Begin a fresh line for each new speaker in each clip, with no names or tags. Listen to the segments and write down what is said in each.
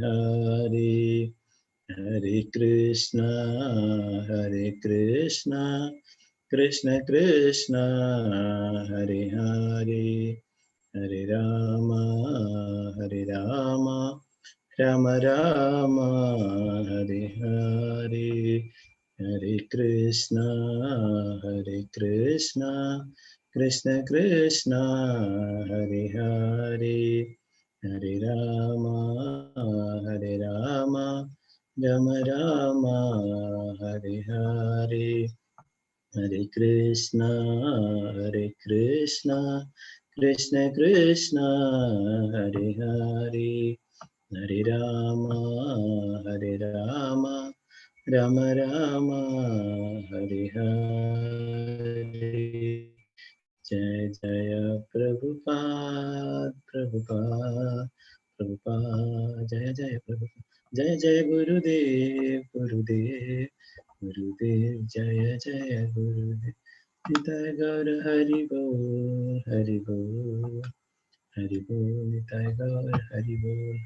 Hare Hare Krishna Krishna Krishna Hare Hare Hare Rama Rama Rama Hare Hare Hare Krishna Krishna Krishna Hare Hare Hare Rama Rama Rama Hare Hare Hare Krishna Krishna Krishna Hare Hare Hare Rama Rama Rama Hare Hare Jai Jaya Prabhupada Jaya Jaya Prabhupada Jaya Jaya Gurudev Jaya Jaya Gurudev Nitai Gaur Hari Bol Nitai Gaur Hari Bol.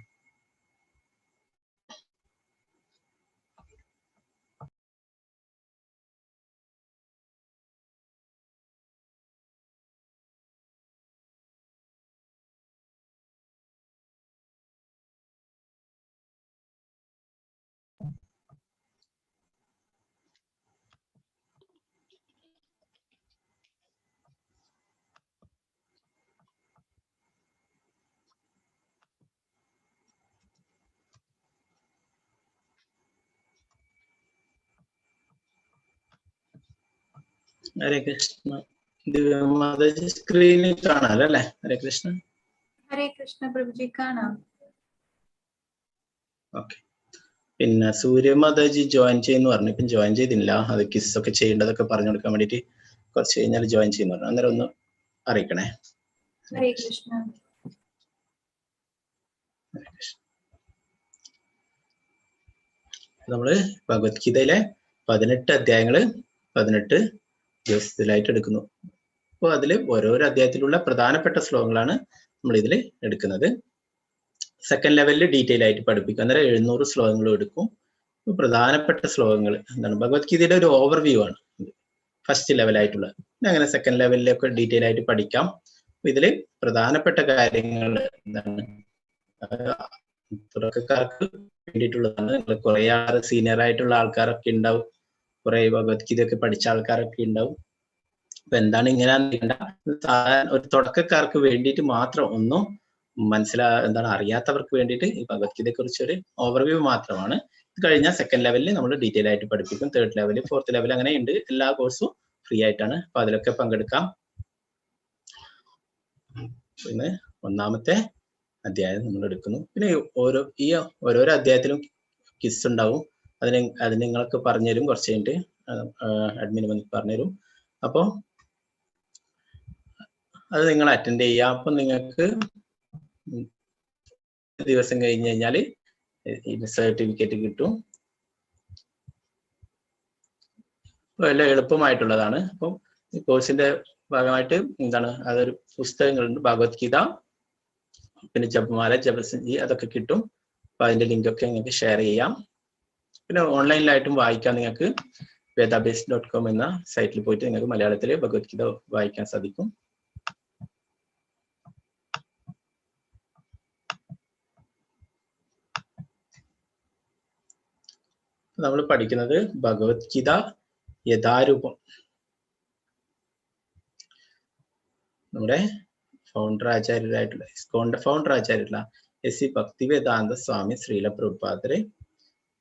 Hare Krishna. Divya screen കാണാലോ അല്ലേ? ഹരേ കൃഷ്ണ.
ഹരേ കൃഷ്ണ പ്രഭുജി കാണാം.
Okay. പിന്നെ സൂര്യമാതാജി join ചെയ്യുന്നു പറഞ്ഞു. ഇപ്പം join ചെയ്തില്ല. അത് kiss ഒക്കെ ചെയ്യേണ്ടതൊക്കെ പറഞ്ഞു കൊടുക്കാൻ വേണ്ടിയിട്ട് കുറച്ച് കഴിഞ്ഞാൽ ജോയിൻ ചെയ്യുന്നു പറഞ്ഞു. അന്നേരം ഒന്ന് അറിയിക്കണേ.
ഹരേ കൃഷ്ണ.
നമ്മള് ഭഗവത്ഗീതയിലെ 18 അധ്യായങ്ങള് 18 ദിവസത്തിലായിട്ട് എടുക്കുന്നു. അപ്പോൾ അതിൽ ഓരോരോ അധ്യായത്തിലുള്ള പ്രധാനപ്പെട്ട ശ്ലോകങ്ങളാണ് നമ്മൾ ഇതിൽ എടുക്കുന്നത്. സെക്കൻഡ് ലെവലിൽ ഡീറ്റെയിൽ ആയിട്ട് പഠിപ്പിക്കും. അന്നേരം 700 ശ്ലോകങ്ങളും എടുക്കും. പ്രധാനപ്പെട്ട ശ്ലോകങ്ങൾ എന്താണ് ഭഗവത്ഗീതയുടെ ഒരു ഓവർവ്യൂ ആണ് ഫസ്റ്റ് ലെവലായിട്ടുള്ള. അങ്ങനെ സെക്കൻഡ് ലെവലിലൊക്കെ ഡീറ്റെയിൽ ആയിട്ട് പഠിക്കാം. ഇതിൽ പ്രധാനപ്പെട്ട കാര്യങ്ങൾ എന്താണ് തുടക്കക്കാർക്ക് വേണ്ടിയിട്ടുള്ളതാണ്. കുറെ സീനിയർ ആയിട്ടുള്ള ആൾക്കാരൊക്കെ ഉണ്ടാവും, കുറെ ഭഗവത്ഗീതയൊക്കെ പഠിച്ച ആൾക്കാരൊക്കെ ഉണ്ടാവും. അപ്പൊ എന്താണ് ഇങ്ങനെ ഒരു തുടക്കക്കാർക്ക് വേണ്ടിയിട്ട് മാത്രം ഒന്നും എന്താണ് അറിയാത്തവർക്ക് വേണ്ടിയിട്ട് ഈ ഭഗവത്ഗീതയെ കുറിച്ചൊരു ഓവർവ്യൂ മാത്രമാണ്. ഇത് കഴിഞ്ഞാൽ സെക്കൻഡ് ലെവലിൽ നമ്മൾ ഡീറ്റെയിൽ ആയിട്ട് പഠിപ്പിക്കും. തേർഡ് ലെവൽ, ഫോർത്ത് ലെവൽ അങ്ങനെ ഉണ്ട്. എല്ലാ കോഴ്സും ഫ്രീ ആയിട്ടാണ്. അപ്പൊ അതിലൊക്കെ പങ്കെടുക്കാം. പിന്നെ ഒന്നാമത്തെ അധ്യായം നമ്മൾ എടുക്കുന്നു. പിന്നെ ഓരോരോ അധ്യായത്തിലും കിസ് ഉണ്ടാവും. അത് നിങ്ങൾക്ക് പറഞ്ഞുതരും. കുറച്ച് കഴിഞ്ഞിട്ട് അഡ്മിൻ വന്ന് പറഞ്ഞുതരും. അപ്പോൾ അത് നിങ്ങൾ അറ്റൻഡ് ചെയ്യാം. അപ്പൊ നിങ്ങൾക്ക് ദിവസം കഴിഞ്ഞ് കഴിഞ്ഞാൽ സർട്ടിഫിക്കറ്റ് കിട്ടും. എല്ലാം എളുപ്പമായിട്ടുള്ളതാണ്. അപ്പം ഈ കോഴ്സിന്റെ ഭാഗമായിട്ട് എന്താണ് അതൊരു പുസ്തകങ്ങളുണ്ട്. ഭഗവത്ഗീത, പിന്നെ ജപമാല, ജപസഞ്ചി അതൊക്കെ കിട്ടും. അപ്പൊ അതിന്റെ ലിങ്കൊക്കെ നിങ്ങൾക്ക് ഷെയർ ചെയ്യാം. പിന്നെ ഓൺലൈനിലായിട്ടും വായിക്കാൻ നിങ്ങൾക്ക് വേദാബേസ്.com എന്ന സൈറ്റിൽ പോയിട്ട് നിങ്ങൾക്ക് മലയാളത്തിൽ ഭഗവത്ഗീത വായിക്കാൻ സാധിക്കും. നമ്മൾ പഠിക്കുന്നത് ഭഗവത്ഗീത യഥാരൂപം. നമ്മുടെ ഫൗണ്ടർ ആചാര്യരായിട്ടുള്ള ഇസ്കോണിന്റെ ഫൗണ്ടർ ആചാര്യരുള്ള എസ് ഭക്തിവേദാന്ത സ്വാമി ശ്രീല പ്രഭുപാദരെ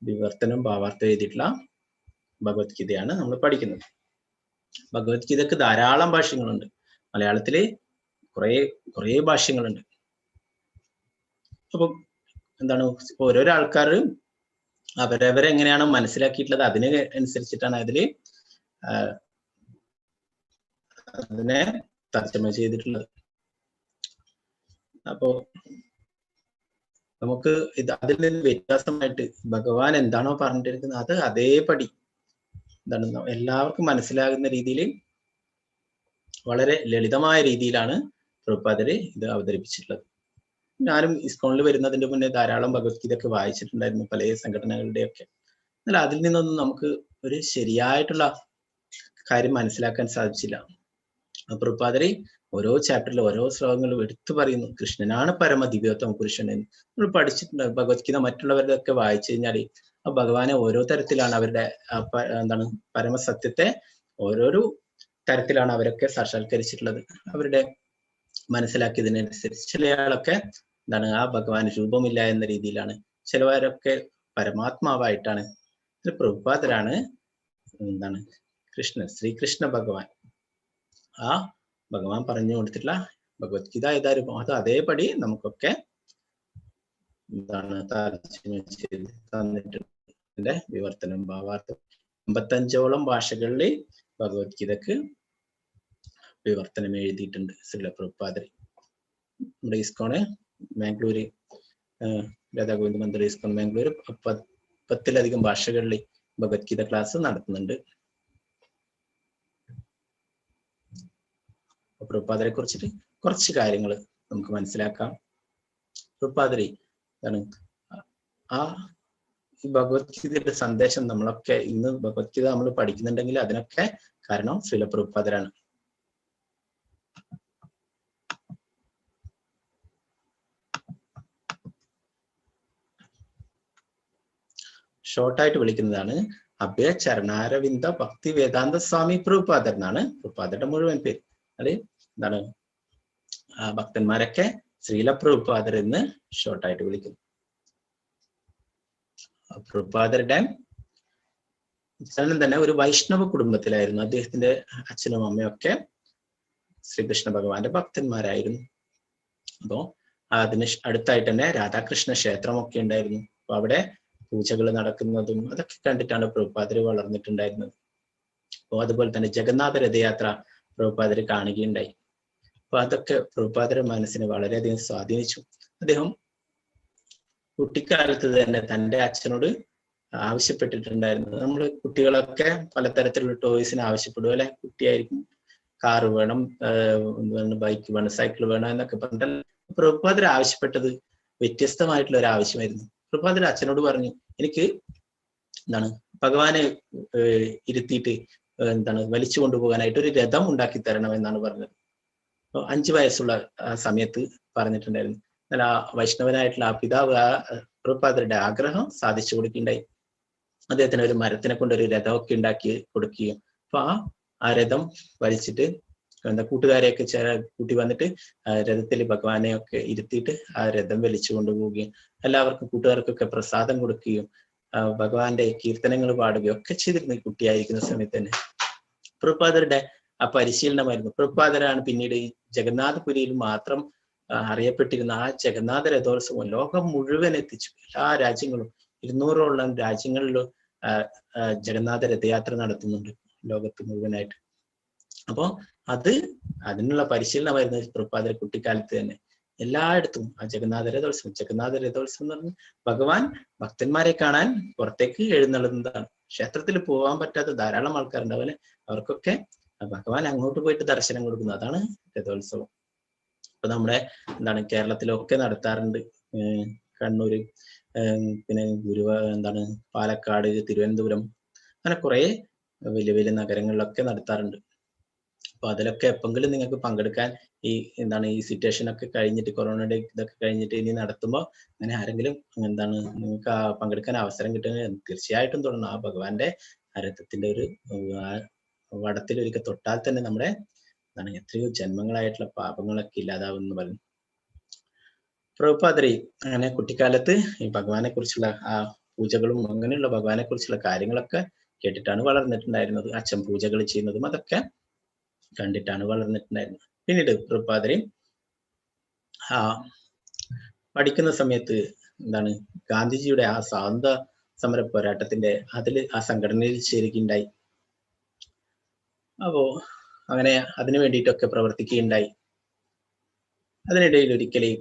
വിവർത്തനം ഭാവാർത്ഥം എഴുതിയിട്ടുള്ള ഭഗവത്ഗീതയാണ് നമ്മൾ പഠിക്കുന്നത്. ഭഗവത്ഗീതക്ക് ധാരാളം ഭാഷ്യങ്ങളുണ്ട്. മലയാളത്തില് കുറേ ഭാഷ്യങ്ങളുണ്ട്. അപ്പൊ എന്താണ് ഓരോരോ ആൾക്കാർ അവരെങ്ങനെയാണ് മനസ്സിലാക്കിയിട്ടുള്ളത് അതിന് അനുസരിച്ചിട്ടാണ് അതിനെ തർജ്ജമ ചെയ്തിട്ടുള്ളത്. അപ്പോ നമുക്ക് അതിൽ നിന്ന് വ്യത്യാസമായിട്ട് ഭഗവാൻ എന്താണോ പറഞ്ഞിരിക്കുന്നത് അത് അതേപടി എന്താണ് എല്ലാവർക്കും മനസ്സിലാകുന്ന രീതിയിൽ വളരെ ലളിതമായ രീതിയിലാണ് പ്രഭുപാദര് ഇത് അവതരിപ്പിച്ചിട്ടുള്ളത്. ഞാനും ഇസ്കോണിൽ വരുന്നതിന്റെ മുന്നേ ധാരാളം ഭഗവത്ഗീതയൊക്കെ വായിച്ചിട്ടുണ്ടായിരുന്നു, പല സംഘടനകളുടെയൊക്കെ. എന്നാൽ അതിൽ നിന്നൊന്നും നമുക്ക് ഒരു ശരിയായിട്ടുള്ള കാര്യം മനസ്സിലാക്കാൻ സാധിച്ചില്ല. പ്രഭുപാദര് ഓരോ ചാപ്റ്ററിലും ഓരോ ശ്ലോകങ്ങളും എടുത്തു പറയുന്നു കൃഷ്ണനാണ് പരമ ദിവ്യോത്തമ പുരുഷൻ എന്ന്. നമ്മൾ പഠിച്ചിട്ടുണ്ട് ഭഗവത്ഗീത, മറ്റുള്ളവരുടെ ഒക്കെ വായിച്ചു കഴിഞ്ഞാൽ ആ ഭഗവാനെ ഓരോ തരത്തിലാണ് അവരുടെ എന്താണ് പരമസത്യത്തെ ഓരോരോ തരത്തിലാണ് അവരൊക്കെ സാക്ഷാത്കരിച്ചിട്ടുള്ളത്, അവരുടെ മനസ്സിലാക്കിയതിനനുസരിച്ച്. ചിലയാളൊക്കെ എന്താണ് ആ ഭഗവാൻ രൂപമില്ല എന്ന രീതിയിലാണ്, ചിലവരൊക്കെ പരമാത്മാവായിട്ടാണ്. പ്രഭുപാദരാണ് എന്താണ് കൃഷ്ണൻ, ശ്രീകൃഷ്ണ ഭഗവാൻ. ആ ഭഗവാൻ പറഞ്ഞു കൊടുത്തിട്ടുള്ള ഭഗവത്ഗീത ഏതായാലും അത് അതേപടി നമുക്കൊക്കെ എന്താണ് ചെയ്ത് തന്നിട്ടുണ്ട്. വിവർത്തനം, ഭാവാർത്ഥം 55ഓളം ഭാഷകളിൽ ഭഗവത്ഗീതക്ക് വിവർത്തനം എഴുതിയിട്ടുണ്ട് ശ്രീല പ്രഭുപാദര്. നമ്മുടെ ഇസ്കോണ് ബാംഗ്ലൂര്, രാധാഗോവിന്ദ മന്ദിർ ഇസ്കോൺ ബാംഗ്ലൂർ 10ലധികം ഭാഷകളിൽ ഭഗവത്ഗീത ക്ലാസ് നടത്തുന്നുണ്ട്. പ്രഭുപാദരെ കുറിച്ചിട്ട് കുറച്ച് കാര്യങ്ങൾ നമുക്ക് മനസ്സിലാക്കാം. പ്രഭുപാദരി ആ ഭഗവത്ഗീതയുടെ സന്ദേശം നമ്മളൊക്കെ ഇന്ന് ഭഗവത്ഗീത നമ്മൾ പഠിക്കുന്നുണ്ടെങ്കിൽ അതിനൊക്കെ കാരണം ശ്രീല പ്രഭുപാദരാണ്. ഷോർട്ടായിട്ട് വിളിക്കുന്നതാണ് അഭയ ചരണാരവിന്ദ ഭക്തി വേദാന്ത സ്വാമി പ്രഭുപാദർ എന്നാണ് പ്രഭുപാദരുടെ മുഴുവൻ പേര്. അത് എന്താണ് ഭക്തന്മാരൊക്കെ ശ്രീല പ്രഭുപാദർ എന്ന് ഷോർട്ടായിട്ട് വിളിക്കുന്നു. പ്രഭുപാദരുടെ ജനനം തന്നെ ഒരു വൈഷ്ണവ കുടുംബത്തിലായിരുന്നു. അദ്ദേഹത്തിന്റെ അച്ഛനും അമ്മയും ഒക്കെ ശ്രീകൃഷ്ണ ഭഗവാന്റെ ഭക്തന്മാരായിരുന്നു. അപ്പോ അതിന് അടുത്തായിട്ട് തന്നെ രാധാകൃഷ്ണ ക്ഷേത്രമൊക്കെ ഉണ്ടായിരുന്നു. അപ്പൊ അവിടെ പൂജകൾ നടക്കുന്നതും അതൊക്കെ കണ്ടിട്ടാണ് പ്രഭുപാദര് വളർന്നിട്ടുണ്ടായിരുന്നത്. അപ്പോൾ അതുപോലെ തന്നെ ജഗന്നാഥ രഥയാത്ര പ്രഭുപാദര് കാണുകയുണ്ടായി. അപ്പൊ അതൊക്കെ പ്രഭുപാദരുടെ മനസ്സിനെ വളരെയധികം സ്വാധീനിച്ചു. അദ്ദേഹം കുട്ടിക്കാലത്ത് തന്നെ തൻ്റെ അച്ഛനോട് ആവശ്യപ്പെട്ടിട്ടുണ്ടായിരുന്നു. നമ്മൾ കുട്ടികളൊക്കെ പലതരത്തിലുള്ള ടോയ്സിന് ആവശ്യപ്പെടും അല്ലെ. കുട്ടിയായിരിക്കും കാറ് വേണം, ബൈക്ക് വേണം, സൈക്കിൾ വേണം എന്നൊക്കെ പറഞ്ഞാൽ പ്രഭുപാദര് ആവശ്യപ്പെട്ടത് വ്യത്യസ്തമായിട്ടുള്ള ഒരു ആവശ്യമായിരുന്നു. പ്രഭുപാദര് അച്ഛനോട് പറഞ്ഞു, എനിക്ക് എന്താണ് ഭഗവാനെ ഇരുത്തിയിട്ട് എന്താണ് വലിച്ചു കൊണ്ടുപോകാനായിട്ട് ഒരു രഥം ഉണ്ടാക്കി തരണം എന്നാണ് പറഞ്ഞത്. 5 വയസ്സുള്ള സമയത്ത് പറഞ്ഞിട്ടുണ്ടായിരുന്നു. എന്നാൽ ആ വൈഷ്ണവനായിട്ടുള്ള ആ പിതാവ് ആ പ്രഭുപാദരുടെ ആഗ്രഹം സാധിച്ചു കൊടുക്കുകയുണ്ടായി. അദ്ദേഹത്തിന് ഒരു മരത്തിനെ കൊണ്ട് ഒരു രഥമൊക്കെ ഉണ്ടാക്കി കൊടുക്കുകയും അപ്പൊ ആ രഥം വലിച്ചിട്ട് എന്താ കൂട്ടുകാരെയൊക്കെ കൂട്ടി വന്നിട്ട് രഥത്തിൽ ഭഗവാനെ ഒക്കെ ഇരുത്തിയിട്ട് ആ രഥം വലിച്ചു കൊണ്ടുപോവുകയും എല്ലാവർക്കും കൂട്ടുകാർക്കൊക്കെ പ്രസാദം കൊടുക്കുകയും ഭഗവാന്റെ കീർത്തനങ്ങൾ പാടുകയും ഒക്കെ ചെയ്തിരുന്നു ഈ കുട്ടിയായിരിക്കുന്ന സമയത്ത് തന്നെ. പ്രഭുപാദരുടെ ആ പരിശീലനമായിരുന്നു. പ്രഭുപാദരാണ് പിന്നീട് ഈ ജഗന്നാഥപുരിയിൽ മാത്രം അറിയപ്പെട്ടിരുന്ന ആ ജഗന്നാഥ രഥോത്സവം ലോകം മുഴുവൻ എത്തിച്ചു. എല്ലാ രാജ്യങ്ങളും 200ഓളം രാജ്യങ്ങളിലും ജഗന്നാഥ രഥയാത്ര നടത്തുന്നുണ്ട് ലോകത്ത് മുഴുവനായിട്ട്. അപ്പോ അതിനുള്ള പരിശീലനമായിരുന്നു പ്രഭുപാദർ കുട്ടിക്കാലത്ത് തന്നെ. എല്ലായിടത്തും ആ ജഗന്നാഥ രഥോത്സവം എന്ന് പറഞ്ഞ് ഭഗവാൻ ഭക്തന്മാരെ കാണാൻ പുറത്തേക്ക് എഴുന്നള്ളുന്നതാണ്. ക്ഷേത്രത്തിൽ പോകാൻ പറ്റാത്ത ധാരാളം ആൾക്കാരുണ്ടാവും അല്ലെ, അവർക്കൊക്കെ ഭഗവാൻ അങ്ങോട്ട് പോയിട്ട് ദർശനം കൊടുക്കുന്നു. അതാണ് രഥോത്സവം. ഇപ്പൊ നമ്മുടെ കേരളത്തിലൊക്കെ നടത്താറുണ്ട്. കണ്ണൂര്, പിന്നെ പാലക്കാട്, തിരുവനന്തപുരം, അങ്ങനെ കുറെ വലിയ വലിയ നഗരങ്ങളിലൊക്കെ നടത്താറുണ്ട്. അപ്പൊ അതിലൊക്കെ എപ്പെങ്കിലും നിങ്ങൾക്ക് പങ്കെടുക്കാൻ ഈ സിറ്റുവേഷൻ ഒക്കെ കഴിഞ്ഞിട്ട്, കൊറോണയുടെ ഇതൊക്കെ കഴിഞ്ഞിട്ട് ഇനി നടത്തുമ്പോൾ അങ്ങനെ ആരെങ്കിലും നിങ്ങൾക്ക് പങ്കെടുക്കാൻ അവസരം കിട്ടുമെങ്കിൽ തീർച്ചയായിട്ടും തുടങ്ങും. ആ ഭഗവാന്റെ രഥത്തിന്റെ ഒരു വടത്തിൽ ഒരിക്കൽ തൊട്ടാൽ തന്നെ നമ്മുടെ എത്രയോ ജന്മങ്ങളായിട്ടുള്ള പാപങ്ങളൊക്കെ ഇല്ലാതാവുമെന്ന് പറഞ്ഞു പ്രഭുപാദരി. അങ്ങനെ കുട്ടിക്കാലത്ത് ഈ ഭഗവാനെ കുറിച്ചുള്ള ആ പൂജകളും അങ്ങനെയുള്ള ഭഗവാനെ കുറിച്ചുള്ള കാര്യങ്ങളൊക്കെ കേട്ടിട്ടാണ് വളർന്നിട്ടുണ്ടായിരുന്നത്. അച്ഛൻ പൂജകൾ ചെയ്യുന്നതും അതൊക്കെ കണ്ടിട്ടാണ് വളർന്നിട്ടുണ്ടായിരുന്നത്. പിന്നീട് പ്രഭുപാദരി പഠിക്കുന്ന സമയത്ത് ഗാന്ധിജിയുടെ ആ സ്വാതന്ത്ര്യ സമര പോരാട്ടത്തിന്റെ ആ സംഘടനയിൽ ചേരുകയുണ്ടായി. അപ്പോ അങ്ങനെ അതിനു വേണ്ടിയിട്ടൊക്കെ പ്രവർത്തിക്കുകയുണ്ടായി. അതിനിടയിൽ ഒരിക്കലേ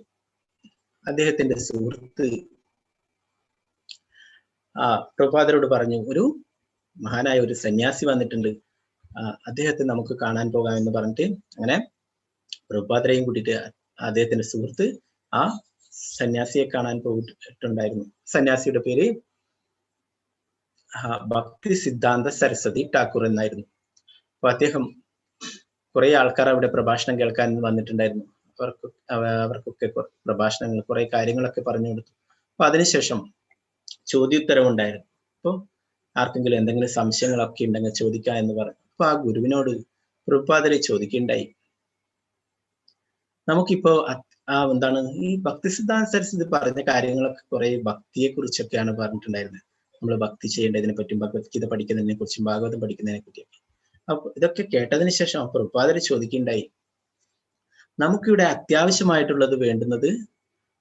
അദ്ദേഹത്തിന്റെ സുഹൃത്ത് പ്രഭുപാദരോട് പറഞ്ഞു, ഒരു മഹാനായ ഒരു സന്യാസി വന്നിട്ടുണ്ട്, അദ്ദേഹത്തെ നമുക്ക് കാണാൻ പോകാമെന്ന് പറഞ്ഞിട്ട് അങ്ങനെ പ്രഭുപാദരെയും കൂട്ടിയിട്ട് അദ്ദേഹത്തിന്റെ സുഹൃത്ത് ആ സന്യാസിയെ കാണാൻ പോയിട്ടുണ്ടായിരുന്നു. സന്യാസിയുടെ പേര് ഭക്തി സിദ്ധാന്ത സരസ്വതി ഠാക്കൂർ എന്നായിരുന്നു. അപ്പൊ അദ്ദേഹം കുറെ ആൾക്കാർ അവിടെ പ്രഭാഷണം കേൾക്കാൻ വന്നിട്ടുണ്ടായിരുന്നു. അവർക്കൊക്കെ പ്രഭാഷണങ്ങൾ, കുറെ കാര്യങ്ങളൊക്കെ പറഞ്ഞു കൊടുത്തു. അപ്പൊ അതിനുശേഷം ചോദ്യോത്തരം ഉണ്ടായിരുന്നു. അപ്പൊ ആർക്കെങ്കിലും എന്തെങ്കിലും സംശയങ്ങളൊക്കെ ഉണ്ടെങ്കിൽ ചോദിക്കാം എന്ന് പറഞ്ഞു. അപ്പൊ ആ ഗുരുവിനോട് പ്രഭുപാദരെ ചോദിക്കുകയുണ്ടായി, നമുക്കിപ്പോ എന്താണ് ഈ ഭക്തി സിദ്ധാന്ത സരസ്വതി പറഞ്ഞ കാര്യങ്ങളൊക്കെ കുറെ ഭക്തിയെ കുറിച്ചൊക്കെയാണ് പറഞ്ഞിട്ടുണ്ടായിരുന്നത്. നമ്മൾ ഭക്തി ചെയ്യേണ്ടതിനെ പറ്റിയും ഭഗവത്ഗീത പഠിക്കുന്നതിനെ കുറിച്ചും ഭാഗവതം പഠിക്കുന്നതിനെ പറ്റിയൊക്കെ. അപ്പൊ ഇതൊക്കെ കേട്ടതിന് ശേഷം പ്രഭുപാദര് ചോദിക്കുകയുണ്ടായി, നമുക്കിവിടെ അത്യാവശ്യമായിട്ടുള്ളത് വേണ്ടുന്നത്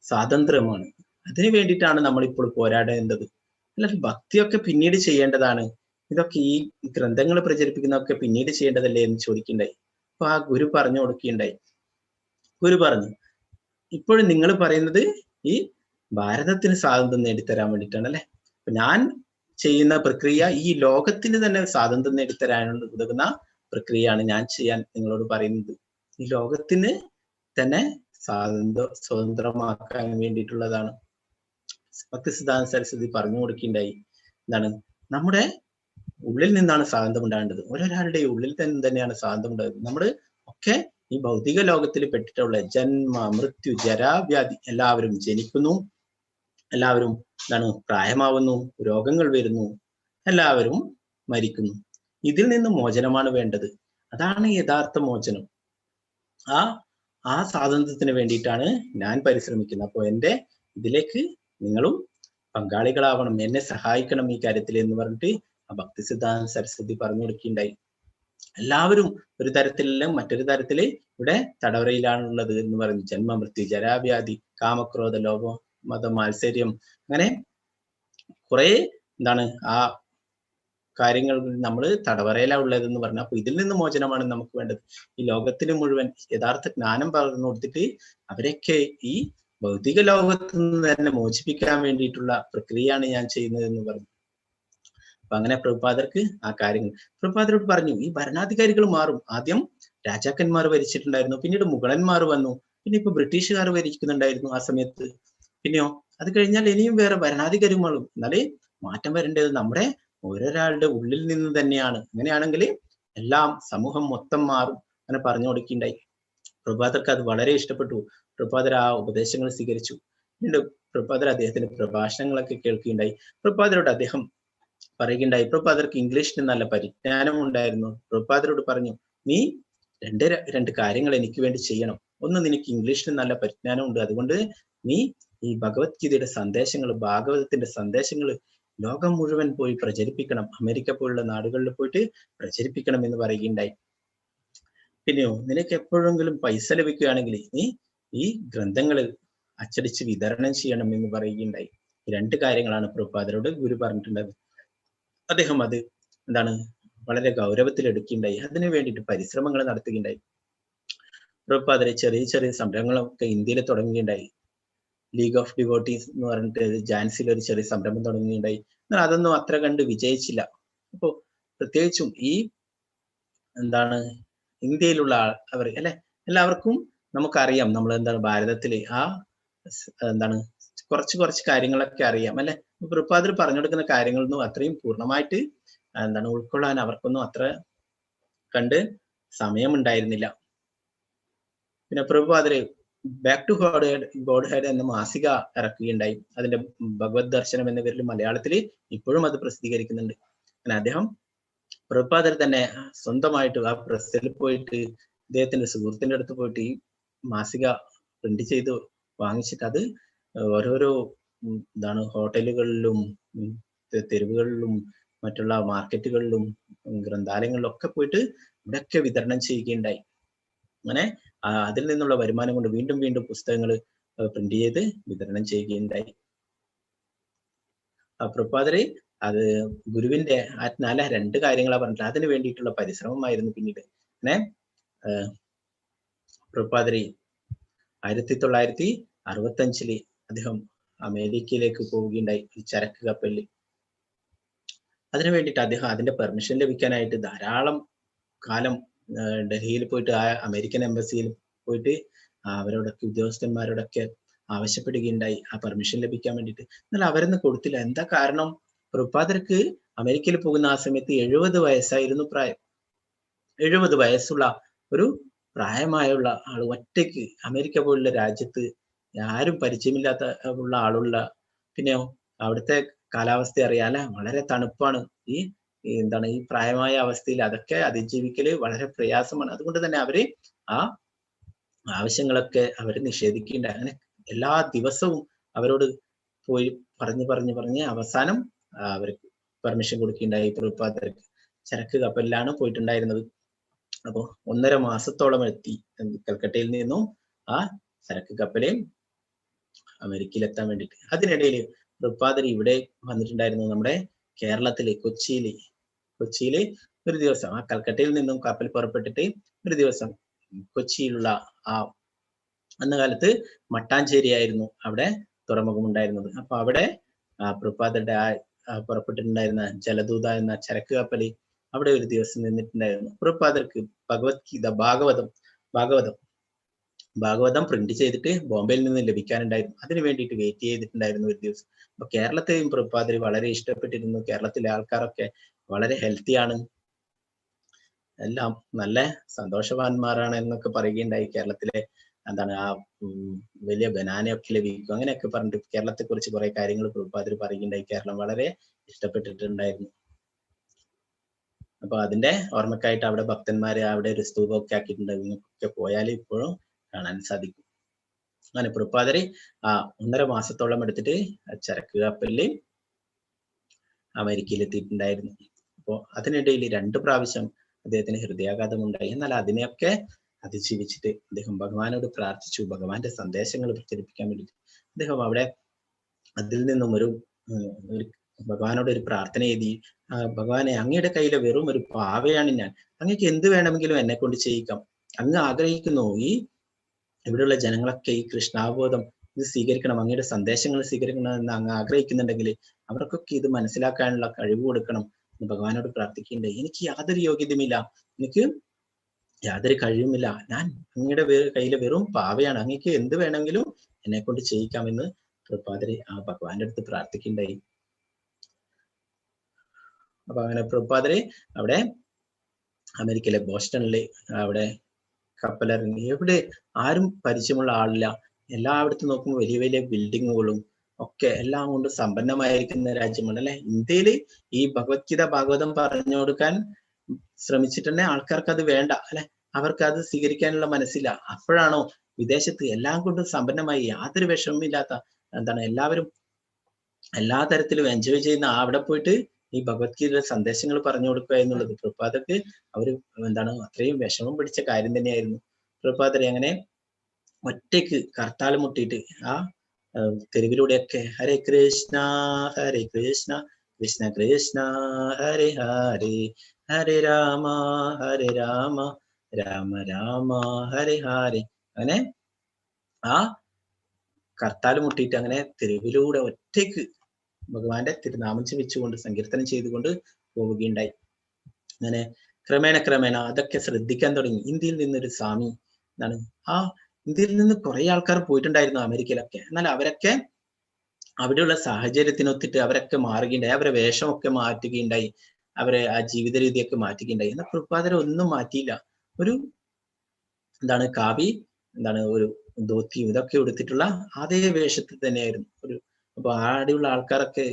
സ്വാതന്ത്ര്യമാണ്. അതിനു വേണ്ടിയിട്ടാണ് നമ്മളിപ്പോൾ പോരാടേണ്ടത്. അല്ലാതെ ഭക്തിയൊക്കെ പിന്നീട് ചെയ്യേണ്ടതാണ്. ഇതൊക്കെ ഈ ഗ്രന്ഥങ്ങൾ പ്രചരിപ്പിക്കുന്നതൊക്കെ പിന്നീട് ചെയ്യേണ്ടതല്ലേ എന്ന് ചോദിക്കുകയുണ്ടായി. അപ്പൊ ആ ഗുരു പറഞ്ഞു കൊടുക്കുകയുണ്ടായി. ഗുരു പറഞ്ഞു, ഇപ്പോഴും നിങ്ങൾ പറയുന്നത് ഈ ഭാരതത്തിന് സ്വാതന്ത്ര്യം നേടിത്തരാൻ വേണ്ടിയിട്ടാണ് അല്ലെ. അപ്പൊ ഞാൻ ചെയ്യുന്ന പ്രക്രിയ ഈ ലോകത്തിന് തന്നെ സ്വാതന്ത്ര്യം നേടിത്തരാനുള്ള ഉതകുന്ന പ്രക്രിയയാണ് ഞാൻ ചെയ്യാൻ നിങ്ങളോട് പറയുന്നത്. ഈ ലോകത്തിന് തന്നെ സ്വതന്ത്രമാക്കാൻ വേണ്ടിയിട്ടുള്ളതാണ്. ഭക്തി സിദ്ധാന്ത സരസ്വതി പറഞ്ഞു കൊടുക്കുകയുണ്ടായി, എന്താണ് നമ്മുടെ ഉള്ളിൽ നിന്നാണ് സ്വാതന്ത്ര്യം ഉണ്ടാകേണ്ടത്. ഓരോരാളുടെ ഉള്ളിൽ തന്നെയാണ് സ്വാതന്ത്ര്യം ഉണ്ടാകുന്നത്. നമ്മൾ ഒക്കെ ഈ ഭൗതിക ലോകത്തിൽ പെട്ടിട്ടുള്ള ജന്മ മൃത്യു ജരാവ്യാധി, എല്ലാവരും ജനിക്കുന്നു, എല്ലാവരും പ്രായമാവുന്നു, രോഗങ്ങൾ വരുന്നു, എല്ലാവരും മരിക്കുന്നു. ഇതിൽ നിന്ന് മോചനമാണ് വേണ്ടത്. അതാണ് യഥാർത്ഥ മോചനം. ആ സ്വാതന്ത്ര്യത്തിന് വേണ്ടിയിട്ടാണ് ഞാൻ പരിശ്രമിക്കുന്നത്. അപ്പോൾ എൻ്റെ ഇതിലേക്ക് നിങ്ങളും പങ്കാളികളാവണം, എന്നെ സഹായിക്കണം ഈ കാര്യത്തിൽ എന്ന് പറഞ്ഞിട്ട് ആ ഭക്തി സിദ്ധാന്ത സരസ്വതി പറഞ്ഞു കൊടുക്കുകയുണ്ടായി. എല്ലാവരും ഒരു തരത്തിലല്ല മറ്റൊരു തരത്തില് ഇവിടെ തടവറയിലാണുള്ളത് എന്ന് പറഞ്ഞു. ജന്മമൃത്യു ജരാവ്യാധി കാമക്രോധ ലോഭം മത മാത്സര്യം, അങ്ങനെ കുറെ ആ കാര്യങ്ങൾ നമ്മൾ തടവറയിലാണ് ഉള്ളതെന്ന് പറഞ്ഞു. അപ്പൊ ഇതിൽ നിന്ന് മോചനമാണ് നമുക്ക് വേണ്ടത്. ഈ ലോകത്തിന് മുഴുവൻ യഥാർത്ഥ ജ്ഞാനം പകർന്നു കൊടുത്തിട്ട് അവരെയൊക്കെ ഈ ഭൗതിക ലോകത്ത് നിന്ന് തന്നെ മോചിപ്പിക്കാൻ വേണ്ടിയിട്ടുള്ള പ്രക്രിയയാണ് ഞാൻ ചെയ്യുന്നത് എന്ന് പറഞ്ഞു. അപ്പൊ അങ്ങനെ പ്രഭുപാദർക്ക് ആ കാര്യങ്ങൾ പ്രഭുപാദരോട് പറഞ്ഞു, ഈ ഭരണാധികാരികൾ മാറും. ആദ്യം രാജാക്കന്മാർ ഭരിച്ചിട്ടുണ്ടായിരുന്നു, പിന്നീട് മുഗളന്മാർ വന്നു, പിന്നെ ഇപ്പൊ ബ്രിട്ടീഷുകാർ ഭരിക്കുന്നുണ്ടായിരുന്നു ആ സമയത്ത്. പിന്നെയോ അത് കഴിഞ്ഞാൽ ഇനിയും വേറെ ഭരണാധികാരികളും. എന്നാലേ മാറ്റം വരേണ്ടത് നമ്മുടെ ഓരോരാളുടെ ഉള്ളിൽ നിന്ന് തന്നെയാണ്. അങ്ങനെയാണെങ്കിൽ എല്ലാം സമൂഹം മൊത്തം മാറും. അങ്ങനെ പറഞ്ഞു കൊടുക്കുകയുണ്ടായി. പ്രഭുപാദർക്ക് അത് വളരെ ഇഷ്ടപ്പെട്ടു. പ്രഭുപാദർ ആ ഉപദേശങ്ങൾ സ്വീകരിച്ചു. പിന്നീട് പ്രഭുപാദർ അദ്ദേഹത്തിന്റെ പ്രഭാഷണങ്ങളൊക്കെ കേൾക്കുകയുണ്ടായി. പ്രഭുപാദരോട് അദ്ദേഹം പറയുകയുണ്ടായി, പ്രഭുപാദർക്ക് ഇംഗ്ലീഷിന് നല്ല പരിജ്ഞാനം ഉണ്ടായിരുന്നു. പ്രഭുപാദരോട് പറഞ്ഞു, നീ രണ്ട് കാര്യങ്ങൾ എനിക്ക് വേണ്ടി ചെയ്യണം. ഒന്ന്, നിനക്ക് ഇംഗ്ലീഷിന് നല്ല പരിജ്ഞാനം ഉണ്ട്, അതുകൊണ്ട് നീ ഈ ഭഗവത്ഗീതയുടെ സന്ദേശങ്ങൾ, ഭാഗവതത്തിന്റെ സന്ദേശങ്ങൾ ലോകം മുഴുവൻ പോയി പ്രചരിപ്പിക്കണം. അമേരിക്ക പോലുള്ള നാടുകളിൽ പോയിട്ട് പ്രചരിപ്പിക്കണം എന്ന് പറയുകയുണ്ടായി. പിന്നെയോ നിനക്ക് എപ്പോഴെങ്കിലും പൈസ ലഭിക്കുകയാണെങ്കിൽ നീ ഈ ഗ്രന്ഥങ്ങൾ അച്ചടിച്ച് വിതരണം ചെയ്യണം എന്ന് പറയുകയുണ്ടായി. രണ്ട് കാര്യങ്ങളാണ് പ്രഭുപാദരോട് ഗുരു പറഞ്ഞിട്ടുണ്ടായത്. അദ്ദേഹം അത് വളരെ ഗൗരവത്തിൽ എടുക്കുകയുണ്ടായി. അതിനു വേണ്ടിയിട്ട് പരിശ്രമങ്ങൾ നടത്തുകയുണ്ടായി. പ്രഭുപാദരെ ചെറിയ ചെറിയ സംരംഭങ്ങളൊക്കെ ഇന്ത്യയിൽ തുടങ്ങുകയുണ്ടായി. ലീഗ് ഓഫ് ഡിവോട്ടീസ് എന്ന് പറഞ്ഞിട്ട് ജാൻസിയിൽ ഒരു ചെറിയ സംരംഭം തുടങ്ങുകയുണ്ടായി. എന്നാൽ അതൊന്നും അത്ര കണ്ട് വിജയിച്ചില്ല. അപ്പോ പ്രത്യേകിച്ചും ഈ ഇന്ത്യയിലുള്ള അവർ എല്ലാവർക്കും നമുക്കറിയാം, നമ്മൾ ഭാരതത്തില് കുറച്ച് കാര്യങ്ങളൊക്കെ അറിയാം അല്ലെ. പ്രഭുപാദർ പറഞ്ഞു കൊടുക്കുന്ന കാര്യങ്ങളൊന്നും അത്രയും പൂർണ്ണമായിട്ട് ഉൾക്കൊള്ളാൻ അവർക്കൊന്നും അത്ര കണ്ട് സമയമുണ്ടായിരുന്നില്ല. പിന്നെ പ്രഭുപാദര് ബാക്ക് ടു ഗോഡ് ഹെഡ് എന്ന മാസിക ഇറക്കുകയുണ്ടായി. അതിന്റെ ഭഗവത് ദർശനം എന്ന പേരിൽ മലയാളത്തിൽ ഇപ്പോഴും അത് പ്രസിദ്ധീകരിക്കുന്നുണ്ട്. അങ്ങനെ അദ്ദേഹം പ്രഭുപാദർ തന്നെ സ്വന്തമായിട്ട് ആ പ്രസ്സിൽ പോയിട്ട് അദ്ദേഹത്തിന്റെ സുഹൃത്തിന്റെ അടുത്ത് പോയിട്ട് ഈ മാസിക പ്രിന്റ് ചെയ്ത് വാങ്ങിച്ചിട്ട് അത് ഓരോരോ ഹോട്ടലുകളിലും തെരുവുകളിലും മറ്റുള്ള മാർക്കറ്റുകളിലും ഗ്രന്ഥാലയങ്ങളിലും ഒക്കെ പോയിട്ട് ഇവിടെയൊക്കെ വിതരണം ചെയ്യുകയുണ്ടായി. അങ്ങനെ അതിൽ നിന്നുള്ള വരുമാനം കൊണ്ട് വീണ്ടും വീണ്ടും പുസ്തകങ്ങൾ പ്രിന്റ് ചെയ്ത് വിതരണം ചെയ്യുകയുണ്ടായി. പ്രഭുപാദര് അത് ഗുരുവിന്റെ നല്ല രണ്ട് കാര്യങ്ങളാണ് പറഞ്ഞിട്ട് അതിന് വേണ്ടിയിട്ടുള്ള പരിശ്രമമായിരുന്നു. പിന്നീട് അങ്ങനെ പ്രഭുപാദര് 1965 അദ്ദേഹം അമേരിക്കയിലേക്ക് പോവുകയുണ്ടായി, ഒരു ചരക്ക് കപ്പലിൽ. അതിനു വേണ്ടിയിട്ട് അദ്ദേഹം അതിന്റെ പെർമിഷൻ ലഭിക്കാനായിട്ട് ധാരാളം കാലം ഡൽഹിയിൽ പോയിട്ട് ആ അമേരിക്കൻ എംബസിയിൽ പോയിട്ട് അവരോടൊക്കെ ഉദ്യോഗസ്ഥന്മാരോടൊക്കെ ആവശ്യപ്പെടുകയുണ്ടായി ആ പെർമിഷൻ ലഭിക്കാൻ വേണ്ടിയിട്ട്. എന്നാൽ അവരൊന്നും കൊടുത്തില്ല. എന്താ കാരണം? പ്രഭുപാദർക്ക് അമേരിക്കയിൽ പോകുന്ന ആ സമയത്ത് 70 വയസ്സായിരുന്നു പ്രായം. 70 വയസ്സുള്ള ഒരു പ്രായമായുള്ള ആൾ ഒറ്റയ്ക്ക് അമേരിക്ക പോലുള്ള രാജ്യത്ത് ആരും പരിചയമില്ലാത്ത ഉള്ള ആളുള്ള, പിന്നെയോ അവിടുത്തെ കാലാവസ്ഥ അറിയാല, വളരെ തണുപ്പാണ്. ഈ എന്താണ് ഈ പ്രായമായ അവസ്ഥയിൽ അതൊക്കെ അതിജീവിക്കല് വളരെ പ്രയാസമാണ്. അതുകൊണ്ട് തന്നെ അവര് ആ ആവശ്യങ്ങളൊക്കെ അവര് നിഷേധിക്കേണ്ട. അങ്ങനെ എല്ലാ ദിവസവും അവരോട് പോയി പറഞ്ഞ് അവസാനം അവർക്ക് പെർമിഷൻ കൊടുക്കുകയുണ്ടായി. പ്രഭുപാദർക്ക് ചരക്ക് കപ്പലിലാണ് പോയിട്ടുണ്ടായിരുന്നത്. അപ്പോ 1.5 മാസത്തോളം എത്തി കൽക്കട്ടയിൽ നിന്നും ആ ചരക്ക് കപ്പല് അമേരിക്കയിൽ എത്താൻ വേണ്ടിയിട്ട്. അതിനിടയിൽ പ്രഭുപാദർ ഇവിടെ വന്നിട്ടുണ്ടായിരുന്നു, നമ്മുടെ കേരളത്തില് കൊച്ചിയില് ഒരു ദിവസം ആ കൽക്കട്ടയിൽ നിന്നും കപ്പൽ പുറപ്പെട്ടിട്ട് ഒരു ദിവസം കൊച്ചിയിലുള്ള ആ അന്ന കാലത്ത് മട്ടാഞ്ചേരി ആയിരുന്നു അവിടെ തുറമുഖം ഉണ്ടായിരുന്നത്. അപ്പൊ അവിടെ പ്രഭുപാദരുടെ പുറപ്പെട്ടിട്ടുണ്ടായിരുന്ന ജലദൂത എന്ന ചരക്ക് കപ്പല് അവിടെ ഒരു ദിവസം നിന്നിട്ടുണ്ടായിരുന്നു. പ്രഭുപാദർക്ക് ഭഗവത്ഗീത ഭാഗവതം പ്രിന്റ് ചെയ്തിട്ട് ബോംബെയിൽ നിന്ന് ലഭിക്കാനുണ്ടായിരുന്നു. അതിനു വേണ്ടിയിട്ട് വെയിറ്റ് ചെയ്തിട്ടുണ്ടായിരുന്നു ഒരു ദിവസം. അപ്പൊ കേരളത്തെയും പ്രഭുപാദർ വളരെ ഇഷ്ടപ്പെട്ടിരുന്നു. കേരളത്തിലെ ആൾക്കാരൊക്കെ വളരെ ഹെൽത്തിയാണ്, എല്ലാം നല്ല സന്തോഷവാന്മാരാണ് എന്നൊക്കെ പറയുകയുണ്ടായി. കേരളത്തിലെ എന്താണ് ആ വലിയ ബനാനയൊക്കെ ലഭിക്കും അങ്ങനെയൊക്കെ പറഞ്ഞിട്ട് കേരളത്തെ കുറിച്ച് കുറെ കാര്യങ്ങൾ പ്രഭുപാദർ പറയുകയുണ്ടായി. കേരളം വളരെ ഇഷ്ടപ്പെട്ടിട്ടുണ്ടായിരുന്നു. അപ്പൊ അതിന്റെ ഓർമ്മക്കായിട്ട് അവിടെ ഭക്തന്മാര് അവിടെ ഒരു സ്തൂപമൊക്കെ ആക്കിയിട്ടുണ്ട്. ഇങ്ങനെയൊക്കെ പോയാൽ ഇപ്പോഴും കാണാൻ സാധിക്കും. അങ്ങനെ പ്രഭുപാദര് 1.5 മാസത്തോളം എടുത്തിട്ട് ചരക്ക് കപ്പലില് അമേരിക്കയിൽ എത്തിയിട്ടുണ്ടായിരുന്നു. അപ്പോ അതിനിടയിൽ 2 പ്രാവശ്യം അദ്ദേഹത്തിന് ഹൃദയാഘാതം ഉണ്ടായി. എന്നാൽ അതിനെയൊക്കെ അതിജീവിച്ചിട്ട് അദ്ദേഹം ഭഗവാനോട് പ്രാർത്ഥിച്ചു. ഭഗവാന്റെ സന്ദേശങ്ങൾ പ്രചരിപ്പിക്കാൻ വേണ്ടിയിട്ട് അദ്ദേഹം അവിടെ അതിൽ നിന്നും ഒരു ഭഗവാനോട് ഒരു പ്രാർത്ഥന എഴുതി. ഭഗവാനെ, അങ്ങയുടെ കയ്യിലെ വെറും ഒരു പാവയാണ് ഞാൻ, അങ്ങക്ക് എന്ത് വേണമെങ്കിലും എന്നെ കൊണ്ട് ചെയ്യിക്കാം. അങ്ങ് ആഗ്രഹിക്കുന്നു ഈ ഇവിടെയുള്ള ജനങ്ങളൊക്കെ ഈ കൃഷ്ണാവബോധം ഇത് സ്വീകരിക്കണം, അങ്ങയുടെ സന്ദേശങ്ങൾ സ്വീകരിക്കണം എന്ന് അങ്ങ് ആഗ്രഹിക്കുന്നുണ്ടെങ്കിൽ അവർക്കൊക്കെ ഇത് മനസ്സിലാക്കാനുള്ള കഴിവ് കൊടുക്കണം എന്ന് ഭഗവാനോട് പ്രാർത്ഥിക്കുന്നുണ്ട്. എനിക്ക് യാതൊരു യോഗ്യതയുമില്ല, എനിക്ക് യാതൊരു കഴിവുമില്ല, ഞാൻ അങ്ങയുടെ കയ്യിലെ വെറും പാവയാണ്, അങ്ങക്ക് എന്ത് വേണമെങ്കിലും എന്നെ കൊണ്ട് ചെയ്യിക്കാമെന്ന് പ്രഭുപാദര് ആ ഭഗവാന്റെ അടുത്ത് പ്രാർത്ഥിക്കുന്നുണ്ടായി. അപ്പൊ അങ്ങനെ പ്രഭുപാദര് അവിടെ അമേരിക്കയിലെ ബോസ്റ്റണില് അവിടെ കപ്പലിറങ്ങി. എവിടെ ആരും പരിചയമുള്ള ആളില്ല. എല്ലായിടത്തും നോക്കുമ്പോൾ വലിയ വലിയ ബിൽഡിങ്ങുകളും ഒക്കെ എല്ലാം കൊണ്ട് സമ്പന്നമായിരിക്കുന്ന രാജ്യമാണ് അല്ലെ. ഇന്ത്യയില് ഈ ഭഗവത്ഗീത ഭാഗവതം പറഞ്ഞു കൊടുക്കാൻ ശ്രമിച്ചിട്ടുണ്ടെ ആൾക്കാർക്ക് അത് വേണ്ട അല്ലെ, അവർക്ക് അത് സ്വീകരിക്കാനുള്ള മനസ്സില്ല. അപ്പോഴാണോ വിദേശത്ത് എല്ലാം കൊണ്ടും സമ്പന്നമായി യാതൊരു വിഷമമില്ലാത്ത എന്താണ് എല്ലാവരും എല്ലാ തരത്തിലും എൻജോയ് ചെയ്യുന്ന അവിടെ പോയിട്ട് ഈ ഭഗവത്ഗീതയുടെ സന്ദേശങ്ങൾ പറഞ്ഞു കൊടുക്കുക എന്നുള്ളത് പ്രഭുപാദർക്ക് അവര് എന്താണ് അത്രയും വിഷമം പിടിച്ച കാര്യം തന്നെയായിരുന്നു. പ്രഭുപാദരെ അങ്ങനെ ഒറ്റയ്ക്ക് കർത്താൽ മുട്ടിയിട്ട് ആ തെരുവിലൂടെയൊക്കെ ഹരേ കൃഷ്ണ കൃഷ്ണ കൃഷ്ണ ഹരേ ഹരേ ഹരേ രാമ രാമ രാമ ഹരേ ഹരേ അങ്ങനെ ആ കർത്താൽ മുട്ടിയിട്ട് അങ്ങനെ തെരുവിലൂടെ ഒറ്റയ്ക്ക് ഭഗവാന്റെ തിരുനാമം ജപിച്ചുകൊണ്ട് സങ്കീർത്തനം ചെയ്തുകൊണ്ട് പോവുകയുണ്ടായി. അങ്ങനെ ക്രമേണ അതൊക്കെ ശ്രദ്ധിക്കാൻ തുടങ്ങി. ഇന്ത്യയിൽ നിന്നൊരു സ്വാമി എന്താണ് ഇന്ത്യയിൽ നിന്ന് കുറെ ആൾക്കാർ പോയിട്ടുണ്ടായിരുന്നു അമേരിക്കയിലൊക്കെ. എന്നാൽ അവരൊക്കെ അവിടെയുള്ള സാഹചര്യത്തിനൊത്തിട്ട് അവരൊക്കെ മാറുകയുണ്ടായി. അവരെ വേഷമൊക്കെ മാറ്റുകയുണ്ടായി, അവരെ ആ ജീവിത രീതിയൊക്കെ മാറ്റുകയുണ്ടായി. എന്നാൽ പ്രഭുപാദരെ ഒന്നും മാറ്റിയില്ല. ഒരു എന്താണ് കാവി ഒരു ധോത്തിയും ഇതൊക്കെ എടുത്തിട്ടുള്ള അതേ വേഷത്തിൽ തന്നെയായിരുന്നു. അപ്പൊ ആടെയുള്ള ആൾക്കാരൊക്കെ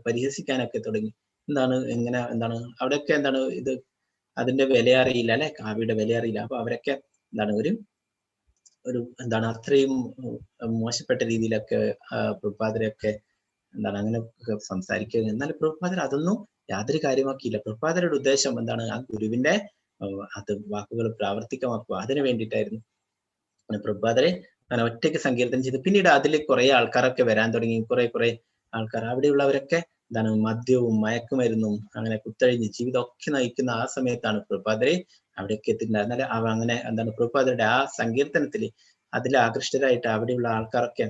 പരിഹസിക്കാനൊക്കെ തുടങ്ങി. എങ്ങനെ അവിടെയൊക്കെ ഇത് അതിന്റെ വില അറിയില്ല അല്ലെ, കാവ്യയുടെ വില അറിയില്ല. അപ്പൊ അവരൊക്കെ ഒരു അത്രയും മോശപ്പെട്ട രീതിയിലൊക്കെ പ്രഭുപാദരെയൊക്കെ അങ്ങനെ സംസാരിക്കുക. എന്നാൽ പ്രഭുപാദർ അതൊന്നും യാതൊരു കാര്യമാക്കിയില്ല. പ്രഭുപാദരുടെ ഉദ്ദേശം ആ ഗുരുവിന്റെ അത് വാക്കുകൾ പ്രാവർത്തികമാക്കുക, അതിനു വേണ്ടിയിട്ടായിരുന്നു. പ്രഭുപാദരെ ഒറ്റയ്ക്ക് സങ്കീർത്തനം ചെയ്ത് പിന്നീട് അതിൽ കുറെ ആൾക്കാരൊക്കെ വരാൻ തുടങ്ങി. കുറെ ആൾക്കാർ അവിടെയുള്ളവരൊക്കെ മദ്യവും മയക്കുമരുന്നും അങ്ങനെ കുത്തഴിഞ്ഞ് ജീവിതമൊക്കെ നയിക്കുന്ന ആ സമയത്താണ് പ്രഭുപാദരെ അവിടെയൊക്കെ എത്തിയിട്ടുണ്ടായിരുന്നത്. അങ്ങനെ പ്രഭുപാദരുടെ ആ സങ്കീർത്തനത്തില് അതിൽ ആകൃഷ്ടരായിട്ട് അവിടെയുള്ള ആൾക്കാരൊക്കെ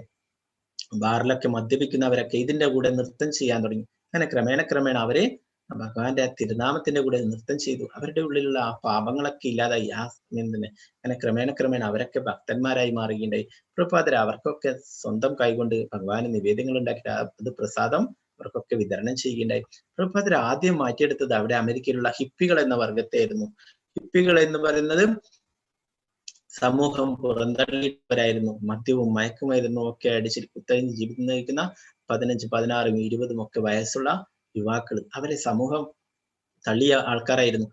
ബാറിലൊക്കെ മദ്യപിക്കുന്നവരൊക്കെ ഇതിന്റെ കൂടെ നൃത്തം ചെയ്യാൻ തുടങ്ങി. അങ്ങനെ ക്രമേണ അവരെ ഭഗവാന്റെ ആ തിരുനാമത്തിന്റെ കൂടെ നൃത്തം ചെയ്തു. അവരുടെ ഉള്ളിലുള്ള ആ പാപങ്ങളൊക്കെ ഇല്ലാതായി. ആ സമയം തന്നെ അങ്ങനെ ക്രമേണ അവരൊക്കെ ഭക്തന്മാരായി മാറുകയുണ്ടായി. പ്രഭുപാദർ അവർക്കൊക്കെ സ്വന്തം കൈകൊണ്ട് ഭഗവാന് നിവേദ്യങ്ങൾ ഉണ്ടാക്കിയിട്ട് അത് പ്രസാദം അവർക്കൊക്കെ വിതരണം ചെയ്യുകയുണ്ടായി. പ്രഭുപാദർ ആദ്യം മാറ്റിയെടുത്തത് അവിടെ അമേരിക്കയിലുള്ള ഹിപ്പികൾ എന്ന വർഗത്തെയായിരുന്നു. ഹിപ്പികൾ എന്ന് പറയുന്നത് സമൂഹം പുറന്തള്ളിയവരായിരുന്നു. മദ്യവും മയക്കുമരുന്നും ഒക്കെ അടിച്ച് കുത്തഴിഞ്ഞ് ജീവിതം നയിക്കുന്ന 15, 16, 20 ഒക്കെ വയസ്സുള്ള യുവാക്കൾ. അവരെ സമൂഹം തള്ളിയ ആൾക്കാരായിരുന്നു.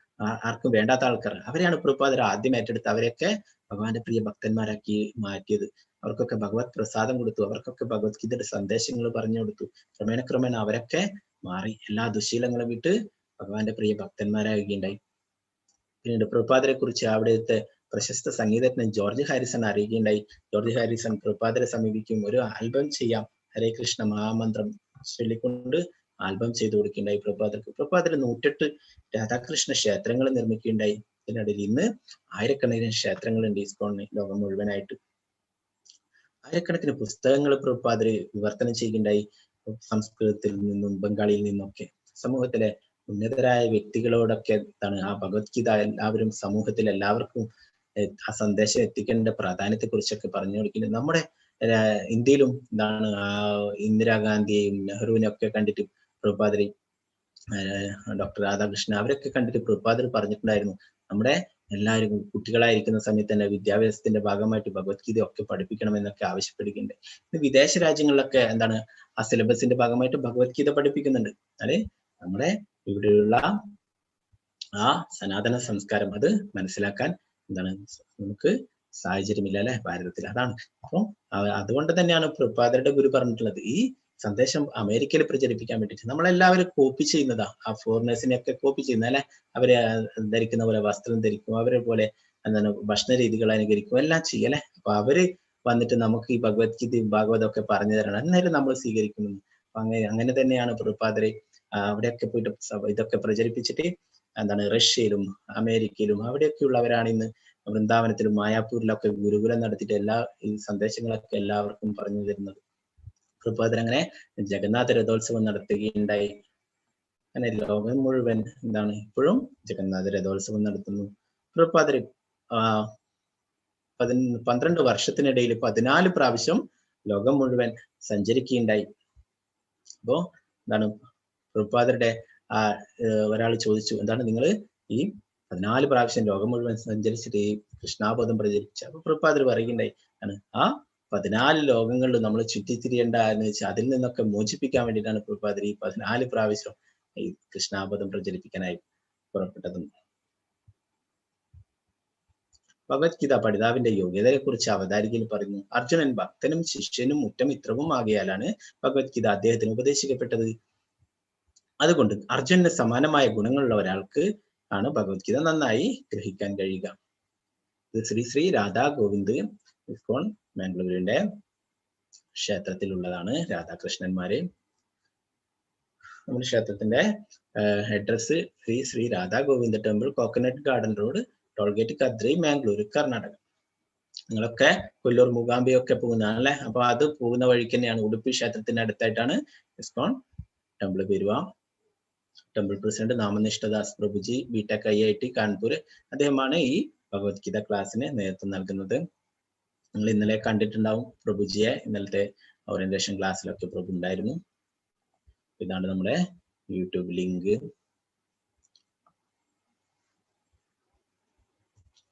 ആർക്കും വേണ്ടാത്ത ആൾക്കാർ. അവരെയാണ് പ്രഭുപാദർ ആദ്യം ഏറ്റെടുത്ത് അവരെയൊക്കെ ഭഗവാന്റെ പ്രിയ ഭക്തന്മാരാക്കി മാറ്റിയത്. അവർക്കൊക്കെ ഭഗവത് പ്രസാദം കൊടുത്തു. അവർക്കൊക്കെ ഭഗവത്ഗീതയുടെ സന്ദേശങ്ങൾ പറഞ്ഞു കൊടുത്തു. ക്രമേണ അവരൊക്കെ മാറി. എല്ലാ ദുശീലങ്ങളും വിട്ട് ഭഗവാന്റെ പ്രിയ ഭക്തന്മാരാകുകയുണ്ടായി. പിന്നീട് പ്രഭുപാദരെ കുറിച്ച് അവിടുത്തെ പ്രശസ്ത സംഗീതജ്ഞൻ ജോർജ് ഹാരിസൺ അറിയുകയുണ്ടായി. ജോർജ് ഹാരിസൺ പ്രഭുപാദരെ സമീപിക്കും, ഒരു ആൽബം ചെയ്യാം, ഹരേ കൃഷ്ണ മഹാമന്ത്രം ചൊല്ലിക്കൊണ്ട് ആൽബം ചെയ്തു കൊടുക്കുകയുണ്ടായി പ്രഭുപാദർക്ക്. പ്രഭുപാദർ 108 രാധാകൃഷ്ണ ക്ഷേത്രങ്ങൾ നിർമ്മിക്കുകയുണ്ടായി. ഇതിനിടയിൽ ഇന്ന് ആയിരക്കണക്കിന് ക്ഷേത്രങ്ങളുണ്ട് ഇസ്കോണിന് ലോകം മുഴുവനായിട്ട്. ആയിരക്കണക്കിന് പുസ്തകങ്ങൾ പ്രഭുപാദർ വിവർത്തനം ചെയ്യുകയുണ്ടായി, സംസ്കൃതത്തിൽ നിന്നും ബംഗാളിയിൽ നിന്നൊക്കെ. സമൂഹത്തിലെ ഉന്നതരായ വ്യക്തികളോടൊക്കെ എന്താണ് ആ ഭഗവത്ഗീത എല്ലാവരും സമൂഹത്തിൽ എല്ലാവർക്കും ആ സന്ദേശം എത്തിക്കേണ്ട പ്രാധാന്യത്തെ കുറിച്ചൊക്കെ പറഞ്ഞു കൊടുക്കുന്നത്. നമ്മുടെ ഇന്ത്യയിലും എന്താണ് ഇന്ദിരാഗാന്ധിയെയും നെഹ്റുവിനെ ഒക്കെ കണ്ടിട്ട് പ്രഭുപാദർ, ഡോക്ടർ രാധാകൃഷ്ണൻ അവരൊക്കെ കണ്ടിട്ട് പ്രഭുപാദർ പറഞ്ഞിട്ടുണ്ടായിരുന്നു, നമ്മുടെ എല്ലാവരും കുട്ടികളായിരിക്കുന്ന സമയത്ത് തന്നെ വിദ്യാഭ്യാസത്തിന്റെ ഭാഗമായിട്ട് ഭഗവത്ഗീത ഒക്കെ പഠിപ്പിക്കണം എന്നൊക്കെ ആവശ്യപ്പെടുകയുണ്ട്. വിദേശ രാജ്യങ്ങളിലൊക്കെ എന്താണ് ആ സിലബസിന്റെ ഭാഗമായിട്ട് ഭഗവത്ഗീത പഠിപ്പിക്കുന്നുണ്ട്. അല്ലെ, നമ്മുടെ ഇവിടെയുള്ള ആ സനാതന സംസ്കാരം അത് മനസ്സിലാക്കാൻ എന്താണ് നമുക്ക് സാഹചര്യമില്ല അല്ലെ ഭാരതത്തിൽ. അതാണ്. അപ്പം അതുകൊണ്ട് തന്നെയാണ് പ്രഭുപാദരുടെ ഗുരു പറഞ്ഞിട്ടുള്ളത് ഈ സന്ദേശം അമേരിക്കയിൽ പ്രചരിപ്പിക്കാൻ വേണ്ടിയിട്ട്. നമ്മളെല്ലാവരും കോപ്പി ചെയ്യുന്നതാ, ആ ഫോറിനേഴ്സിനെ ഒക്കെ കോപ്പി ചെയ്യുന്ന അല്ലെ. അവരെ ധരിക്കുന്ന പോലെ വസ്ത്രം ധരിക്കും, അവരെ പോലെ എന്താണ് ഭക്ഷണ രീതികൾ അനുകരിക്കും, എല്ലാം ചെയ്യും അല്ലെ. അപ്പൊ അവര് വന്നിട്ട് നമുക്ക് ഈ ഭഗവത്ഗീതയും ഭാഗവതം ഒക്കെ പറഞ്ഞു തരണം, എന്നാലും നമ്മൾ സ്വീകരിക്കുന്നു. അപ്പൊ അങ്ങനെ തന്നെയാണ് പ്രഭുപാദരെ അവിടെയൊക്കെ പോയിട്ട് ഇതൊക്കെ പ്രചരിപ്പിച്ചിട്ട് എന്താണ് റഷ്യയിലും അമേരിക്കയിലും അവിടെയൊക്കെയുള്ളവരാണ് ഇന്ന് വൃന്ദാവനത്തിലും മായാപൂരിലൊക്കെ ഗുരുകുലം നടത്തിയിട്ട് എല്ലാ ഈ സന്ദേശങ്ങളൊക്കെ എല്ലാവർക്കും പറഞ്ഞു തരുന്നത്. പ്രഭുപാദർ അങ്ങനെ ജഗന്നാഥ രഥോത്സവം നടത്തുകയുണ്ടായി. അങ്ങനെ ലോകം മുഴുവൻ എന്താണ് ഇപ്പോഴും ജഗന്നാഥ രഥോത്സവം നടത്തുന്നു. പ്രഭുപാദർ 12 വർഷത്തിനിടയിൽ 14 പ്രാവശ്യം ലോകം മുഴുവൻ സഞ്ചരിക്കുകയുണ്ടായി. അപ്പോ എന്താണ് പ്രഭുപാദരുടെ ഒരാൾ ചോദിച്ചു, എന്താണ് നിങ്ങൾ ഈ 14 പ്രാവശ്യം ലോകം മുഴുവൻ സഞ്ചരിച്ചിട്ട് ഈ കൃഷ്ണാബോധം പ്രചരിപ്പിച്ച? അപ്പൊ പ്രഭുപാദർ പറയുകയുണ്ടായി, ആണ് ആ 14 ലോകങ്ങളിൽ നമ്മൾ ചുറ്റിത്തിരിയേണ്ട എന്ന് വെച്ചാൽ അതിൽ നിന്നൊക്കെ മോചിപ്പിക്കാൻ വേണ്ടിയിട്ടാണ് പ്രഭുപാദർ ഈ 14 പ്രാവശ്യം ഈ കൃഷ്ണാബോധം പ്രചരിപ്പിക്കാനായി പുറപ്പെട്ടതും. ഭഗവത്ഗീത പഠിതാവിന്റെ യോഗ്യതയെ കുറിച്ച് അവതാരികയിൽ പറയുന്നു, അർജുനൻ ഭക്തനും ശിഷ്യനും ഉറ്റമിത്രവും ആകിയാലാണ് ഭഗവത്ഗീത അദ്ദേഹത്തിന് ഉപദേശിക്കപ്പെട്ടത്. അതുകൊണ്ട് അർജുനന് സമാനമായ ഗുണങ്ങളുള്ള ഒരാൾക്ക് ആണ് ഭഗവത്ഗീത നന്നായി ഗ്രഹിക്കാൻ കഴിയുക. ഇത് ശ്രീ രാധാ ഗോവിന്ദ് ഇസ്കോൺ ബാംഗ്ലൂരിന്റെ ക്ഷേത്രത്തിലുള്ളതാണ്. രാധാകൃഷ്ണന്മാര്. നമ്മുടെ ക്ഷേത്രത്തിന്റെ address Shri Radha Govind temple, coconut garden road, tollgate Kadri, Mangalore, Karnataka. നിങ്ങളൊക്കെ കൊല്ലൂർ മൂകാംബിയൊക്കെ പോകുന്നതാണല്ലേ. അപ്പൊ അത് പോകുന്ന വഴിക്ക് തന്നെയാണ്. ഉടുപ്പി ക്ഷേത്രത്തിന്റെ അടുത്തായിട്ടാണ് ഇസ്കോൺ ടെമ്പിൾ വരുക. Temple president നാമനിഷ്ഠദാസ് പ്രഭുജി, BTech IIT Kanpur, അദ്ദേഹമാണ് ഈ ഭഗവത്ഗീത ക്ലാസ്സിന് നേതൃത്വം നൽകുന്നത്. നിങ്ങൾ ഇന്നലെ കണ്ടിട്ടുണ്ടാവും പ്രഭുജിയെ. ഇന്നലത്തെ ഓറിയന്റേഷൻ ക്ലാസ്സിലൊക്കെ പ്രഭു ഉണ്ടായിരുന്നു. ഇതാണ് നമ്മുടെ യൂട്യൂബ് ലിങ്ക്.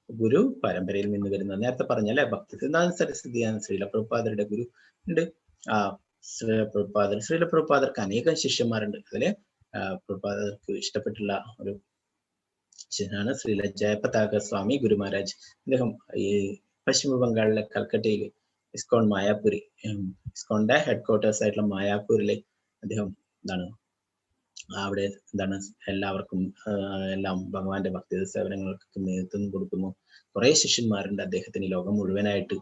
ഗുരു പരമ്പരയിൽ നിന്ന് വരുന്നത് നേരത്തെ പറഞ്ഞല്ലേ, ഭക്തിസിദ്ധാന്ത സരസ്വതിയാണ് ശ്രീല പ്രഭുപാദരുടെ ഗുരു ഉണ്ട്. ശ്രീല പ്രഭുപാദർക്ക് അനേകം ശിഷ്യന്മാരുണ്ട്. അതില് പ്രഭുപാദർക്ക് ഇഷ്ടപ്പെട്ടുള്ള ഒരു ശിഷ്യനാണ് ശ്രീല ജയപതാക സ്വാമി ഗുരു മഹാരാജ്. അദ്ദേഹം ഈ പശ്ചിമ ബംഗാളിലെ കൽക്കട്ടയിൽ ഇസ്കോൺ മായാപൂരി, ഇസ്കോണിന്റെ ഹെഡ്ക്വാർട്ടേഴ്സ് ആയിട്ടുള്ള മായാപൂരിലെ അദ്ദേഹം എന്താണ് അവിടെ എന്താണ് എല്ലാവർക്കും എല്ലാം ഭഗവാന്റെ ഭക്തി സേവനങ്ങൾക്ക് നേതൃത്വം കൊടുക്കുന്നു. കുറെ ശിഷ്യന്മാരുണ്ട് അദ്ദേഹത്തിന് ലോകം മുഴുവനായിട്ട്.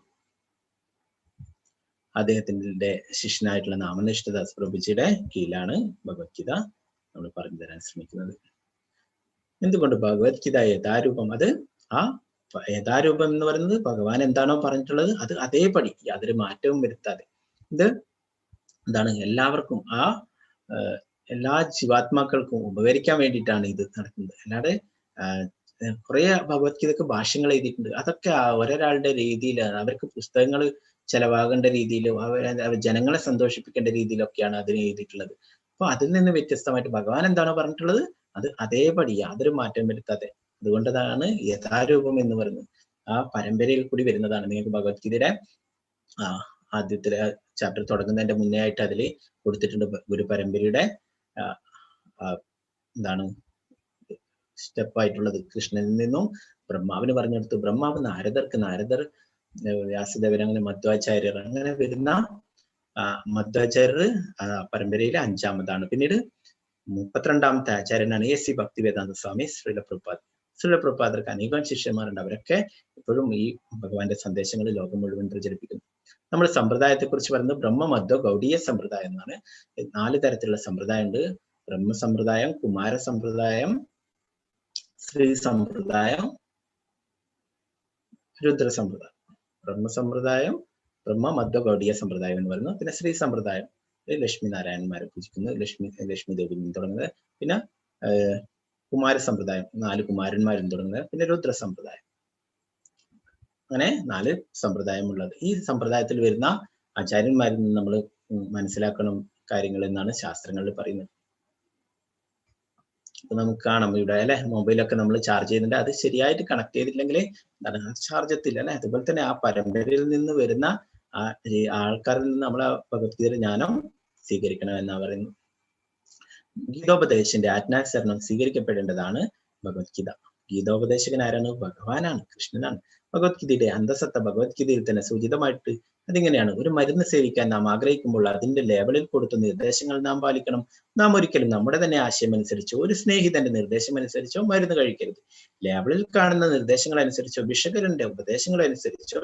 അദ്ദേഹത്തിന്റെ ശിഷ്യനായിട്ടുള്ള നാമനിഷ്ഠദാസ് പ്രഭുജിയുടെ കീഴിലാണ് ഭഗവത്ഗീത നമ്മൾ പറഞ്ഞു തരാൻ ശ്രമിക്കുന്നത്. എന്തുകൊണ്ട് ഭഗവത്ഗീത യഥാരൂപം, അത് ആ യഥാരൂപം എന്ന് പറയുന്നത് ഭഗവാൻ എന്താണോ പറഞ്ഞിട്ടുള്ളത് അത് അതേപടി യാതൊരു മാറ്റവും വരുത്താതെ ഇത് എന്താണ് എല്ലാവർക്കും ആ എല്ലാ ജീവാത്മാക്കൾക്കും ഉപകരിക്കാൻ വേണ്ടിയിട്ടാണ് ഇത് നടക്കുന്നത്. അല്ലാതെ കുറെ ഭഗവത്ഗീതക്ക് ഭാഷ്യങ്ങൾ എഴുതിയിട്ടുണ്ട്. അതൊക്കെ ഒരാളുടെ രീതിയിലാണ്, അവർക്ക് പുസ്തകങ്ങൾ ചെലവാകേണ്ട രീതിയിലും ജനങ്ങളെ സന്തോഷിപ്പിക്കേണ്ട രീതിയിലൊക്കെയാണ് അതിന് എഴുതിയിട്ടുള്ളത്. അപ്പൊ അതിൽ നിന്ന് വ്യത്യസ്തമായിട്ട് ഭഗവാൻ എന്താണോ പറഞ്ഞിട്ടുള്ളത് അത് അതേപടി യാതൊരു മാറ്റം വരുത്താതെ, അതുകൊണ്ടതാണ് യഥാരൂപം എന്ന് പറയുന്നത്. ആ പരമ്പരയിൽ കൂടി വരുന്നതാണ്. നിങ്ങൾക്ക് ഭഗവത്ഗീതയുടെ ആദ്യത്തിലെ ചാപ്റ്റർ തുടങ്ങുന്നതിന്റെ മുന്നേ ആയിട്ട് അതിൽ കൊടുത്തിട്ടുണ്ട് ഗുരു പരമ്പരയുടെ എന്താണ് സ്റ്റെപ്പായിട്ടുള്ളത്. കൃഷ്ണനിൽ നിന്നും ബ്രഹ്മാവിന് പറഞ്ഞെടുത്തു, ബ്രഹ്മാവ് നാരദർക്ക്, നാരദർ വ്യാസദേവൻ, അങ്ങനെ മധ്വാചാര്യർ, അങ്ങനെ വരുന്ന മധ്വാചാര്യർ പരമ്പരയിലെ 5ാമതാണ്. പിന്നീട് 32ാമത്തെ ആചാര്യനാണ് AC ഭക്തിവേദാന്ത സ്വാമി ശ്രീല പ്രഭുപാദ്. ശ്രീല പ്രഭുപാദർക്ക് അനേകം ശിഷ്യന്മാരുണ്ട്. അവരൊക്കെ ഇപ്പോഴും ഈ ഭഗവാന്റെ സന്ദേശങ്ങൾ ലോകം മുഴുവൻ പ്രചരിപ്പിക്കുന്നു. നമ്മൾ സമ്പ്രദായത്തെ കുറിച്ച് പറയുന്നത് ബ്രഹ്മ, മധ്വ, ഗൗഡീയ സമ്പ്രദായം എന്നാണ്. 4 തരത്തിലുള്ള സമ്പ്രദായം ഉണ്ട്. ബ്രഹ്മ സമ്പ്രദായം, കുമാര സമ്പ്രദായം, ശ്രീ സമ്പ്രദായം, രുദ്ര സമ്പ്രദായം. ബ്രഹ്മ സമ്പ്രദായം, ബ്രഹ്മ, മധ്വ, ഗൗഡീയ സമ്പ്രദായം എന്ന് പറയുന്നു. പിന്നെ ശ്രീ സമ്പ്രദായം, ലക്ഷ്മി നാരായണന്മാരെ പൂജിക്കുന്നത്, ലക്ഷ്മി ദേവി തുടങ്ങുന്നത്. പിന്നെ കുമാര സമ്പ്രദായം, 4 കുമാരന്മാരും തുടങ്ങുന്നത്. പിന്നെ രുദ്ര സമ്പ്രദായം. അങ്ങനെ 4 സമ്പ്രദായമുള്ളത്. ഈ സമ്പ്രദായത്തിൽ വരുന്ന ആചാര്യന്മാരിൽ നിന്ന് നമ്മൾ മനസ്സിലാക്കണം കാര്യങ്ങൾ എന്നാണ് ശാസ്ത്രങ്ങളിൽ പറയുന്നത്. അപ്പൊ നമുക്ക് കാണാം ഇവിടെ അല്ലെ, മൊബൈലൊക്കെ നമ്മൾ ചാർജ് ചെയ്യുന്നുണ്ട്. അത് ശരിയായിട്ട് കണക്ട് ചെയ്തില്ലെങ്കിൽ എന്താണ് ചാർജ് എത്തില്ല അല്ലെ. അതുപോലെ തന്നെ ആ പരമ്പരയിൽ നിന്ന് വരുന്ന ആൾക്കാരിൽ നിന്ന് നമ്മൾ ആ ഭഗവത്ഗീത ജ്ഞാനം സ്വീകരിക്കണം എന്നാ പറയുന്നത്. ഗീതോപദേശത്തിന്റെ ആജ്ഞാനുസരണം സ്വീകരിക്കപ്പെടേണ്ടതാണ് ഭഗവത്ഗീത. ഗീതോപദേശകൻ ആരാണ്? ഭഗവാനാണ്, കൃഷ്ണനാണ്. ഭഗവത്ഗീതയുടെ അന്തസത്ത ഭഗവത്ഗീതയിൽ തന്നെ സൂചിതമായിട്ട് അതിങ്ങനെയാണ്: ഒരു മരുന്ന് സേവിക്കാൻ നാം ആഗ്രഹിക്കുമ്പോൾ അതിന്റെ ലേബലിൽ കൊടുത്ത നിർദ്ദേശങ്ങൾ നാം പാലിക്കണം. നാം ഒരിക്കലും നമ്മുടെ തന്നെ ആശയം അനുസരിച്ചോ ഒരു സ്നേഹിതന്റെ നിർദ്ദേശം അനുസരിച്ചോ മരുന്ന് കഴിക്കരുത്. ലേബലിൽ കാണുന്ന നിർദ്ദേശങ്ങൾ അനുസരിച്ചോ ഭിഷകരന്റെ ഉപദേശങ്ങൾ അനുസരിച്ചോ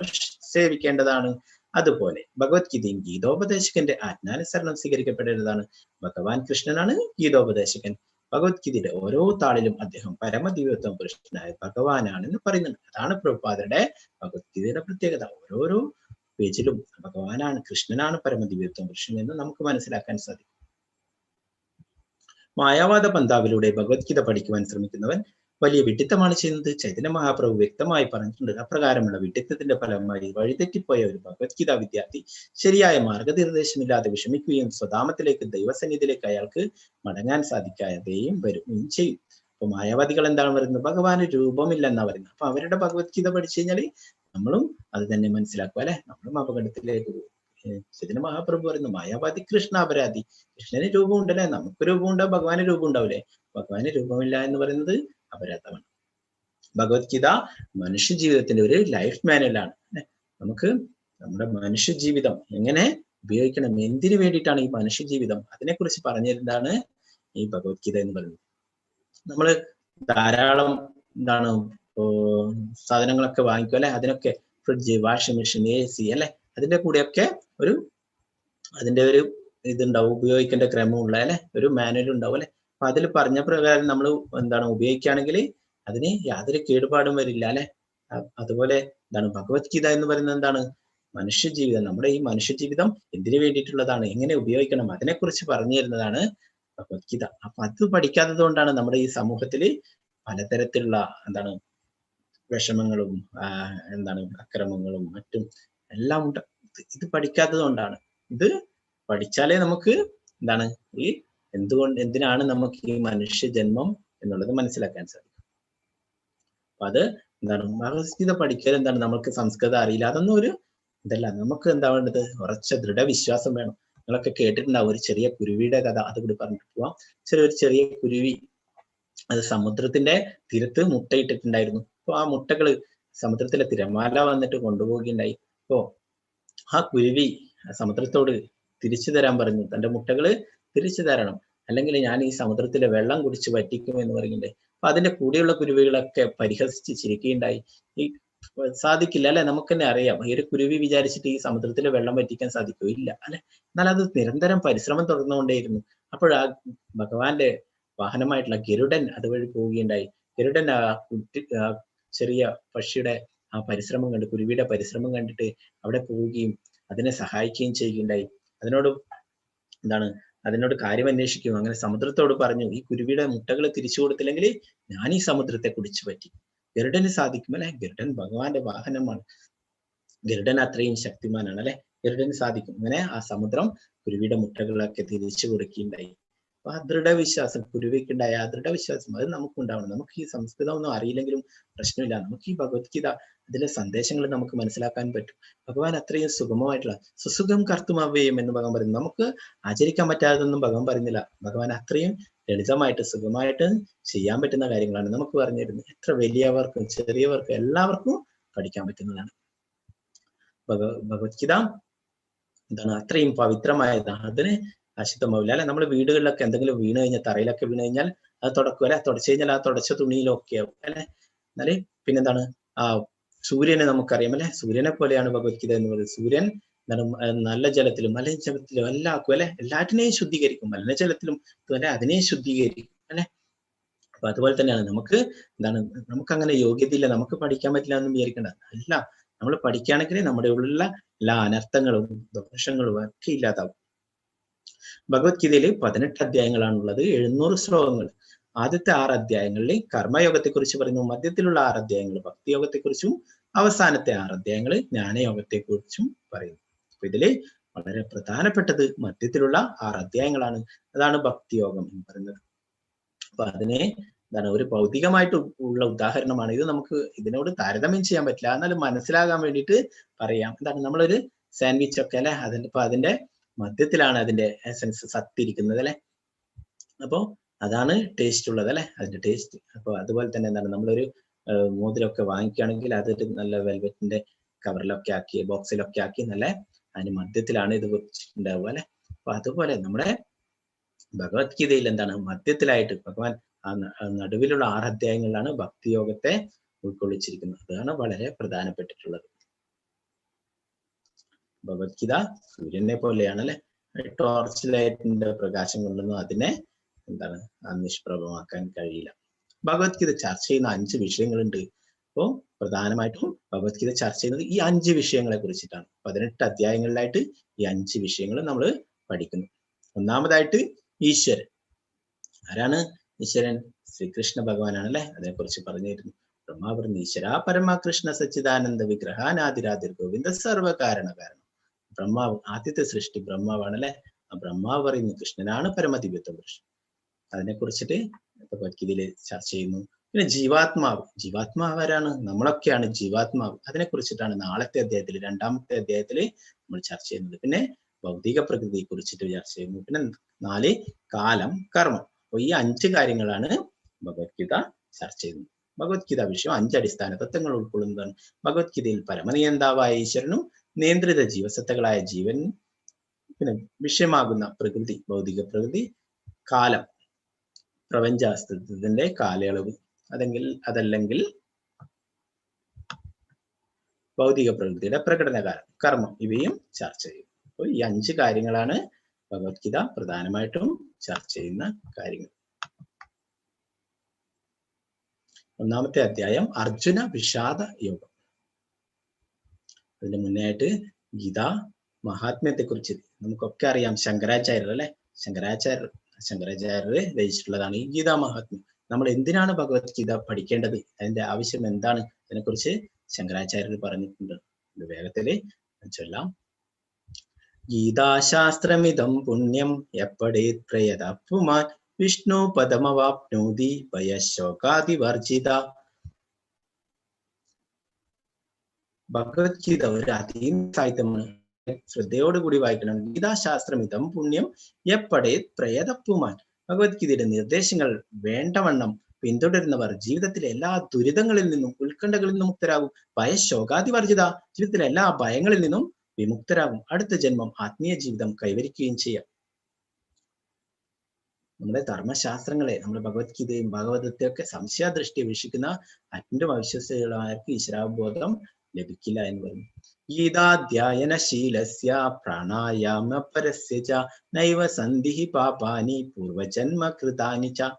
സേവിക്കേണ്ടതാണ്. അതുപോലെ ഭഗവത്ഗീതയും ഗീതോപദേശകന്റെ ആജ്ഞാനുസരണം സ്വീകരിക്കപ്പെടേണ്ടതാണ്. ഭഗവാൻ കൃഷ്ണനാണ് ഗീതോപദേശകൻ. ഭഗവത്ഗീതയുടെ ഓരോ താളിലും അദ്ദേഹം പരമദിവ്യത്വം പുരുഷനായ ഭഗവാനാണെന്ന് പറയുന്നുണ്ട്. അതാണ് പ്രഭുപാദരുടെ ഭഗവത്ഗീതയുടെ പ്രത്യേകത. ഓരോരോ പേജിലും ഭഗവാനാണ്, കൃഷ്ണനാണ് പരമദിവ്യത്വം പുരുഷൻ എന്ന് നമുക്ക് മനസ്സിലാക്കാൻ സാധിക്കും. മായാവാദ പന്ഥാവിലൂടെ ഭഗവത്ഗീത പഠിക്കുവാൻ ശ്രമിക്കുന്നവൻ വലിയ വിഡ്ഢിത്തമാണ് ചെയ്യുന്നത്. ചൈതന്യ മഹാപ്രഭു വ്യക്തമായി പറഞ്ഞിട്ടുണ്ട്. അപ്രകാരമുള്ള വിഡ്ഢിത്തത്തിന്റെ ഫലമായി വഴിതെറ്റിപ്പോയ ഒരു ഭഗവത്ഗീത വിദ്യാർത്ഥി ശരിയായ മാർഗനിർദ്ദേശമില്ലാതെ വിഷമിക്കുകയും സ്വധാമത്തിലേക്ക്, ദൈവസന്നിധിയിലേക്ക് അയാൾക്ക് മടങ്ങാൻ സാധിക്കാതെയും വരികയും ചെയ്യും. അപ്പൊ മായാവാദികൾ എന്താണ് പറയുന്നത്? ഭഗവാന് രൂപമില്ലെന്നാ പറയുന്നത്. അപ്പൊ അവരുടെ ഭഗവത്ഗീത പഠിച്ചു കഴിഞ്ഞാൽ നമ്മളും അത് തന്നെ മനസ്സിലാക്കുക അല്ലെ, നമ്മളും അപകടത്തിലേക്ക് പോകും. ചൈതന്യ മഹാപ്രഭു പറയുന്നു, മായാവാദി കൃഷ്ണ അപരാധി. കൃഷ്ണന് രൂപം ഉണ്ടല്ലേ, നമുക്ക് രൂപം ഉണ്ടാവും, ഭഗവാന് രൂപം ഉണ്ടാവില്ലേ? ഭഗവാന് രൂപമില്ല എന്ന് പറയുന്നത് അപരാധമാണ്. ഭഗവത്ഗീത മനുഷ്യ ജീവിതത്തിന്റെ ഒരു ലൈഫ് മാനുവലാണ്. നമുക്ക് നമ്മുടെ മനുഷ്യ ജീവിതം എങ്ങനെ ഉപയോഗിക്കണം, എന്തിനു വേണ്ടിയിട്ടാണ് ഈ മനുഷ്യ ജീവിതം, അതിനെക്കുറിച്ച് പറഞ്ഞിരുന്നതാണ് ഈ ഭഗവത്ഗീത എന്ന് പറയുന്നത്. നമ്മൾ ധാരാളം എന്താണ് സാധനങ്ങളൊക്കെ വാങ്ങിക്കും അല്ലെ, അതിനൊക്കെ ഫ്രിഡ്ജ്, വാഷിംഗ് മെഷീൻ, AC അല്ലെ, അതിന്റെ കൂടെയൊക്കെ അതിന്റെ ഒരു ഇതുണ്ടാവും, ഉപയോഗിക്കേണ്ട ക്രമമുള്ള അല്ലെ, ഒരു മാനുവൽ ഉണ്ടാവും അല്ലെ. അപ്പൊ അതിൽ പറഞ്ഞ പ്രകാരം നമ്മൾ എന്താണ് ഉപയോഗിക്കുകയാണെങ്കിൽ അതിന് യാതൊരു കേടുപാടും വരില്ല അല്ലെ. അതുപോലെ എന്താണ് ഭഗവത്ഗീത എന്ന് പറയുന്നത്? എന്താണ്? മനുഷ്യജീവിതം. നമ്മുടെ ഈ മനുഷ്യജീവിതം എന്തിനു വേണ്ടിയിട്ടുള്ളതാണ്, എങ്ങനെ ഉപയോഗിക്കണം, അതിനെക്കുറിച്ച് പറഞ്ഞു തരുന്നതാണ് ഭഗവത്ഗീത. അപ്പൊ അത് പഠിക്കാത്തത് കൊണ്ടാണ് നമ്മുടെ ഈ സമൂഹത്തില് പലതരത്തിലുള്ള എന്താണ് വിഷമങ്ങളും എന്താണ് അക്രമങ്ങളും മറ്റും എല്ലാം ഉണ്ട്. ഇത് പഠിക്കാത്തത് കൊണ്ടാണ്. ഇത് പഠിച്ചാലേ നമുക്ക് എന്താണ് ഈ എന്തിനാണ് നമുക്ക് ഈ മനുഷ്യ ജന്മം എന്നുള്ളത് മനസ്സിലാക്കാൻ സാധിക്കും. അപ്പൊ അത് എന്താണ് ഭഗവത്ഗീത പഠിക്കൽ എന്താണ്, നമുക്ക് സംസ്കൃതം അറിയില്ല, അതൊന്നും ഒരു ഇതല്ല. നമുക്ക് എന്താ വേണ്ടത്? ഉറച്ച ദൃഢവിശ്വാസം വേണം. നിങ്ങളൊക്കെ കേട്ടിട്ടുണ്ടാവും ഒരു ചെറിയ കുരുവിയുടെ കഥ, അത് കൂടി പറഞ്ഞിട്ട് പോവാം. ചെറിയ കുരുവി അത് സമുദ്രത്തിന്റെ തീരത്ത് മുട്ടയിട്ടിട്ടുണ്ടായിരുന്നു. അപ്പൊ ആ മുട്ടകള് സമുദ്രത്തിലെ തിരമാല വന്നിട്ട് കൊണ്ടുപോവുകയുണ്ടായി. അപ്പോ ആ കുരുവി സമുദ്രത്തോട് തിരിച്ചു തരാൻ പറഞ്ഞു, തന്റെ മുട്ടകള് തിരിച്ചു തരണം, അല്ലെങ്കിൽ ഞാൻ ഈ സമുദ്രത്തിലെ വെള്ളം കുടിച്ച് വറ്റിക്കും എന്ന് പറയുന്നുണ്ട്. അപ്പൊ അതിന്റെ കൂടെയുള്ള കുരുവികളൊക്കെ പരിഹസിച്ച് ചിരിക്കുകയുണ്ടായി. ഈ സാധിക്കില്ല അല്ലെ, നമുക്ക് തന്നെ അറിയാം. ഈ ഒരു കുരുവി വിചാരിച്ചിട്ട് ഈ സമുദ്രത്തിലെ വെള്ളം വറ്റിക്കാൻ സാധിക്കോ? ഇല്ല അല്ലെ. എന്നാൽ അത് നിരന്തരം പരിശ്രമം തുടർന്നുകൊണ്ടേയിരുന്നു. അപ്പോഴാ ഭഗവാന്റെ വാഹനമായിട്ടുള്ള ഗരുഡൻ അതുവഴി പോവുകയുണ്ടായി. ഗരുഡൻ ചെറിയ പക്ഷിയുടെ ആ പരിശ്രമം കണ്ട്, കുരുവിയുടെ പരിശ്രമം കണ്ടിട്ട് അവിടെ പോവുകയും അതിനെ സഹായിക്കുകയും ചെയ്യുകയുണ്ടായി. അതിനോട് എന്താണ് അതിനോട് കാര്യം അന്വേഷിക്കും. അങ്ങനെ സമുദ്രത്തോട് പറഞ്ഞു, ഈ കുരുവിയുടെ മുട്ടകൾ തിരിച്ചു കൊടുത്തില്ലെങ്കിൽ ഞാൻ ഈ സമുദ്രത്തെ കുടിച്ചു പറ്റി. ഗരുഡന് സാധിക്കും അല്ലെ? ഗരുഡൻ ഭഗവാന്റെ വാഹനമാണ്. ഗരുഡൻ അത്രയും ശക്തിമാനാണ് അല്ലെ? ഗരുഡന് സാധിക്കും. അങ്ങനെ ആ സമുദ്രം കുരുവിയുടെ മുട്ടകളൊക്കെ തിരിച്ചു കൊടുക്കുകയുണ്ടായി. അപ്പൊ ആ ദൃഢവിശ്വാസം, കുരുവിക്കുണ്ടായ ആ ദൃഢവിശ്വാസം അത് നമുക്ക് ഉണ്ടാവണം. നമുക്ക് ഈ സംസ്കൃതം ഒന്നും അറിയില്ലെങ്കിലും പ്രശ്നമില്ല. നമുക്ക് ഈ ഭഗവത്ഗീത അതിലെ സന്ദേശങ്ങൾ നമുക്ക് മനസ്സിലാക്കാൻ പറ്റും. ഭഗവാൻ അത്രയും സുഗമമായിട്ടുള്ള സുസുഖം കർത്തുമവ്യയം എന്ന് ഭഗവാൻ പറയുന്നു. നമുക്ക് ആചരിക്കാൻ പറ്റാത്തതൊന്നും ഭഗവാൻ പറയുന്നില്ല. ഭഗവാൻ അത്രയും ലളിതമായിട്ട് സുഖമായിട്ട് ചെയ്യാൻ പറ്റുന്ന കാര്യങ്ങളാണ് നമുക്ക് പറഞ്ഞു തരുന്നത്. എത്ര വലിയവർക്കും ചെറിയവർക്കും എല്ലാവർക്കും പഠിക്കാൻ പറ്റുന്നതാണ് ഭഗവത്ഗീത. എന്താണ് അത്രയും പവിത്രമായതാണ്. അതിന് അശുദ്ധമാവില്ല അല്ലെ? നമ്മുടെ വീടുകളിലൊക്കെ എന്തെങ്കിലും വീണ് കഴിഞ്ഞാൽ, തറയിലൊക്കെ വീണ് കഴിഞ്ഞാൽ അത് തുടക്കും അല്ലെ? തുടച്ചു കഴിഞ്ഞാൽ ആ തുടച്ച തുണിയിലൊക്കെ ആവും അല്ലെ? എന്നാല് പിന്നെന്താണ് ആ സൂര്യനെ നമുക്കറിയാം അല്ലെ? സൂര്യനെ പോലെയാണ് ഭഗവത്ഗീത എന്ന് പറയുന്നത്. സൂര്യൻ എന്താണ് നല്ല ജലത്തിലും മലിനജലത്തിലും എല്ലാം ആക്കും അല്ലെ? എല്ലാറ്റിനെയും ശുദ്ധീകരിക്കും. മലിനജലത്തിലും അല്ലെ അതിനെ ശുദ്ധീകരിക്കും അല്ലെ? അപ്പൊ അതുപോലെ തന്നെയാണ് നമുക്ക് എന്താണ്, നമുക്ക് അങ്ങനെ യോഗ്യതയില്ല, നമുക്ക് പഠിക്കാൻ പറ്റില്ല എന്ന് വിചാരിക്കേണ്ട. അല്ല, നമ്മൾ പഠിക്കുകയാണെങ്കിൽ നമ്മുടെ ഉള്ളിലുള്ള എല്ലാ അനർത്ഥങ്ങളും ദോഷങ്ങളും ഒക്കെ ഇല്ലാതാവും. ഭഗവത്ഗീതയിൽ 18 അധ്യായങ്ങളാണുള്ളത്, 700 ശ്ലോകങ്ങൾ. ആദ്യത്തെ 6 അധ്യായങ്ങളിൽ കർമ്മയോഗത്തെ കുറിച്ച് പറയുന്നു, മധ്യത്തിലുള്ള 6 അധ്യായങ്ങൾ ഭക്തിയോഗത്തെ കുറിച്ചും അവസാനത്തെ 6 അധ്യായങ്ങൾ ജ്ഞാനയോഗത്തെ കുറിച്ചും പറയുന്നു. അപ്പൊ ഇതില് വളരെ പ്രധാനപ്പെട്ടത് മധ്യത്തിലുള്ള 6 അധ്യായങ്ങളാണ്. അതാണ് ഭക്തിയോഗം എന്ന് പറയുന്നത്. അപ്പൊ അതിനെ എന്താണ് ഒരു ഭൗതികമായിട്ട് ഉള്ള ഉദാഹരണമാണ് ഇത്. നമുക്ക് ഇതിനോട് താരതമ്യം ചെയ്യാൻ പറ്റില്ല, എന്നാലും മനസ്സിലാകാൻ വേണ്ടിയിട്ട് പറയാം. എന്താണ്, നമ്മളൊരു സാൻഡ്വിച്ച് ഒക്കെ അല്ലെ, അതിന്റെ മധ്യത്തിലാണ് അതിന്റെ എസൻസ് സത്തിരിക്കുന്നത് അല്ലെ? അപ്പോ അതാണ് ടേസ്റ്റ് ഉള്ളത് അല്ലെ, അതിന്റെ ടേസ്റ്റ്. അപ്പൊ അതുപോലെ തന്നെ എന്താണ്, നമ്മളൊരു മോതിരമൊക്കെ വാങ്ങിക്കുകയാണെങ്കിൽ അതൊരു നല്ല വെൽവെറ്റിന്റെ കവറിലൊക്കെ ആക്കി, ബോക്സിലൊക്കെ ആക്കി നല്ല അതിന് മധ്യത്തിലാണ് ഇത് വെച്ചിട്ടുണ്ടാവുക അല്ലെ? അപ്പൊ അതുപോലെ നമ്മുടെ ഭഗവത്ഗീതയിൽ എന്താണ് മധ്യത്തിലായിട്ട് ഭഗവാൻ ആ നടുവിലുള്ള 6 അധ്യായങ്ങളിലാണ് ഭക്തിയോഗത്തെ ഉൾക്കൊള്ളിച്ചിരിക്കുന്നത്. അതാണ് വളരെ പ്രധാനപ്പെട്ടിട്ടുള്ളത്. ഭഗവത്ഗീത സൂര്യനെ പോലെയാണ് അല്ലെ? ടോർച്ച് ലൈറ്റിന്റെ പ്രകാശം കൊണ്ടൊന്നും അതിനെ എന്താണ് നിഷ്പ്രഭമാക്കാൻ കഴിയില്ല. ഭഗവത്ഗീത ചർച്ച ചെയ്യുന്ന 5 വിഷയങ്ങളുണ്ട്. അപ്പോൾ പ്രധാനമായിട്ടും ഭഗവത്ഗീത ചർച്ച ചെയ്യുന്നത് ഈ 5 വിഷയങ്ങളെ കുറിച്ചിട്ടാണ്. 18 അധ്യായങ്ങളിലായിട്ട് ഈ 5 വിഷയങ്ങൾ നമ്മൾ പഠിക്കുന്നു. ഒന്നാമതായിട്ട് ഈശ്വരൻ. ആരാണ് ഈശ്വരൻ? ശ്രീകൃഷ്ണ ഭഗവാനാണ് അല്ലെ? അതിനെക്കുറിച്ച് പറഞ്ഞിരുന്നു. ബ്രഹ്മാവൃന്ദ ഈശ്വര പരമ കൃഷ്ണ സച്ചിദാനന്ദ വിഗ്രഹാനാദിരാതിർ ഗോവിന്ദ സർവകാരണ കാരണം. ബ്രഹ്മാവ്, ആദ്യത്തെ സൃഷ്ടി ബ്രഹ്മാവാണ് അല്ലെ? ആ ബ്രഹ്മാവ് പറയുന്നു കൃഷ്ണനാണ് പരമദിവ്യത്വ പുരുഷൻ. അതിനെ കുറിച്ചിട്ട് ഭഗവത്ഗീതയിൽ ചർച്ച ചെയ്യുന്നു. പിന്നെ ജീവാത്മാവ്. ജീവാത്മാവ് ആരാണ്? നമ്മളൊക്കെയാണ് ജീവാത്മാവ്. അതിനെ കുറിച്ചിട്ടാണ് നാളത്തെ അധ്യായത്തിൽ, 2ാമത്തെ അധ്യായത്തിൽ നമ്മൾ ചർച്ച ചെയ്യുന്നത്. പിന്നെ ഭൗതിക പ്രകൃതിയെ കുറിച്ചിട്ട് ചർച്ച ചെയ്യുന്നു. പിന്നെ 4 കാലം, കർമ്മം. അപ്പൊ ഈ 5 കാര്യങ്ങളാണ് ഭഗവത്ഗീത ചർച്ച ചെയ്യുന്നത്. ഭഗവത്ഗീത വിഷയം 5 അടിസ്ഥാന തത്വങ്ങൾ ഉൾക്കൊള്ളുന്നതാണ്. ഭഗവത്ഗീതയിൽ പരമനിയന്താവായ ഈശ്വരനും നിയന്ത്രിത ജീവസത്തകളായ ജീവനും പിന്നെ വിഷയമാകുന്ന പ്രകൃതി, ഭൗതിക പ്രകൃതി, കാലം, പ്രപഞ്ചാസ്തിത്വത്തിന്റെ കാലയളവ്, അതല്ലെങ്കിൽ ഭൗതിക പ്രകൃതിയുടെ പ്രകടനകാലം, കർമ്മം, ഇവയും ചർച്ച ചെയ്യും. അപ്പോൾ ഈ 5 കാര്യങ്ങളാണ് ഭഗവത്ഗീത പ്രധാനമായിട്ടും ചർച്ച ചെയ്യുന്ന കാര്യങ്ങൾ. ഒന്നാമത്തെ അധ്യായം അർജുന വിഷാദ യോഗം. അതിന് മുന്നേ ഗീത മഹാത്മ്യത്തെ കുറിച്ച് നമുക്കൊക്കെ അറിയാം. ശങ്കരാചാര്യർ അല്ലെ? ശങ്കരാചാര്യർ രചിച്ചിട്ടുള്ളതാണ് ഈ ഗീതാ മഹാത്മ്യം. നമ്മൾ എന്തിനാണ് ഭഗവത്ഗീത പഠിക്കേണ്ടത്, അതിന്റെ ആവശ്യം എന്താണ്, അതിനെക്കുറിച്ച് ശങ്കരാചാര്യർ പറഞ്ഞിട്ടുണ്ട്. വേഗത്തില് ചൊല്ലാം. ഗീതാശാസ്ത്രമിതം പുണ്യം എപ്പടേത് പ്രയതപ്പുമാൻ വിഷ്ണു പദമവാപ്നോതി ഭയശോകാദിവർജിത. ഭഗവത്ഗീത ഒരു അതീവ സാഹിത്യമാണ്. ശ്രദ്ധയോടുകൂടി വായിക്കണം. ഗീതാശാസ്ത്രമിതം പുണ്യം എപ്പടേത് പ്രയതപ്പുമാൻ. ഭഗവത്ഗീതയുടെ നിർദ്ദേശങ്ങൾ വേണ്ടവണ്ണം പിന്തുടരുന്നവർ ജീവിതത്തിലെ എല്ലാ ദുരിതങ്ങളിൽ നിന്നും ഉത്കണ്ഠകളിൽ നിന്നും മുക്തരാകും. ഭയശോകാദിവർജിത. ജീവിതത്തിലെ എല്ലാ ഭയങ്ങളിൽ നിന്നും വിമുക്തരാകും. അടുത്ത ജന്മം ആത്മീയ ജീവിതം കൈവരിക്കുകയും ചെയ്യാം. നമ്മുടെ ധർമ്മശാസ്ത്രങ്ങളെ, നമ്മുടെ ഭഗവത്ഗീതയും ഭാഗവതത്തെയും ഒക്കെ സംശയദൃഷ്ടി വീക്ഷിക്കുന്ന അത്യന്തം അവിശ്വസികളായവർക്ക് ഈശ്വരാവബോധം ലഭിക്കില്ല എന്ന് പറഞ്ഞു. ഗീതാധ്യായനശീലസ്യ പ്രാണായാമ പരസ്യ ച നൈവ സന്ധിഃ പാപാനി പൂർവജന്മ കൃതാനി ച.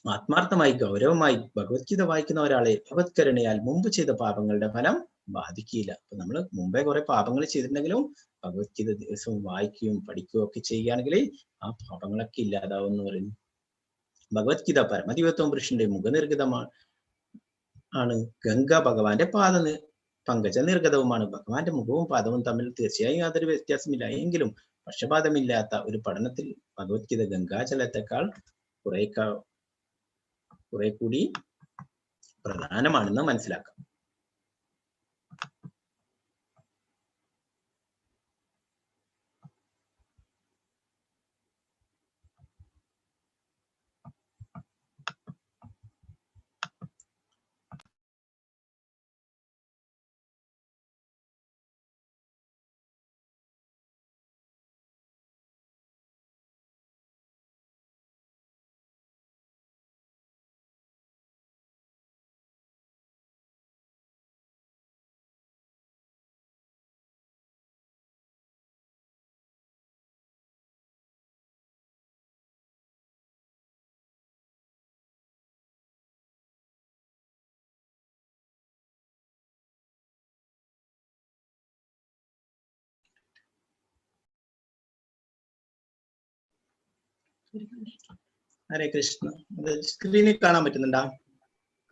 ആത്മാർത്ഥമായി ഗൗരവമായി ഭഗവത്ഗീത വായിക്കുന്ന ഒരാളെ ഭഗവത്കരുണയാൽ മുമ്പ് ചെയ്ത പാപങ്ങളുടെ ഫലം ബാധിക്കില്ല. അപ്പൊ നമ്മൾ മുമ്പേ കുറെ പാപങ്ങൾ ചെയ്തിട്ടുണ്ടെങ്കിലും ഭഗവത്ഗീത ദിവസവും വായിക്കുകയും പഠിക്കുകയും ഒക്കെ ചെയ്യുകയാണെങ്കിൽ ആ പാപങ്ങളൊക്കെ ഇല്ലാതാവും എന്ന് പറയുന്നു. ഭഗവത്ഗീത പരമദിവ്യത്വം പുരുഷന്റെ മുഖനിർഗതമാണ് ആണ്. ഗംഗ ഭഗവാന്റെ പങ്കജ നിർഗതവുമാണ്. ഭഗവാന്റെ മുഖവും പാദവും തമ്മിൽ തീർച്ചയായും യാതൊരു വ്യത്യാസമില്ല. എങ്കിലും പക്ഷപാതമില്ലാത്ത ഒരു പഠനത്തിൽ ഭഗവത്ഗീത ഗംഗാജലത്തെക്കാൾ കുറെ കൂടി പ്രധാനമാണെന്ന് മനസ്സിലാക്കാം. ഹരേ കൃഷ്ണ. സ്ക്രീനിൽ കാണാൻ പറ്റുന്നുണ്ടോ?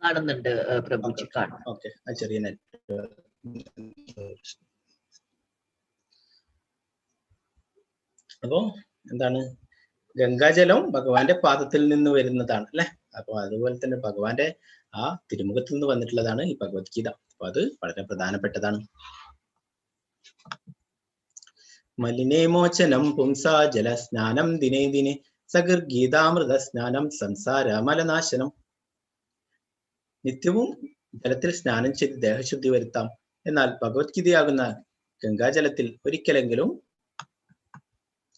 കാണുന്നുണ്ട് പ്രഭുജി, കാണും.
ഓക്കെ, ചെറിയ നെറ്റ്. അപ്പോ എന്താണ്, ഗംഗാജലം ഭഗവാന്റെ പാദത്തിൽ നിന്ന് വരുന്നതാണ് അല്ലെ. അപ്പൊ അതുപോലെ തന്നെ ഭഗവാന്റെ ആ തിരുമുഖത്തിൽ നിന്ന് വന്നിട്ടുള്ളതാണ് ഈ ഭഗവത്ഗീത. അപ്പൊ അത് വളരെ പ്രധാനപ്പെട്ടതാണ്. മലിനേ മോചനം പുംസാ ജലസ്നാനം ദിനേ ദിനേ സഗർഗീതാമൃത സ്നാനം സംസാര മലനാശനം. നിത്യവും ജലത്തിൽ സ്നാനം ചെയ്ത് ദേഹശുദ്ധി വരുത്താം. എന്നാൽ ഭഗവത്ഗീതയാകുന്ന ഗംഗാജലത്തിൽ ഒരിക്കലെങ്കിലും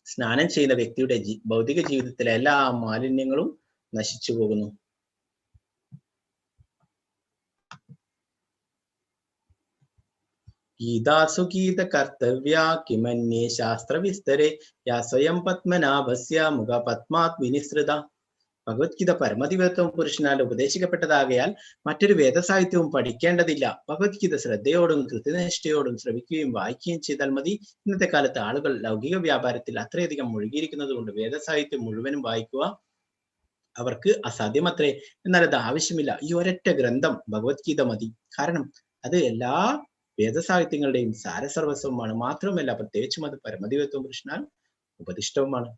സ്നാനം ചെയ്യുന്ന വ്യക്തിയുടെ ഭൗതിക ജീവിതത്തിലെ എല്ലാ മാലിന്യങ്ങളും നശിച്ചു പോകുന്നു. ഗീതാസു ഗീത കർത്തവ്യ കിമന്യേ ശാസ്ത്ര വിസ്തരേ യാ സ്വയം പത്മനാഭസ്യ മുഖ പത്മാത് വിനിസൃത. ഭഗവത്ഗീത പരമദിവ്യത്വം പുരുഷനാൽ ഉപദേശിക്കപ്പെട്ടതാകയാൽ മറ്റൊരു വേദസാഹിത്യവും പഠിക്കേണ്ടതില്ല. ഭഗവത്ഗീത ശ്രദ്ധയോടും കൃത്യനിഷ്ഠയോടും ശ്രവിക്കുകയും വായിക്കുകയും ചെയ്താൽ മതി. ഇന്നത്തെ കാലത്ത് ആളുകൾ ലൗകിക വ്യാപാരത്തിൽ അത്രയധികം മുഴുകിയിരിക്കുന്നത് കൊണ്ട് വേദസാഹിത്യം മുഴുവനും വായിക്കുക അവർക്ക് അസാധ്യമത്രേ. എന്നാൽ അത് ആവശ്യമില്ല. ഈ ഒരൊറ്റ ഗ്രന്ഥം ഭഗവത്ഗീത മതി. കാരണം അത് എല്ലാ വേദസാഹിത്യങ്ങളുടെയും സാരസർവസ്വമാണ്. മാത്രമല്ല പ്രത്യേകിച്ചും അത് പരമദിവ്യത്വം പുരുഷനാൽ ഉപദിഷ്ടവുമാണ്.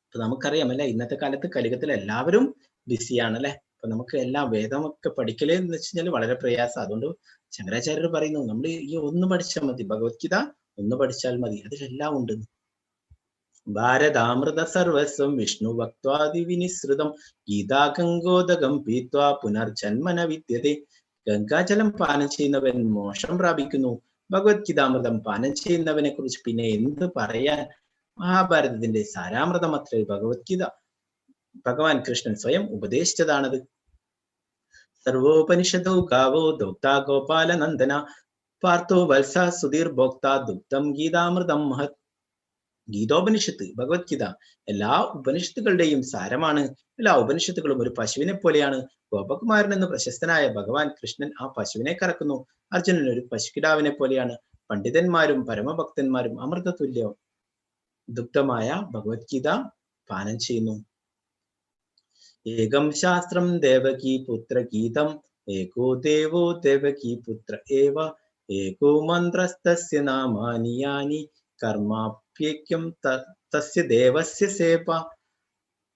അപ്പൊ നമുക്കറിയാം അല്ലെ, ഇന്നത്തെ കാലത്ത് കലികത്തിൽ എല്ലാവരും ബിസിയാണ് അല്ലെ. അപ്പൊ നമുക്ക് എല്ലാം വേദമൊക്കെ പഠിക്കലേ എന്ന് വെച്ച് കഴിഞ്ഞാൽ വളരെ പ്രയാസം. അതുകൊണ്ട് ശങ്കരാചാര്യർ പറയുന്നു, നമ്മൾ ഈ ഒന്ന് പഠിച്ചാൽ മതി, ഭഗവത്ഗീത ഒന്ന് പഠിച്ചാൽ മതി, അതിലെല്ലാം ഉണ്ട്. ഭാരതാമൃത സർവസ്വം വിഷ്ണു ഭക്വാദി വിനിസൃതം ഗീതാ ഗംഗോദകം പീത്വാ പുനർജന്മന വിദ്യതേ. ഗംഗാജലം പാനം ചെയ്യുന്നവൻ മോക്ഷം പ്രാപിക്കുന്നു. ഭഗവത്ഗീതാമൃതം പാനം ചെയ്യുന്നവനെ കുറിച്ച് പിന്നെ എന്ത് പറയാൻ. മഹാഭാരതത്തിന്റെ സാരാമൃതം അത്ര ഭഗവത്ഗീത. ഭഗവാൻ കൃഷ്ണൻ സ്വയം ഉപദേശിച്ചതാണത്. സർവോപനിഷദോ ഗാവോ ദോക്താ ഗോപാലനന്ദന പാർത്ഥോ വത്സ സുധീർ ഭോക്ത ദുഗ്ധം ഗീതാമൃതം മഹത്. ഗീതോപനിഷത്ത്, ഭഗവത്ഗീത എല്ലാ ഉപനിഷത്തുകളുടെയും സാരമാണ്. എല്ലാ ഉപനിഷത്തുകളും ഒരു പശുവിനെ പോലെയാണ്. ഗോപകുമാരൻ എന്ന് പ്രശസ്തനായ ഭഗവാൻ കൃഷ്ണൻ ആ പശുവിനെ കറക്കുന്നു. അർജുനൻ ഒരു പശുക്കിടാവിനെ പോലെയാണ്. പണ്ഡിതന്മാരും പരമഭക്തന്മാരും അമൃതതുല്യവും ദുഗ്ധമായ ഭഗവത്ഗീത പാനം ചെയ്യുന്നു. ഏകം ശാസ്ത്രം ദേവകീ പുത്ര ഗീതം ഏകോ ദേവോ ദേവകീ പുത്ര ഏവ ഏകോ മന്ത്രസ്തസ്യ നാമാനി യാനി കർമാപ്യേക്യം തസ്യ ദേവസ്യ സേവ.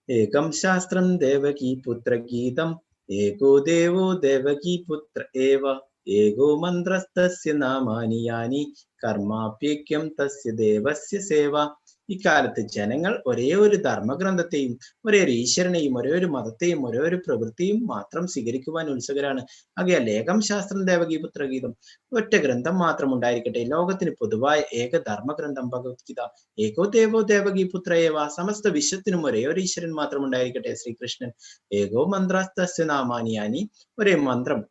ഏകം ശാസ്ത്രം ദേവകീ പുത്ര ഗീതം ഏകോ ദേവോ ദേവകീ പുത്ര ഏവ ഏകോ മന്ത്രസ്തസ്യ നാമാനി യാനി കർമാപ്യേക്യം തസ്യ ദേവസ്യ സേവ. ഇക്കാലത്ത് ജനങ്ങൾ ഒരേ ഒരു ധർമ്മഗ്രന്ഥത്തെയും ഒരേ ഒരു ഈശ്വരനെയും ഒരേ ഒരു മതത്തെയും ഒരേ ഒരു പ്രവൃത്തിയും മാത്രം സ്വീകരിക്കുവാൻ ഉത്സുകരാണ്. ആകയാൽ ഏകം ശാസ്ത്രം ദേവകീ പുത്രഗീതം, ഒറ്റ ഗ്രന്ഥം മാത്രം ഉണ്ടായിരിക്കട്ടെ. ലോകത്തിന് പൊതുവായ ഏക ധർമ്മഗ്രന്ഥം ഭഗവത്ഗീത. ഏകോ ദേവോ ദേവകീ പുത്ര ഏവ, സമസ്ത വിശ്വത്തിനും ഒരേ ഒരു ഈശ്വരൻ മാത്രം ഉണ്ടായിരിക്കട്ടെ, ശ്രീകൃഷ്ണൻ. ഏകോ മന്ത്രസ്തസ്യ നാമാനി യാനി, ഒരേ മന്ത്രം,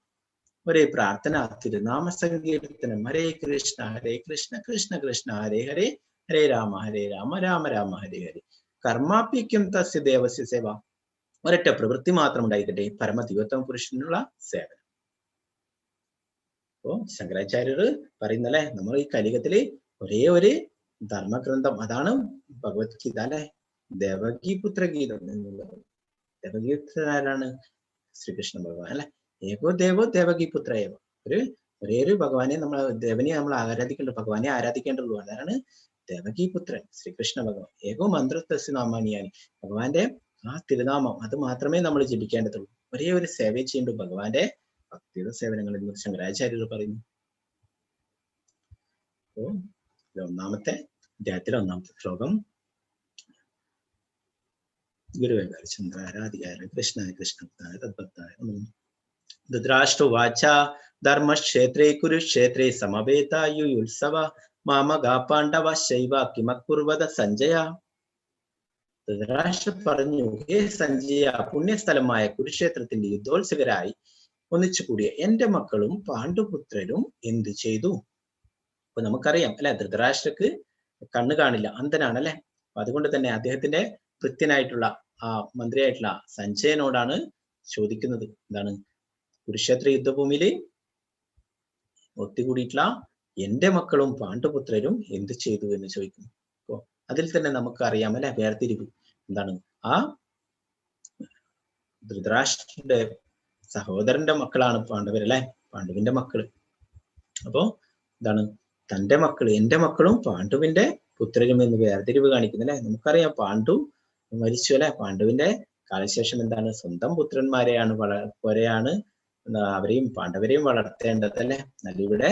ഒരേ പ്രാർത്ഥന, തിരുനാമ സങ്കീർത്തനം. ഹരേ കൃഷ്ണ കൃഷ്ണ കൃഷ്ണ ഹരേ ഹരേ ഹരേ രാമ രാമ രാമ ഹരേ ഹരേ. കർമാപ്യക്യം തസ്യ ദേവസ്യ സേവ, ഒരൊറ്റ പ്രവൃത്തി മാത്രം ഉണ്ടായിരിക്കട്ടെ, പരമദിവ്യത്വം പുരുഷനുള്ള സേവനം. അപ്പോ ശങ്കരാചാര്യർ പറയുന്നല്ലേ, നമ്മൾ ഈ കലിയുഗത്തില് ഒരേ ഒരു ധർമ്മഗ്രന്ഥം, അതാണ് ഭഗവത്ഗീത അല്ലെ, ദേവകീപുത്ര ഗീതം എന്നുള്ളത്. ദേവകീപുത്ര ആരാണ്? ശ്രീകൃഷ്ണ ഭഗവാൻ അല്ലെ. ഏകോ ദേവോ ദേവകീപുത്ര ഏവ. ഒരേ ഒരു ഭഗവാനെ ദേവനെ നമ്മൾ ആരാധിക്കേണ്ടത്, ഭഗവാനെ ആരാധിക്കേണ്ടതുള്ളൂ. അതാണ് ദേവകീപുത്രൻ ശ്രീകൃഷ്ണ ഭഗവാൻ. ഏകോ മന്ത്രസ്യ നാമാനിയാനി. ഭഗവാന്റെ ആ തിരുനാമം അത് മാത്രമേ നമ്മൾ ജപിക്കേണ്ടതുള്ളൂ. ഒരേ ഒരു സേവ ചെയ്യേണ്ടു ഭഗവാന്റെ ഭക്തിയുടെ സേവനങ്ങൾ എന്ന് ശങ്കരാചാര്യർ പറയുന്നു. അപ്പോ ഒന്നാമത്തെ അധ്യായത്തിലെ ഒന്നാമത്തെ ശ്ലോകം. ഗുരുവേകാര ചന്ദ്രാരാധികാര കൃഷ്ണായ കൃഷ്ണഭക്തായ തദ്ഭക്തായ ധൃതരാഷ്ട്രവാച ധർമ്മക്ഷേത്രേ കുരുക്ഷേത്രേ സമവേതായുത്സവ മാമകാ പാണ്ഡവ ശൈവ കിമക്കുർവത സഞ്ജയ. ധൃതരാഷ്ട്ര പറഞ്ഞു, ഹേ സഞ്ജയ, പുണ്യസ്ഥലമായ കുരുക്ഷേത്രത്തിന്റെ യുദ്ധോത്സുകരായി ഒന്നിച്ചുകൂടിയ എന്റെ മക്കളും പാണ്ഡുപുത്രരും എന്തു ചെയ്തു? അപ്പൊ നമുക്കറിയാം അല്ലെ, ധൃതരാഷ്ട്രക്ക് കണ്ണ് കാണില്ല, അന്ധനാണ് അല്ലെ. അതുകൊണ്ട് തന്നെ അദ്ദേഹത്തിന്റെ കൃത്യനായിട്ടുള്ള ആ മന്ത്രിയായിട്ടുള്ള സഞ്ജയനോടാണ് ചോദിക്കുന്നത്, എന്താണ്, കുരുക്ഷേത്ര യുദ്ധഭൂമിയില് ഒത്തുകൂടിയിട്ടുള്ള എന്റെ മക്കളും പാണ്ഡുപുത്രരും എന്ത് ചെയ്തു എന്ന് ചോദിക്കുന്നു. അപ്പോ അതിൽ തന്നെ നമുക്ക് അറിയാം അല്ലെ, വേർതിരിവ് എന്താണ്. ആ ധൃതരാഷ്ട്രന്റെ സഹോദരന്റെ മക്കളാണ് പാണ്ഡവർ അല്ലെ, പാണ്ഡുവിന്റെ മക്കള്. അപ്പോ എന്താണ്, തന്റെ മക്കള്, എന്റെ മക്കളും പാണ്ഡുവിന്റെ പുത്രരും എന്ന് വേർതിരിവ് കാണിക്കുന്നു അല്ലെ. നമുക്കറിയാം പാണ്ഡു മരിച്ചു അല്ലെ. പാണ്ഡുവിന്റെ കാലശേഷം എന്താണ്, സ്വന്തം പുത്രന്മാരെയാണ് പോലെയാണ് അവരെയും പാണ്ഡവരെയും വളർത്തേണ്ടത് അല്ലെ. ഇവിടെ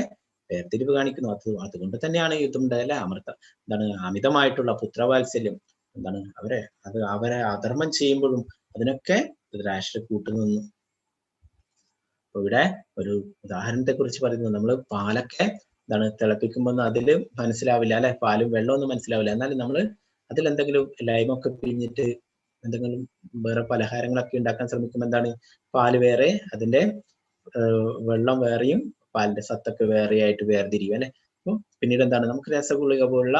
വേർതിരിവ് കാണിക്കുന്നു. അതുകൊണ്ട് തന്നെയാണ് യുദ്ധം ഉണ്ടായല്ലേ. എന്താണ്, അമിതമായിട്ടുള്ള പുത്രവാത്സല്യം എന്താണ്, അവരെ അധർമ്മം ചെയ്യുമ്പോഴും അതിനൊക്കെ ധൃതരാഷ്ട്ര കൂട്ടുനിന്നു. അപ്പൊ ഇവിടെ ഒരു ഉദാഹരണത്തെ കുറിച്ച് പറയുന്നത്, നമ്മൾ പാലൊക്കെ എന്താണ് തിളപ്പിക്കുമ്പോൾ അതില് മനസ്സിലാവില്ല അല്ലെ, പാലും വെള്ളമൊന്നും മനസ്സിലാവില്ല. എന്നാലും നമ്മൾ അതിലെന്തെങ്കിലും ലൈമൊക്കെ പിഴിഞ്ഞിട്ട് എന്തെങ്കിലും വേറെ പലഹാരങ്ങളൊക്കെ ഉണ്ടാക്കാൻ ശ്രമിക്കുമ്പോൾ എന്താണ്, പാല് വേറെ അതിന്റെ വെള്ളം വേറെയും പാലിന്റെ സത്തൊക്കെ വേറെയായിട്ട് വേർതിരിയും അല്ലെ. അപ്പൊ പിന്നീട് എന്താണ്, നമുക്ക് രസഗുളിക പോലുള്ള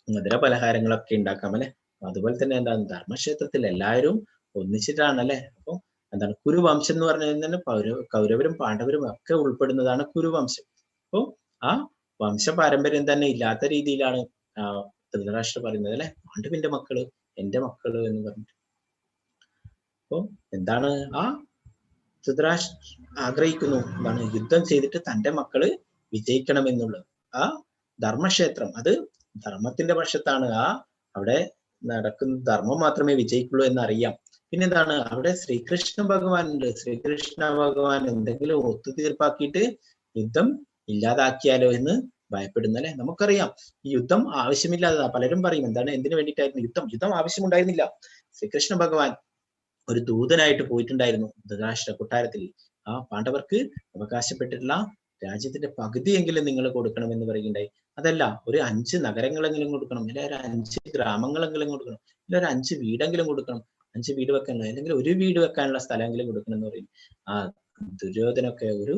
മധുര പലഹാരങ്ങളൊക്കെ ഉണ്ടാക്കാം അല്ലെ. അതുപോലെ തന്നെ എന്താണ്, ധർമ്മക്ഷേത്രത്തിൽ എല്ലാവരും ഒന്നിച്ചിട്ടാണ് അല്ലെ. അപ്പൊ എന്താണ്, കുരുവംശം എന്ന് പറഞ്ഞു കഴിഞ്ഞാൽ കൗരവരും പാണ്ഡവരും ഒക്കെ ഉൾപ്പെടുന്നതാണ് കുരുവംശം. അപ്പൊ ആ വംശ പാരമ്പര്യം തന്നെ ഇല്ലാത്ത രീതിയിലാണ് ധൃതരാഷ്ട്ര പറയുന്നത് അല്ലെ, പാണ്ഡുവിന്റെ മക്കള് എന്റെ മക്കള് എന്ന് പറഞ്ഞിട്ട്. അപ്പൊ എന്താണ്, ആ ധൃതരാഷ്ട്ര ആഗ്രഹിക്കുന്നു എന്താണ്, യുദ്ധം ചെയ്തിട്ട് തന്റെ മക്കള് വിജയിക്കണം എന്നുള്ളത്. ആ ധർമ്മക്ഷേത്രം അത് ധർമ്മത്തിന്റെ പക്ഷത്താണ്. അവിടെ നടക്കുന്ന ധർമ്മം മാത്രമേ വിജയിക്കുള്ളൂ എന്നറിയാം. പിന്നെന്താണ്, അവിടെ ശ്രീകൃഷ്ണ ഭഗവാൻ ഉണ്ട്. ശ്രീകൃഷ്ണ ഭഗവാൻ എന്തെങ്കിലും ഒത്തുതീർപ്പാക്കിയിട്ട് യുദ്ധം ഇല്ലാതാക്കിയാലോ എന്ന് ഭയപ്പെടുന്നു അല്ലെ. നമുക്കറിയാം ഈ യുദ്ധം ആവശ്യമില്ലാതെ, പലരും പറയും എന്താണ്, എന്തിനു വേണ്ടിയിട്ടായിരുന്നു യുദ്ധം ആവശ്യമുണ്ടായിരുന്നില്ല. ശ്രീകൃഷ്ണ ഭഗവാൻ ഒരു ദൂതനായിട്ട് പോയിട്ടുണ്ടായിരുന്നു ധൃതരാഷ്ട്ര കൊട്ടാരത്തിൽ. ആ പാണ്ഡവർക്ക് അവകാശപ്പെട്ടിട്ടുള്ള രാജ്യത്തിന്റെ പകുതിയെങ്കിലും നിങ്ങൾ കൊടുക്കണം എന്ന് പറയുകയുണ്ടായി. അതല്ല, ഒരു 5 നഗരങ്ങളെങ്കിലും കൊടുക്കണം, അല്ലെങ്കിൽ ഒരു 5 ഗ്രാമങ്ങളെങ്കിലും കൊടുക്കണം, അല്ലെങ്കിൽ ഒരു 5 വീടെങ്കിലും കൊടുക്കണം, 5 വീട് വെക്കാനുള്ള, അല്ലെങ്കിൽ ഒരു വീട് വെക്കാനുള്ള സ്ഥലമെങ്കിലും കൊടുക്കണം എന്ന് പറയും. ആ ദുര്യോധനൊക്കെ ഒരു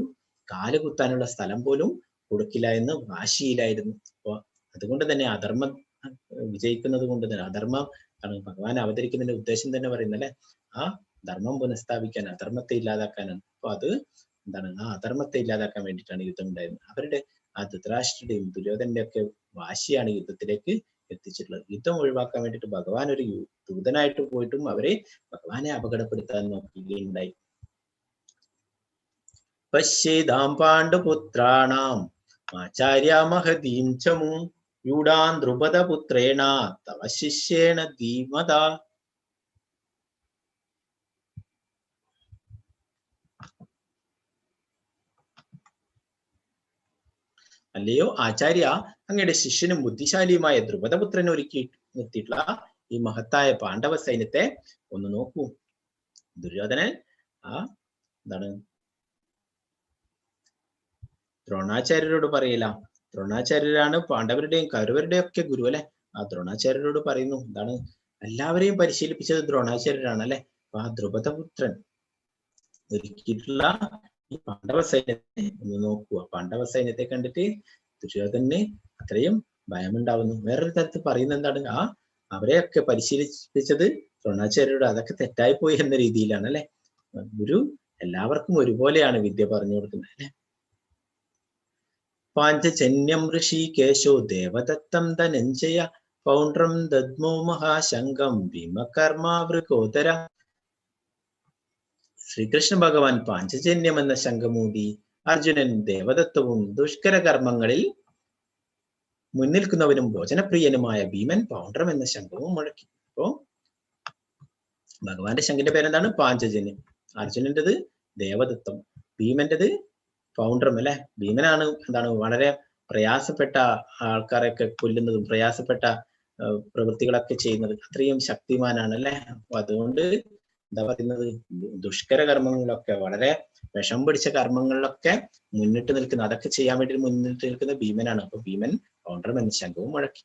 കാല് കുത്താനുള്ള സ്ഥലം പോലും കൊടുക്കില്ല എന്ന് വാശിയിലായിരുന്നു. അപ്പൊ അതുകൊണ്ട് തന്നെ അധർമ്മം വിജയിക്കുന്നത് കൊണ്ട് തന്നെ, അധർമ്മം ഭഗവാൻ അവതരിക്കുന്നതിന്റെ ഉദ്ദേശം തന്നെ പറയുന്നല്ലേ, ആ ധർമ്മം പുനഃസ്ഥാപിക്കാൻ, അധർമ്മത്തെ ഇല്ലാതാക്കാനാണ്. അപ്പൊ അത് എന്താണ്, ആ അധർമ്മത്തെ ഇല്ലാതാക്കാൻ വേണ്ടിയിട്ടാണ് യുദ്ധം ഉണ്ടായിരുന്നത്. അവരുടെ ആ ധൃതരാഷ്ട്രയുടെയും ദുര്യോധന്റെ ഒക്കെ വാശിയാണ് യുദ്ധത്തിലേക്ക് എത്തിച്ചിട്ടുള്ളത്. യുദ്ധം ഒഴിവാക്കാൻ വേണ്ടിയിട്ട് ഭഗവാൻ ഒരു ദൂതനായിട്ട് പോയിട്ടും അവരെ ഭഗവാനെ അപകടപ്പെടുത്താൻ നോക്കുകയുണ്ടായി. പശ്യേതാം പാണ്ഡുപുത്രാണാം ആചാര്യ മഹതീം ചമു യൂഢാൻ ദ്രുപദപുത്രേണ തവ ശിഷ്യേണ ധീമത. അല്ലയോ ആചാര്യ, അങ്ങയുടെ ശിഷ്യനും ബുദ്ധിശാലിയുമായ ദ്രുപദപുത്രനെ ഒരുക്കി നിർത്തിയിട്ടുള്ള ഈ മഹത്തായ പാണ്ഡവ സൈന്യത്തെ ഒന്ന് നോക്കൂ. ദുര്യോധനൻ എന്താണ് ദ്രോണാചാര്യരോട് പറയില്ല. ദ്രോണാചാര്യരാണ് പാണ്ഡവരുടെയും കൗരവരുടെയും ഒക്കെ ഗുരു അല്ലെ. ആ ദ്രോണാചാര്യരോട് പറയുന്നു, എന്താണ്, എല്ലാവരെയും പരിശീലിപ്പിച്ചത് ദ്രോണാചാര്യരാണ് അല്ലെ. അപ്പൊ ആ ദ്രുപദപുത്രൻ ഒരുക്കിയിട്ടുള്ള ഈ പാണ്ഡവ സൈന്യത്തെ ഒന്ന് നോക്കുക. പാണ്ഡവ സൈന്യത്തെ കണ്ടിട്ട് ദുര്യോധനന് അത്രയും ഭയമുണ്ടാവുന്നു. വേറൊരു തരത്തിൽ പറയുന്നത് എന്താണ്, അവരെയൊക്കെ പരിശീലിപ്പിച്ചത് ദ്രോണാചാര്യരോട്, അതൊക്കെ തെറ്റായി പോയി എന്ന രീതിയിലാണ് അല്ലെ. ഗുരു എല്ലാവർക്കും ഒരുപോലെയാണ് വിദ്യ പറഞ്ഞു കൊടുക്കുന്നത് അല്ലെ. പാഞ്ചജന്യം ഋഷികേശോ ദേവദത്തം ധനഞ്ജയ പൗണ്ഡ്രം ദദ്മോ മഹാശങ്കം ഭീമകർമാവൃകോദര. ശ്രീകൃഷ്ണ ഭഗവാൻ പാഞ്ചജന്യം എന്ന ശംഖമൂതി അർജുനൻ ദേവദത്തവും ദുഷ്കര കർമ്മങ്ങളിൽ മുൻനിൽക്കുന്നവനും ഭോജനപ്രിയനുമായ ഭീമൻ പൗണ്ഡ്രം എന്ന ശംഖവും മുഴക്കി. അപ്പോ ഭഗവാന്റെ ശംഖിന്റെ പേരെന്താണ്? പാഞ്ചജന്യം. അർജുനന്റേത് ദേവദത്തം, ഭീമന്റേത് പൗണ്ഡ്രം അല്ലെ. ഭീമനാണ് എന്താണ് വളരെ പ്രയാസപ്പെട്ട ആൾക്കാരെയൊക്കെ കൊല്ലുന്നതും പ്രയാസപ്പെട്ട പ്രവൃത്തികളൊക്കെ ചെയ്യുന്നത്. അത്രയും ശക്തിമാനാണ് അല്ലെ. അപ്പൊ അതുകൊണ്ട് എന്താ പറയുന്നത്, ദുഷ്കര കർമ്മങ്ങളിലൊക്കെ വളരെ വിഷം പിടിച്ച കർമ്മങ്ങളിലൊക്കെ മുന്നിട്ട് നിൽക്കുന്ന, അതൊക്കെ ചെയ്യാൻ വേണ്ടി മുന്നിട്ട് നിൽക്കുന്ന ഭീമനാണ്. അപ്പൊ ഭീമൻ പൗണ്ഡ്രം എന്ന ശംഖവും മുഴക്കി.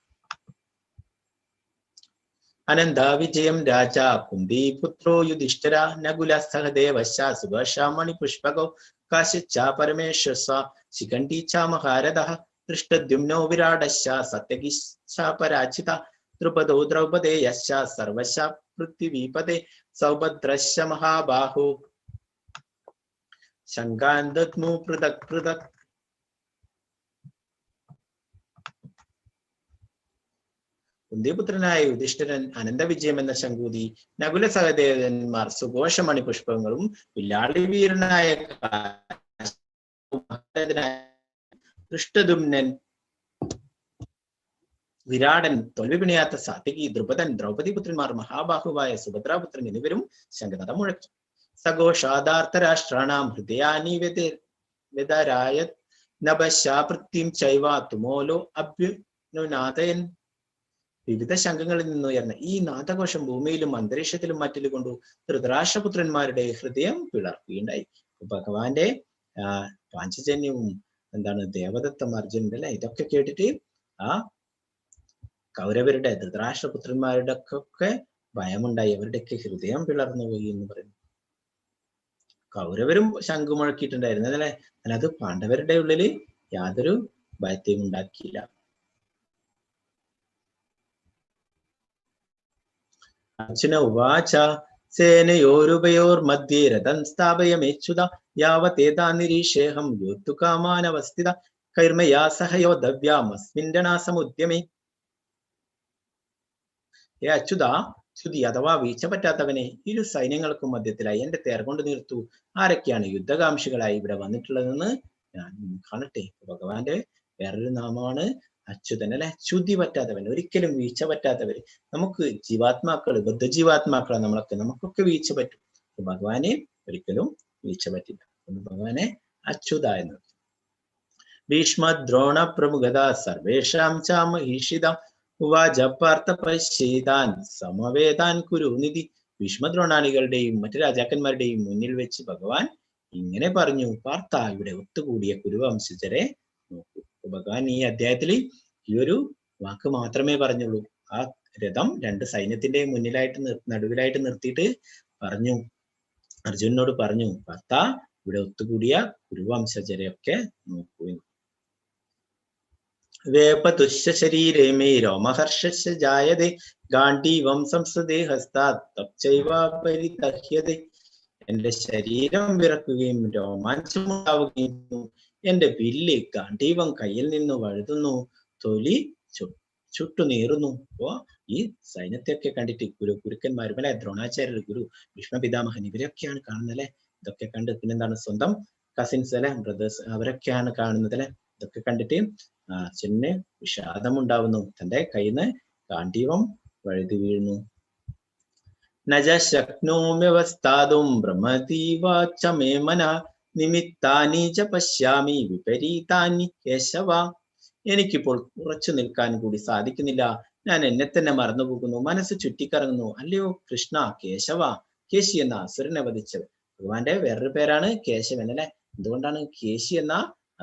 അനന്ത വിജയം രാജ കുന്തിപുത്രോ യുധിഷ്ഠിര നകുല സഹദേവശ്ച സുഭാഷ മണിപുഷ്പകോ കാശിച്ച പരമേശ്വര ശിഖണ്ഡി ച മഹാരഥഃ ദൃഷ്ടദ്യുമ്നോ വിരാടശ്ച സത്യകിശ്ച പരാജിത ദ്രുപദോ ദ്രൗപദേയശ്ച സർവശ പൃഥ്വീപദേ സൗഭദ്രശ്ച മഹാബാഹോ ശങ്കാൻ ദദ്മു പൃഥക് പൃഥക്. കുന്തിപുത്രനായ യുധിഷ്ഠിരൻ അനന്തവിജയം എന്ന ശങ്കൂതി, നകുല സഹദേവന്മാർ സുഘോഷമണി പുഷ്പങ്ങളും, വില്ലാളി വീരനായ ദൃഷ്ടദുമ്നൻ, വിരാടൻ, തോൽവിപിണിയാത്ത സാത്യകി, ദ്രുപദൻ, ദ്രൗപദീപുത്രന്മാർ, മഹാബാഹുവായ സുഭദ്രാപുത്രൻ എന്നിവരും ശംഖനാദം മുഴക്കി. സഘോഷാദാർത്തരാഷ്ട്രാണാം ഹൃദയാനി വ്യതരായ നഭശാപൃത്തിം ചൈവ തുമോലോ അഭ്യുനാഥയൻ. വിവിധ ശംഖങ്ങളിൽ നിന്നുയർന്ന ഈ നാദഘോഷം ഭൂമിയിലും അന്തരീക്ഷത്തിലും മറ്റിലും കൊണ്ടു ധൃതരാഷ്ട്രപുത്രന്മാരുടെ ഹൃദയം പിളർക്കുകയുണ്ടായി. ഭഗവാന്റെ പാഞ്ചജന്യവും എന്താണ് ദേവദത്തം അർജുനന്റെ അല്ലെ, ഇതൊക്കെ കേട്ടിട്ട് ആ കൗരവരുടെ ധൃതരാഷ്ട്രപുത്രന്മാരുടെ ഒക്കെ ഭയമുണ്ടായി, അവരുടെയൊക്കെ ഹൃദയം പിളർന്നു പോയി എന്ന് പറയുന്നു. കൗരവരും ശംഖ് മുഴക്കിയിട്ടുണ്ടായിരുന്നു അല്ലെ, അത് പാണ്ഡവരുടെ ഉള്ളില് യാതൊരു ഭയത്തെയും ഉണ്ടാക്കിയില്ല. അർജുന ഉവാച സേനയോരുഭയോർമധ്യേ രഥം സ്ഥാപയമേച്യുത യാവതേതാ നിരീക്ഷേഹം യോദ്ധുകാമാനവസ്ഥിത കൈർമയാ സഹയോദ്ധവ്യാമസ്മിൻ രണാസമുദ്യമേ. അച്യുത, ശ്രുതി അഥവാ വീഴ്ച പറ്റാത്തവനെ, ഇരു സൈന്യങ്ങൾക്കും മധ്യത്തിലായി എന്റെ തേർ കൊണ്ട് നിർത്തൂ. ആരൊക്കെയാണ് യുദ്ധകാംക്ഷികളായി ഇവിടെ വന്നിട്ടുള്ളതെന്ന് ഞാൻ കാണട്ടെ. ഭഗവാന്റെ വേറൊരു നാമമാണ് അച്യുതൻ അല്ലെ. ച്യുതി പറ്റാത്തവൻ, ഒരിക്കലും വീഴ്ച പറ്റാത്തവര്. നമുക്ക് ജീവാത്മാക്കള്, ബദ്ധജീവാത്മാക്കളാണ് നമ്മളൊക്കെ, നമുക്കൊക്കെ വീഴ്ച പറ്റും. ഭഗവാനെ ഒരിക്കലും വീഴ്ച പറ്റില്ല. ഭഗവാനെ അച്യുത എന്ന്. ഭീഷ്മദ്രോണ പ്രമുഖത സർവേഷാം ച മഹീഷിത ഉവാച പാർത്ഥ പശ്യേതാൻ സമവേദാൻ കുരുനിധി. ഭീഷ്മദ്രോണാദികളുടെയും മറ്റു രാജാക്കന്മാരുടെയും മുന്നിൽ വെച്ച് ഭഗവാൻ ഇങ്ങനെ പറഞ്ഞു, പാർത്ഥ, ഇവിടെ ഒത്തുകൂടിയ കുരുവംശജരെ നോക്കൂ. ഭഗവാൻ ഈ അധ്യായത്തിൽ ഈ ഒരു വാക്ക് മാത്രമേ പറഞ്ഞുള്ളൂ. ആ രഥം രണ്ട് സൈന്യത്തിന്റെ മുന്നിലായിട്ട് നടുവിലായിട്ട് നിർത്തിയിട്ട് പറഞ്ഞു, അർജുനനോട് പറഞ്ഞു, പാർത്ഥ, ഇവിടെ ഒത്തുകൂടിയ കുരുവംശജരെയൊക്കെ നോക്കൂ. വേപതുശ്ച ശരീരേ മേ രോമഹർഷസ്യ ജായതേ ഗാണ്ഡീവം സംസദേ ഹസ്താത് തപ്ചൈവ പരിതഹ്യതേ. എന്റെ ശരീരം വിറക്കുകയും രോമാഞ്ചമുണ്ടാവുകയും, എന്റെ വില്ല് ഗാണ്ഡീവം കയ്യിൽ നിന്ന് വഴുതുന്നു, തൊലി ചുട്ടുനീറുന്നു. അപ്പോ ഈ സൈന്യത്തെയൊക്കെ കണ്ടിട്ട് ഗുരുക്കന്മാരും അല്ലെ, ദ്രോണാചാര്യർ, ഗുരു, ഭീഷ്മപിതാമഹൻ, ഇവരൊക്കെയാണ് കാണുന്നത് അല്ലെ. ഇതൊക്കെ കണ്ട് പിന്നെന്താണ് സ്വന്തം കസിൻസ് അല്ലെ, ബ്രദേഴ്സ്, അവരൊക്കെയാണ് കാണുന്നത് അല്ലെ. ഇതൊക്കെ കണ്ടിട്ട് അച്ഛന് വിഷാദമുണ്ടാവുന്നു, തന്റെ കയ്യിൽ നിന്ന് ഗാണ്ഡീവം വഴുതി വീഴുന്നു. നജ ശക്നോമ്യവസ്ഥാതും ബ്രഹ്മതീവാച മേ മന നിമിത്താനി ച പശ്യാമി വിപരീതാനി കേശവ. എനിക്കിപ്പോൾ ഉറച്ചു നിൽക്കാൻ കൂടി സാധിക്കുന്നില്ല, ഞാൻ എന്നെ തന്നെ മറന്നുപോകുന്നു, മനസ്സ് ചുറ്റിക്കറങ്ങുന്നു. അല്ലയോ കൃഷ്ണ, കേശവ, കേശി എന്ന അസുരനെ വധിച്ചത്. ഭഗവാന്റെ വേറൊരു പേരാണ് കേശവൻ അല്ലെ. എന്തുകൊണ്ടാണ് കേശി എന്ന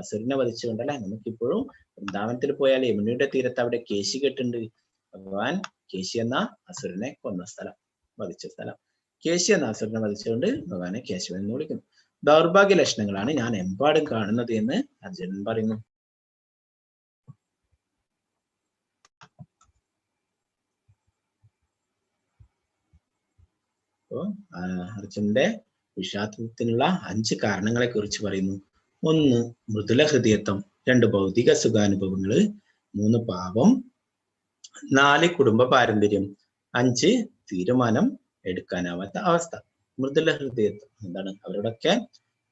അസുരനെ വധിച്ചുകൊണ്ടല്ലേ. നമുക്കിപ്പോഴും വൃന്ദാവനത്തിൽ പോയാൽ യമുനയുടെ തീരത്ത് അവിടെ കേശി കെട്ടുണ്ട്. ഭഗവാൻ കേശി എന്ന അസുരനെ കൊന്ന സ്ഥലം, വധിച്ച സ്ഥലം. കേശി എന്ന അസുരനെ വധിച്ചുകൊണ്ട് ഭഗവാനെ കേശവൻ എന്ന് വിളിക്കുന്നു. ദൗർഭാഗ്യ ലക്ഷണങ്ങളാണ് ഞാൻ എമ്പാടും കാണുന്നത് എന്ന് അർജുനൻ പറയുന്നു. അപ്പോ അർജുനന്റെ വിഷാദത്തിനുള്ള 5 കാരണങ്ങളെ കുറിച്ച് പറയുന്നു. 1, മൃദുല ഹൃദയത്വം. 2 ഭൗതിക സുഖാനുഭവങ്ങള്, 3 പാപം, 4 കുടുംബ പാരമ്പര്യം, 5 തീരുമാനം എടുക്കാനാവാത്ത അവസ്ഥ. മൃദുല ഹൃദയത്വം എന്താണ്? അവരോടൊക്കെ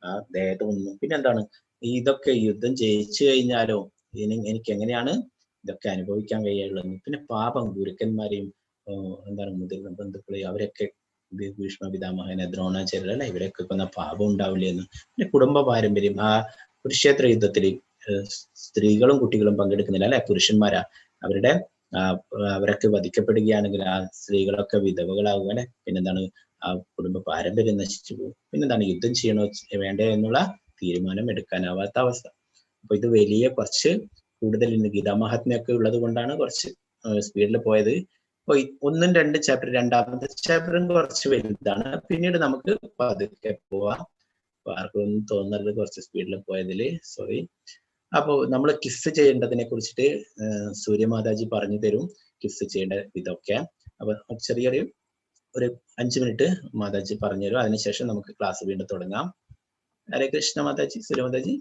ആ ദേഹത്തൊന്നും. പിന്നെ എന്താണ്? ഇതൊക്കെ യുദ്ധം ജയിച്ചു കഴിഞ്ഞാലോ എനിക്ക് എങ്ങനെയാണ് ഇതൊക്കെ അനുഭവിക്കാൻ കഴിയുള്ളത്? പിന്നെ പാപം, ഗുരുക്കന്മാരെയും എന്താണ് മുതിർന്ന ബന്ധുക്കളെയും അവരൊക്കെ ഭീഷ്മ പിതാമഹനെ, ദ്രോണാചാര്യ അല്ലെ, ഇവരൊക്കെ കൊന്ന പാപം ഉണ്ടാവില്ലേ എന്ന്. പിന്നെ കുടുംബ പാരമ്പര്യം, ആ കുരുക്ഷേത്ര യുദ്ധത്തിൽ സ്ത്രീകളും കുട്ടികളും പങ്കെടുക്കുന്നില്ല അല്ലെ, പുരുഷന്മാരാ അവരുടെ അവരൊക്കെ വധിക്കപ്പെടുകയാണെങ്കിൽ ആ സ്ത്രീകളൊക്കെ വിധവകളാവുക അല്ലെ. പിന്നെന്താണ്? ആ കുടുംബ പാരമ്പര്യം നശിച്ചു പോകും. പിന്നെന്താണ്? യുദ്ധം ചെയ്യണോ വേണ്ടേ എന്നുള്ള തീരുമാനം എടുക്കാനാവാത്ത അവസ്ഥ. അപ്പൊ ഇത് വലിയ കുറച്ച് കൂടുതൽ ഗീതാമഹാത്മ്യൊക്കെ ഉള്ളത് കൊണ്ടാണ് കുറച്ച് സ്പീഡിൽ പോയത്. അപ്പൊ 1, 2 ചാപ്റ്റർ, രണ്ടാമത്തെ ചാപ്റ്ററും കുറച്ച് വലുതാണ്. പിന്നീട് നമുക്ക് പതുക്കെ പോവാം. ആർക്കൊന്നും തോന്നരുത് കുറച്ച് സ്പീഡിൽ പോയതില്, സോറി. അപ്പോ നമ്മൾ കിസ് ചെയ്യേണ്ടതിനെ കുറിച്ചിട്ട് സൂര്യമാതാജി പറഞ്ഞു തരും, കിസ് ചെയ്യേണ്ട ഇതൊക്കെ. അപ്പൊ ചെറിയൊരു 5 മിനിറ്റ് മാതാജി പറഞ്ഞു തരും. അതിനുശേഷം നമുക്ക് ക്ലാസ് വീണ്ടും തുടങ്ങാം. ഹരേ കൃഷ്ണ മാതാജി, സൂര്യമാതാജി.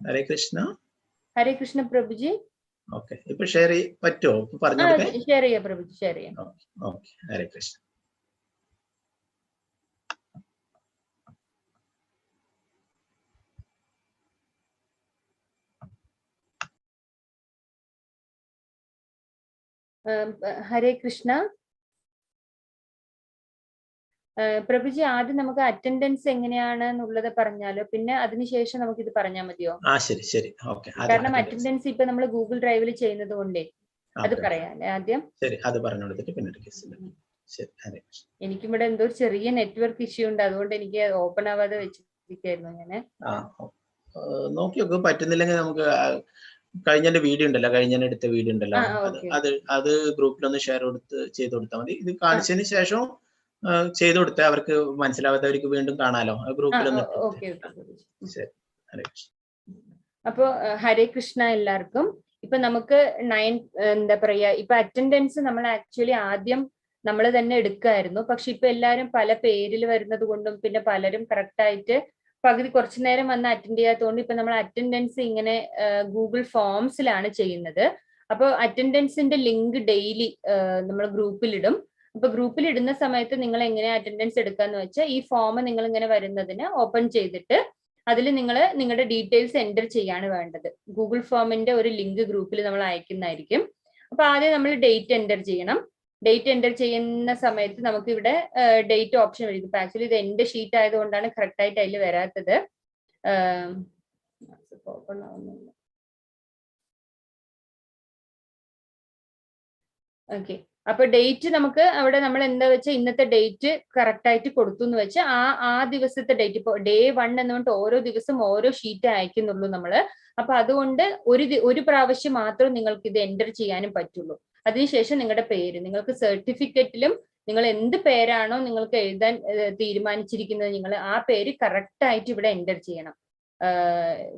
ഹരേ കൃഷ്ണ.
ഹരേ കൃഷ്ണ പ്രഭുജി.
ഓക്കെ, ഇപ്പൊ ഷെയർ പറ്റുമോ? പറഞ്ഞു
ഷെയർ ചെയ്യാം പ്രഭുജി, ഷെയർ ചെയ്യാം.
ഓക്കെ, ഹരേ കൃഷ്ണ.
ഹരേ കൃഷ്ണ പ്രഭുജി. ആദ്യം നമുക്ക് അറ്റൻഡൻസ് എങ്ങനെയാണ് എന്നുള്ളത് പറഞ്ഞാലോ, പിന്നെ അതിനുശേഷം നമുക്ക് ഇത് പറഞ്ഞാൽ മതിയോ?
ശരി ശരി, ഓക്കെ.
കാരണം അറ്റൻഡൻസ് ഇപ്പൊ നമ്മൾ ഗൂഗിൾ ഡ്രൈവിൽ ചെയ്യുന്നത് കൊണ്ടേ അത് പറയാല്ലേ ആദ്യം.
ശരി, അത് പറഞ്ഞോളൂ. പിന്നെ
എനിക്കും ഇവിടെ എന്തോ ചെറിയ നെറ്റ്വർക്ക് ഇഷ്യൂ ഉണ്ട്, അതുകൊണ്ട് എനിക്ക് ഓപ്പൺ ആവാതെ വെച്ചിരിക്കായിരുന്നു ഞാന്.
നോക്കി നോക്ക്, പറ്റുന്നില്ലെങ്കിൽ നമുക്ക് കഴിഞ്ഞ വീഡിയോ ഉണ്ടല്ലോ, എടുത്ത വീഡിയോ ഉണ്ടല്ലോ, അത് ഗ്രൂപ്പിലൊന്ന് ഷെയർ ചെയ്ത് കൊടുത്താൽ മതി. ഇത് കാണിച്ചതിന് ശേഷം ചെയ്തു കൊടുത്താൽ അവർക്ക് മനസ്സിലാവാത്തവർക്ക് വീണ്ടും കാണാലോ ഗ്രൂപ്പിലൊന്ന്.
അപ്പോ ഹരേ കൃഷ്ണ എല്ലാവർക്കും. ഇപ്പൊ നമുക്ക് എന്താ പറയാ, ഇപ്പൊ അറ്റൻഡൻസ് നമ്മൾ ആക്ച്വലി ആദ്യം നമ്മൾ തന്നെ എടുക്കായിരുന്നു. പക്ഷെ ഇപ്പൊ എല്ലാവരും പല പേരിൽ വരുന്നത് കൊണ്ടും പിന്നെ പലരും കറക്റ്റ് ആയിട്ട് പകുതി കുറച്ചു നേരം വന്ന് അറ്റൻഡ് ചെയ്യാത്തതുകൊണ്ട് ഇപ്പൊ നമ്മൾ അറ്റൻഡൻസ് ഇങ്ങനെ ഗൂഗിൾ ഫോംസിലാണ് ചെയ്യുന്നത്. അപ്പൊ അറ്റൻഡൻസിന്റെ ലിങ്ക് ഡെയിലി നമ്മൾ ഗ്രൂപ്പിലിടും. അപ്പൊ ഗ്രൂപ്പിൽ ഇടുന്ന സമയത്ത് നിങ്ങൾ എങ്ങനെ അറ്റൻഡൻസ് എടുക്കാന്ന് വെച്ചാൽ ഈ ഫോം നിങ്ങൾ ഇങ്ങനെ വരുന്നതിന് ഓപ്പൺ ചെയ്തിട്ട് അതിൽ നിങ്ങൾ നിങ്ങളുടെ ഡീറ്റെയിൽസ് എൻ്റർ ചെയ്യാണ് വേണ്ടത്. ഗൂഗിൾ ഫോമിന്റെ ഒരു ലിങ്ക് ഗ്രൂപ്പിൽ നമ്മൾ അയക്കുന്നതായിരിക്കും. അപ്പൊ ആദ്യം നമ്മൾ ഡേറ്റ് എൻ്റർ ചെയ്യണം. ഡേറ്റ് എൻ്റർ ചെയ്യുന്ന സമയത്ത് നമുക്ക് ഇവിടെ ഡേറ്റ് ഓപ്ഷൻ വരും. ഇപ്പൊ ആക്ച്വലി ഇത് എന്റെ ഷീറ്റ് ആയതുകൊണ്ടാണ് കറക്റ്റ് ആയിട്ട് അതിൽ വരാത്തത്. ഓപ്പൺ ആവുന്നില്ല. ഓക്കെ, അപ്പൊ ഡേറ്റ് നമുക്ക് അവിടെ നമ്മൾ എന്താ വെച്ചാൽ ഇന്നത്തെ ഡേറ്റ് കറക്റ്റ് ആയിട്ട് കൊടുത്തു എന്ന് വെച്ചാൽ ആ ദിവസത്തെ ഡേറ്റ്, ഇപ്പോൾ ഡേ 1 എന്ന് പറഞ്ഞിട്ട് ഓരോ ദിവസം ഓരോ ഷീറ്റ് അയക്കുന്നുള്ളൂ നമ്മള്. അപ്പൊ അതുകൊണ്ട് ഒരു പ്രാവശ്യം മാത്രം നിങ്ങൾക്ക് ഇത് എൻ്റർ ചെയ്യാനും പറ്റുള്ളൂ. അതിനുശേഷം നിങ്ങളുടെ പേര്, നിങ്ങൾക്ക് സർട്ടിഫിക്കറ്റിലും നിങ്ങൾ എന്ത് പേരാണോ നിങ്ങൾക്ക് എഴുതാൻ തീരുമാനിച്ചിരിക്കുന്നത് നിങ്ങൾ ആ പേര് കറക്റ്റ് ആയിട്ട് ഇവിടെ എൻ്റർ ചെയ്യണം.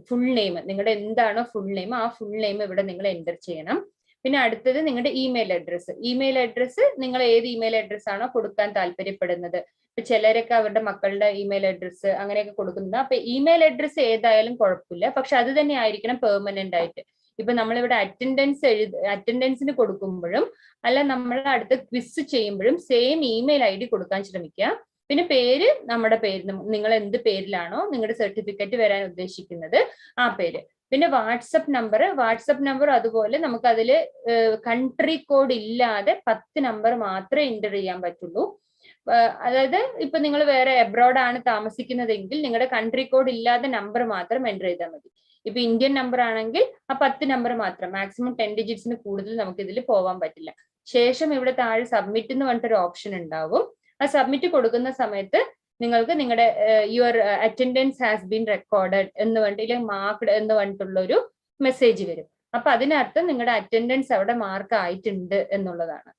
ഫുൾ നെയിം, നിങ്ങളുടെ എന്താണോ ഫുൾ നെയിം ആ ഫുൾ നെയിം ഇവിടെ നിങ്ങൾ എൻ്റർ ചെയ്യണം. പിന്നെ അടുത്തത് നിങ്ങളുടെ ഇമെയിൽ അഡ്രസ്സ് നിങ്ങൾ ഏത് ഇമെയിൽ അഡ്രസ് ആണോ കൊടുക്കാൻ താല്പര്യപ്പെടുന്നത്. ഇപ്പൊ ചിലരൊക്കെ അവരുടെ മക്കളുടെ ഇമെയിൽ അഡ്രസ്സ് അങ്ങനെയൊക്കെ കൊടുക്കുന്നത്. അപ്പൊ ഇമെയിൽ അഡ്രസ്സ് ഏതായാലും കുഴപ്പമില്ല, പക്ഷെ അത് തന്നെ ആയിരിക്കണം പെർമനന്റ് ആയിട്ട്. ഇപ്പൊ നമ്മളിവിടെ അറ്റൻഡൻസിന് കൊടുക്കുമ്പോഴും അല്ല നമ്മൾ അടുത്ത ക്വിസ് ചെയ്യുമ്പോഴും സെയിം ഇമെയിൽ ID കൊടുക്കാൻ ശ്രമിക്കുക. പിന്നെ പേര് നമ്മുടെ പേര്, നിങ്ങൾ എന്ത് പേരിലാണോ നിങ്ങളുടെ സർട്ടിഫിക്കറ്റ് വരാൻ ഉദ്ദേശിക്കുന്നത് ആ പേര്. പിന്നെ വാട്സപ്പ് നമ്പർ അതുപോലെ നമുക്ക് അതില് കൺട്രി കോഡ് ഇല്ലാതെ 10 നമ്പർ മാത്രമേ എൻ്റർ ചെയ്യാൻ പറ്റുള്ളൂ. അതായത് ഇപ്പൊ നിങ്ങൾ വേറെ എബ്രോഡ് ആണ് താമസിക്കുന്നതെങ്കിൽ നിങ്ങളുടെ കൺട്രി കോഡ് ഇല്ലാതെ നമ്പർ മാത്രം എൻ്റർ ചെയ്താൽ മതി. ഇപ്പൊ ഇന്ത്യൻ നമ്പർ ആണെങ്കിൽ ആ 10 നമ്പർ മാത്രം, മാക്സിമം 10 ഡിജിറ്റ്സിന് കൂടുതൽ നമുക്ക് ഇതിൽ പോകാൻ പറ്റില്ല. ശേഷം ഇവിടെ താഴെ സബ്മിറ്റ് എന്ന് പറഞ്ഞിട്ടൊരു ഓപ്ഷൻ ഉണ്ടാവും. ആ സബ്മിറ്റ് കൊടുക്കുന്ന സമയത്ത് നിങ്ങൾക്ക് നിങ്ങളുടെ your attendance has been recorded എന്ന് പറഞ്ഞിട്ട് മാർക്ക്ഡ് എന്ന് പറഞ്ഞിട്ടുള്ള ഒരു മെസ്സേജ് വരും. അപ്പൊ അതിനർത്ഥം നിങ്ങളുടെ അറ്റൻഡൻസ് അവിടെ മാർക്ക് ആയിട്ടുണ്ട് എന്നുള്ളതാണ്.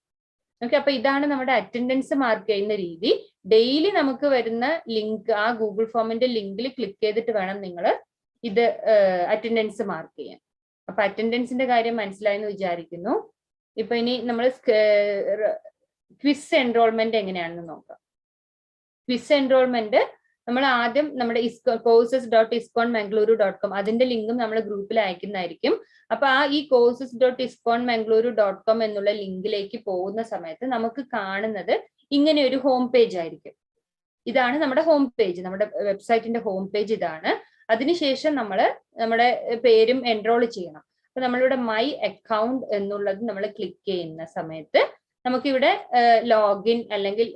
ഓക്കെ, അപ്പൊ ഇതാണ് നമ്മുടെ അറ്റൻഡൻസ് മാർക്ക് ചെയ്യുന്ന രീതി. ഡെയിലി നമുക്ക് വരുന്ന ലിങ്ക്, ആ ഗൂഗിൾ ഫോമിന്റെ ലിങ്കിൽ ക്ലിക്ക് ചെയ്തിട്ട് വേണം നിങ്ങൾ ഇത് അറ്റൻഡൻസ് മാർക്ക് ചെയ്യാൻ. അപ്പൊ അറ്റൻഡൻസിന്റെ കാര്യം മനസ്സിലായെന്ന് വിചാരിക്കുന്നു. ഇപ്പൊ ഇനി നമ്മൾ ക്വിസ് എൻറോൾമെന്റ് എങ്ങനെയാണെന്ന് നോക്കാം. ക്വിസ് എൻറോൾമെന്റ് നമ്മൾ ആദ്യം നമ്മുടെ courses.isconmangaluru.com അതിന്റെ ലിങ്കും നമ്മൾ ഗ്രൂപ്പിൽ അയക്കുന്നതായിരിക്കും. അപ്പൊ ഈ courses.isconmangaluru.com എന്നുള്ള ലിങ്കിലേക്ക് പോകുന്ന സമയത്ത് നമുക്ക് കാണുന്നത് ഇങ്ങനെ ഒരു ഹോം പേജ് ആയിരിക്കും. ഇതാണ് നമ്മുടെ ഹോം പേജ്, നമ്മുടെ വെബ്സൈറ്റിന്റെ ഹോം പേജ് ഇതാണ്. അതിനുശേഷം നമ്മൾ നമ്മുടെ പേരും എൻറോൾ ചെയ്യണം. അപ്പൊ നമ്മളിവിടെ മൈ അക്കൗണ്ട് എന്നുള്ളത് നമ്മൾ ക്ലിക്ക് ചെയ്യുന്ന സമയത്ത് നമുക്കിവിടെ ലോഗിൻ അല്ലെങ്കിൽ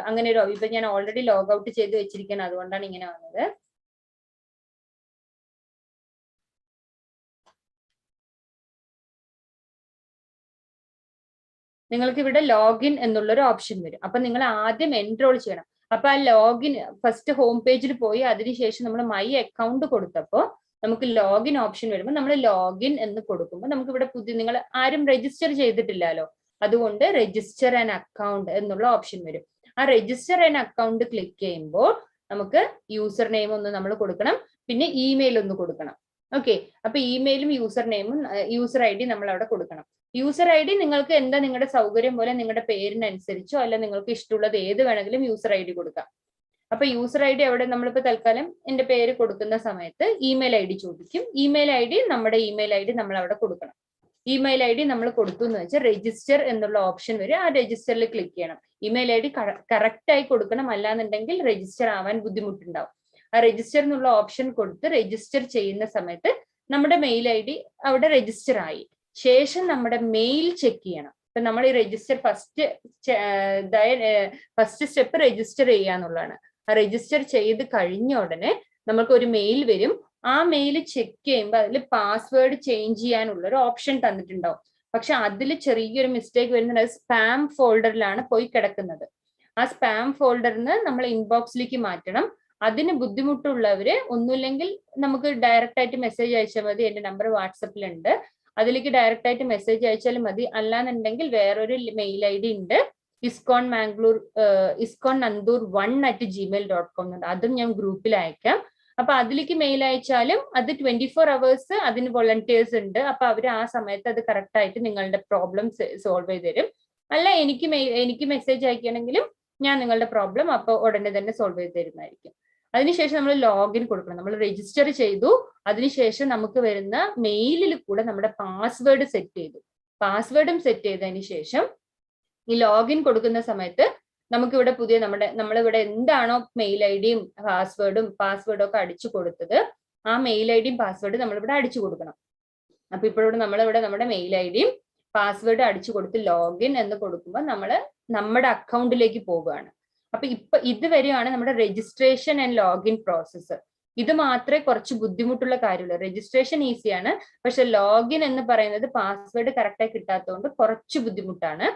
അങ്ങനെ ഒരു ഇപ്പൊ ഞാൻ ഓൾറെഡി ലോഗ് ഔട്ട് ചെയ്ത് വെച്ചിരിക്കണം, അതുകൊണ്ടാണ് ഇങ്ങനെ വന്നത്. നിങ്ങൾക്ക് ഇവിടെ ലോഗിൻ എന്നുള്ളൊരു ഓപ്ഷൻ വരും. അപ്പൊ നിങ്ങൾ ആദ്യം എൻറോൾ ചെയ്യണം. അപ്പൊ ആ ലോഗിൻ ഫസ്റ്റ് ഹോം പേജിൽ പോയി അതിനുശേഷം നമ്മൾ മൈ അക്കൗണ്ട് കൊടുത്തപ്പോ നമുക്ക് ലോഗിൻ ഓപ്ഷൻ വരുമ്പോൾ നമ്മൾ ലോഗിൻ എന്ന് കൊടുക്കുമ്പോൾ നമുക്ക് ഇവിടെ നിങ്ങൾ ആരും രജിസ്റ്റർ ചെയ്തിട്ടില്ലല്ലോ, അതുകൊണ്ട് രജിസ്റ്റർ ആൻ അക്കൗണ്ട് എന്നുള്ള ഓപ്ഷൻ വരും. ആ രജിസ്റ്റർ ആൻ അക്കൗണ്ട് ക്ലിക്ക് ചെയ്യുമ്പോൾ നമുക്ക് യൂസർ നെയിം ഒന്ന് നമ്മൾ കൊടുക്കണം, പിന്നെ ഇമെയിൽ ഒന്ന് കൊടുക്കണം. ഓക്കെ, അപ്പൊ ഇമെയിലും യൂസർ നെയിമും യൂസർ ഐ ഡി നമ്മൾ അവിടെ കൊടുക്കണം. യൂസർ ഐ ഡി നിങ്ങൾക്ക് എന്താ നിങ്ങളുടെ സൗകര്യം പോലെ നിങ്ങളുടെ പേരിനനുസരിച്ചോ അല്ല നിങ്ങൾക്ക് ഇഷ്ടമുള്ളത് ഏത് വേണമെങ്കിലും യൂസർ ഐ ഡി കൊടുക്കാം. അപ്പൊ യൂസർ ഐ ഡി അവിടെ നമ്മളിപ്പോ തൽക്കാലം എന്റെ പേര് കൊടുക്കുന്ന സമയത്ത് ഇമെയിൽ ഐ ഡി ചോദിക്കും. ഇമെയിൽ ഐ ഡി നമ്മുടെ ഇമെയിൽ ഐ ഡി നമ്മൾ അവിടെ കൊടുക്കണം. ഇമെയിൽ ഐ ഡി നമ്മൾ കൊടുത്തു എന്ന് വെച്ചാൽ രജിസ്റ്റർ എന്നുള്ള ഓപ്ഷൻ വരും. ആ രജിസ്റ്ററിൽ ക്ലിക്ക് ചെയ്യണം. ഇമെയിൽ ഐ ഡി കറക്റ്റ് ആയി കൊടുക്കണം, അല്ലാന്നുണ്ടെങ്കിൽ രജിസ്റ്റർ ആവാൻ ബുദ്ധിമുട്ടുണ്ടാവും. ആ രജിസ്റ്റർ എന്നുള്ള ഓപ്ഷൻ കൊടുത്ത് രജിസ്റ്റർ ചെയ്യുന്ന സമയത്ത് നമ്മുടെ മെയിൽ ഐ ഡി അവിടെ രജിസ്റ്റർ ആയി. ശേഷം നമ്മുടെ മെയിൽ ചെക്ക് ചെയ്യണം. ഇപ്പൊ നമ്മൾ ഈ രജിസ്റ്റർ ഫസ്റ്റ് സ്റ്റെപ്പ് രജിസ്റ്റർ ചെയ്യാന്നുള്ളതാണ്. ആ രജിസ്റ്റർ ചെയ്ത് കഴിഞ്ഞ ഉടനെ നമുക്ക് ഒരു മെയിൽ വരും. ആ മെയിൽ ചെക്ക് ചെയ്യുമ്പോൾ അതിൽ പാസ്വേഡ് ചേഞ്ച് ചെയ്യാനുള്ള ഒരു ഓപ്ഷൻ തന്നിട്ടുണ്ടാവും. പക്ഷെ അതിൽ ചെറിയൊരു മിസ്റ്റേക്ക് വരുന്നത് സ്പാം ഫോൾഡറിലാണ് പോയി കിടക്കുന്നത്. ആ സ്പാം ഫോൾഡറിന് നമ്മൾ ഇൻബോക്സിലേക്ക് മാറ്റണം. അതിന് ബുദ്ധിമുട്ടുള്ളവര് ഒന്നുമില്ലെങ്കിൽ നമുക്ക് ഡയറക്റ്റ് ആയിട്ട് മെസ്സേജ് അയച്ചാൽ മതി. എന്റെ നമ്പർ വാട്സപ്പിലുണ്ട്, അതിലേക്ക് ഡയറക്റ്റ് ആയിട്ട് മെസ്സേജ് അയച്ചാലും മതി. അല്ലാന്നുണ്ടെങ്കിൽ വേറൊരു മെയിൽ ഐ ഡി ഉണ്ട്, isconnandur1@gmail.com ഉണ്ട്. അതും ഞാൻ ഗ്രൂപ്പിൽ അയക്കാം. അപ്പൊ അതിലേക്ക് മെയിൽ അയച്ചാലും അത് 24 hours അതിന് വോളണ്ടിയേഴ്സ് ഉണ്ട്. അപ്പൊ അവര് ആ സമയത്ത് അത് കറക്റ്റ് ആയിട്ട് നിങ്ങളുടെ പ്രോബ്ലം സോൾവ് ചെയ്ത് തരും. അല്ല എനിക്ക് മെസ്സേജ് അയക്കുകയാണെങ്കിലും ഞാൻ നിങ്ങളുടെ പ്രോബ്ലം അപ്പൊ ഉടനെ തന്നെ സോൾവ് ചെയ്ത് തരുന്നതായിരിക്കും. അതിനുശേഷം നമ്മൾ ലോഗിൻ കൊടുക്കണം. നമ്മൾ രജിസ്റ്റർ ചെയ്തു, അതിനുശേഷം നമുക്ക് വരുന്ന മെയിലിൽ കൂടെ നമ്മുടെ പാസ്വേഡ് സെറ്റ് ചെയ്തു. പാസ്വേഡും സെറ്റ് ചെയ്തതിന് ശേഷം ഈ ലോഗിൻ കൊടുക്കുന്ന സമയത്ത് നമുക്കിവിടെ പുതിയ നമ്മളിവിടെ എന്താണോ മെയിൽ ഐ ഡിയും പാസ്വേഡും ഒക്കെ അടിച്ചു കൊടുത്തത്, ആ മെയിൽ ഐ ഡിയും പാസ്വേഡ് നമ്മളിവിടെ അടിച്ചു കൊടുക്കണം. അപ്പൊ ഇപ്പോഴും നമ്മളിവിടെ നമ്മുടെ മെയിൽ ഐ ഡിയും പാസ്വേഡ് അടിച്ചു കൊടുത്ത് ലോഗിൻ എന്ന് കൊടുക്കുമ്പോൾ നമ്മുടെ അക്കൗണ്ടിലേക്ക് പോവുകയാണ്. അപ്പൊ ഇതുവരെയാണ് നമ്മുടെ രജിസ്ട്രേഷൻ ആൻഡ് ലോഗിൻ പ്രോസസ്സ്. ഇത് മാത്രമേ കുറച്ച് ബുദ്ധിമുട്ടുള്ള കാര്യമുള്ളൂ. രജിസ്ട്രേഷൻ ഈസിയാണ്, പക്ഷെ ലോഗിൻ എന്ന് പറയുന്നത് പാസ്വേഡ് കറക്റ്റായി കിട്ടാത്തതുകൊണ്ട് കുറച്ച് ബുദ്ധിമുട്ടാണ്.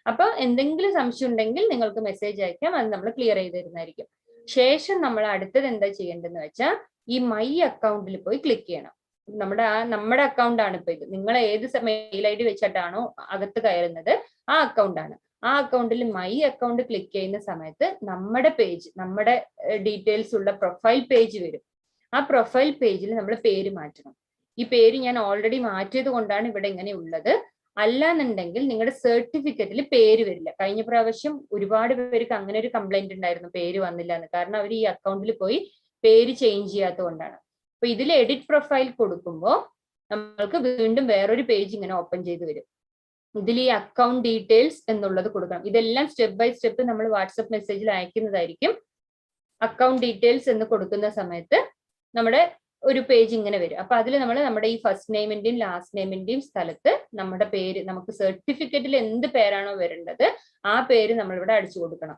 അപ്പൊ എന്തെങ്കിലും സംശയം ഉണ്ടെങ്കിൽ നിങ്ങൾക്ക് മെസ്സേജ് അയക്കാം, അത് നമ്മൾ ക്ലിയർ ചെയ്ത് തരുന്നതായിരിക്കും. ശേഷം നമ്മൾ അടുത്തത് എന്താ ചെയ്യേണ്ടതെന്ന് വെച്ചാൽ ഈ മൈ അക്കൗണ്ടിൽ പോയി ക്ലിക്ക് ചെയ്യണം. നമ്മുടെ അക്കൗണ്ട് ആണ് ഇപ്പൊ ഇത്. നിങ്ങൾ ഏത് മെയിൽ ഐ ഡി വെച്ചിട്ടാണോ അകത്ത് കയറുന്നത് ആ അക്കൗണ്ട് ആണ്. ആ അക്കൗണ്ടിൽ മൈ അക്കൗണ്ട് ക്ലിക്ക് ചെയ്യുന്ന സമയത്ത് നമ്മുടെ പേജ്, നമ്മുടെ ഡീറ്റെയിൽസ് ഉള്ള പ്രൊഫൈൽ പേജ് വരും. ആ പ്രൊഫൈൽ പേജിൽ നമ്മൾ പേര് മാറ്റണം. ഈ പേര് ഞാൻ ഓൾറെഡി മാറ്റിയത് കൊണ്ടാണ് ഇവിടെ ഇങ്ങനെ ഉള്ളത്. അല്ലാന്നുണ്ടെങ്കിൽ നിങ്ങളുടെ സർട്ടിഫിക്കറ്റിൽ പേര് വരില്ല. കഴിഞ്ഞ പ്രാവശ്യം ഒരുപാട് പേർക്ക് അങ്ങനെ ഒരു കംപ്ലൈന്റ് ഉണ്ടായിരുന്നു, പേര് വന്നില്ല എന്ന്. കാരണം അവർ ഈ അക്കൗണ്ടിൽ പോയി പേര് ചേഞ്ച് ചെയ്യാത്തത് കൊണ്ടാണ്. അപ്പൊ ഇതിൽ എഡിറ്റ് പ്രൊഫൈൽ കൊടുക്കുമ്പോൾ നമ്മൾക്ക് വീണ്ടും വേറൊരു പേജ് ഇങ്ങനെ ഓപ്പൺ ചെയ്ത് വരും. ഇതിൽ ഈ അക്കൗണ്ട് ഡീറ്റെയിൽസ് എന്നുള്ളത് കൊടുക്കണം. ഇതെല്ലാം സ്റ്റെപ്പ് ബൈ സ്റ്റെപ്പ് നമ്മൾ വാട്സപ്പ് മെസ്സേജിൽ അയക്കുന്നതായിരിക്കും. അക്കൗണ്ട് ഡീറ്റെയിൽസ് എന്ന് കൊടുക്കുന്ന സമയത്ത് നമ്മുടെ ഒരു പേജ് ഇങ്ങനെ വരും. അപ്പൊ അതിൽ നമ്മൾ നമ്മുടെ ഈ ഫസ്റ്റ് നെയിമിന്റെയും ലാസ്റ്റ് നെയിമിന്റെയും സ്ഥലത്ത് നമ്മുടെ പേര്, നമുക്ക് സർട്ടിഫിക്കറ്റിൽ എന്ത് പേരാണോ വരേണ്ടത് ആ പേര് നമ്മളിവിടെ അടിച്ചു കൊടുക്കണം.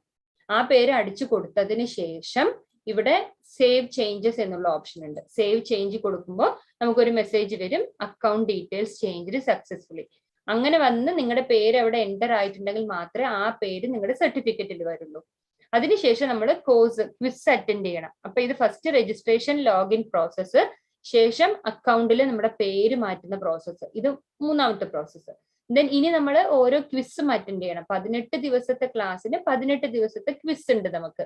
ആ പേര് അടിച്ചു കൊടുത്തതിന് ശേഷം ഇവിടെ സേവ് ചേഞ്ചസ് എന്നുള്ള ഓപ്ഷൻ ഉണ്ട്. സേവ് ചേഞ്ച് കൊടുക്കുമ്പോൾ നമുക്കൊരു മെസ്സേജ് വരും, അക്കൗണ്ട് ഡീറ്റെയിൽസ് ചേഞ്ച്ഡ് സക്സസ്ഫുള്ളി. അങ്ങനെ വന്ന് നിങ്ങളുടെ പേര് അവിടെ എൻ്റർ ആയിട്ടുണ്ടെങ്കിൽ മാത്രമേ ആ പേര് നിങ്ങളുടെ സർട്ടിഫിക്കറ്റിൽ വരുള്ളൂ. അതിനുശേഷം നമ്മൾ ക്വിസ് അറ്റൻഡ് ചെയ്യണം. അപ്പൊ ഇത് ഫസ്റ്റ് രജിസ്ട്രേഷൻ ലോഗിൻ പ്രോസസ്സ്, ശേഷം അക്കൗണ്ടിൽ നമ്മുടെ പേര് മാറ്റുന്ന പ്രോസസ്സ്, ഇത് മൂന്നാമത്തെ പ്രോസസ്സ്. ദെൻ ഇനി നമ്മൾ ഓരോ ക്വിസും അറ്റൻഡ് ചെയ്യണം. 18 ദിവസത്തെ ക്ലാസ്സിന് 18 ദിവസത്തെ ക്വിസ് ഉണ്ട് നമുക്ക്.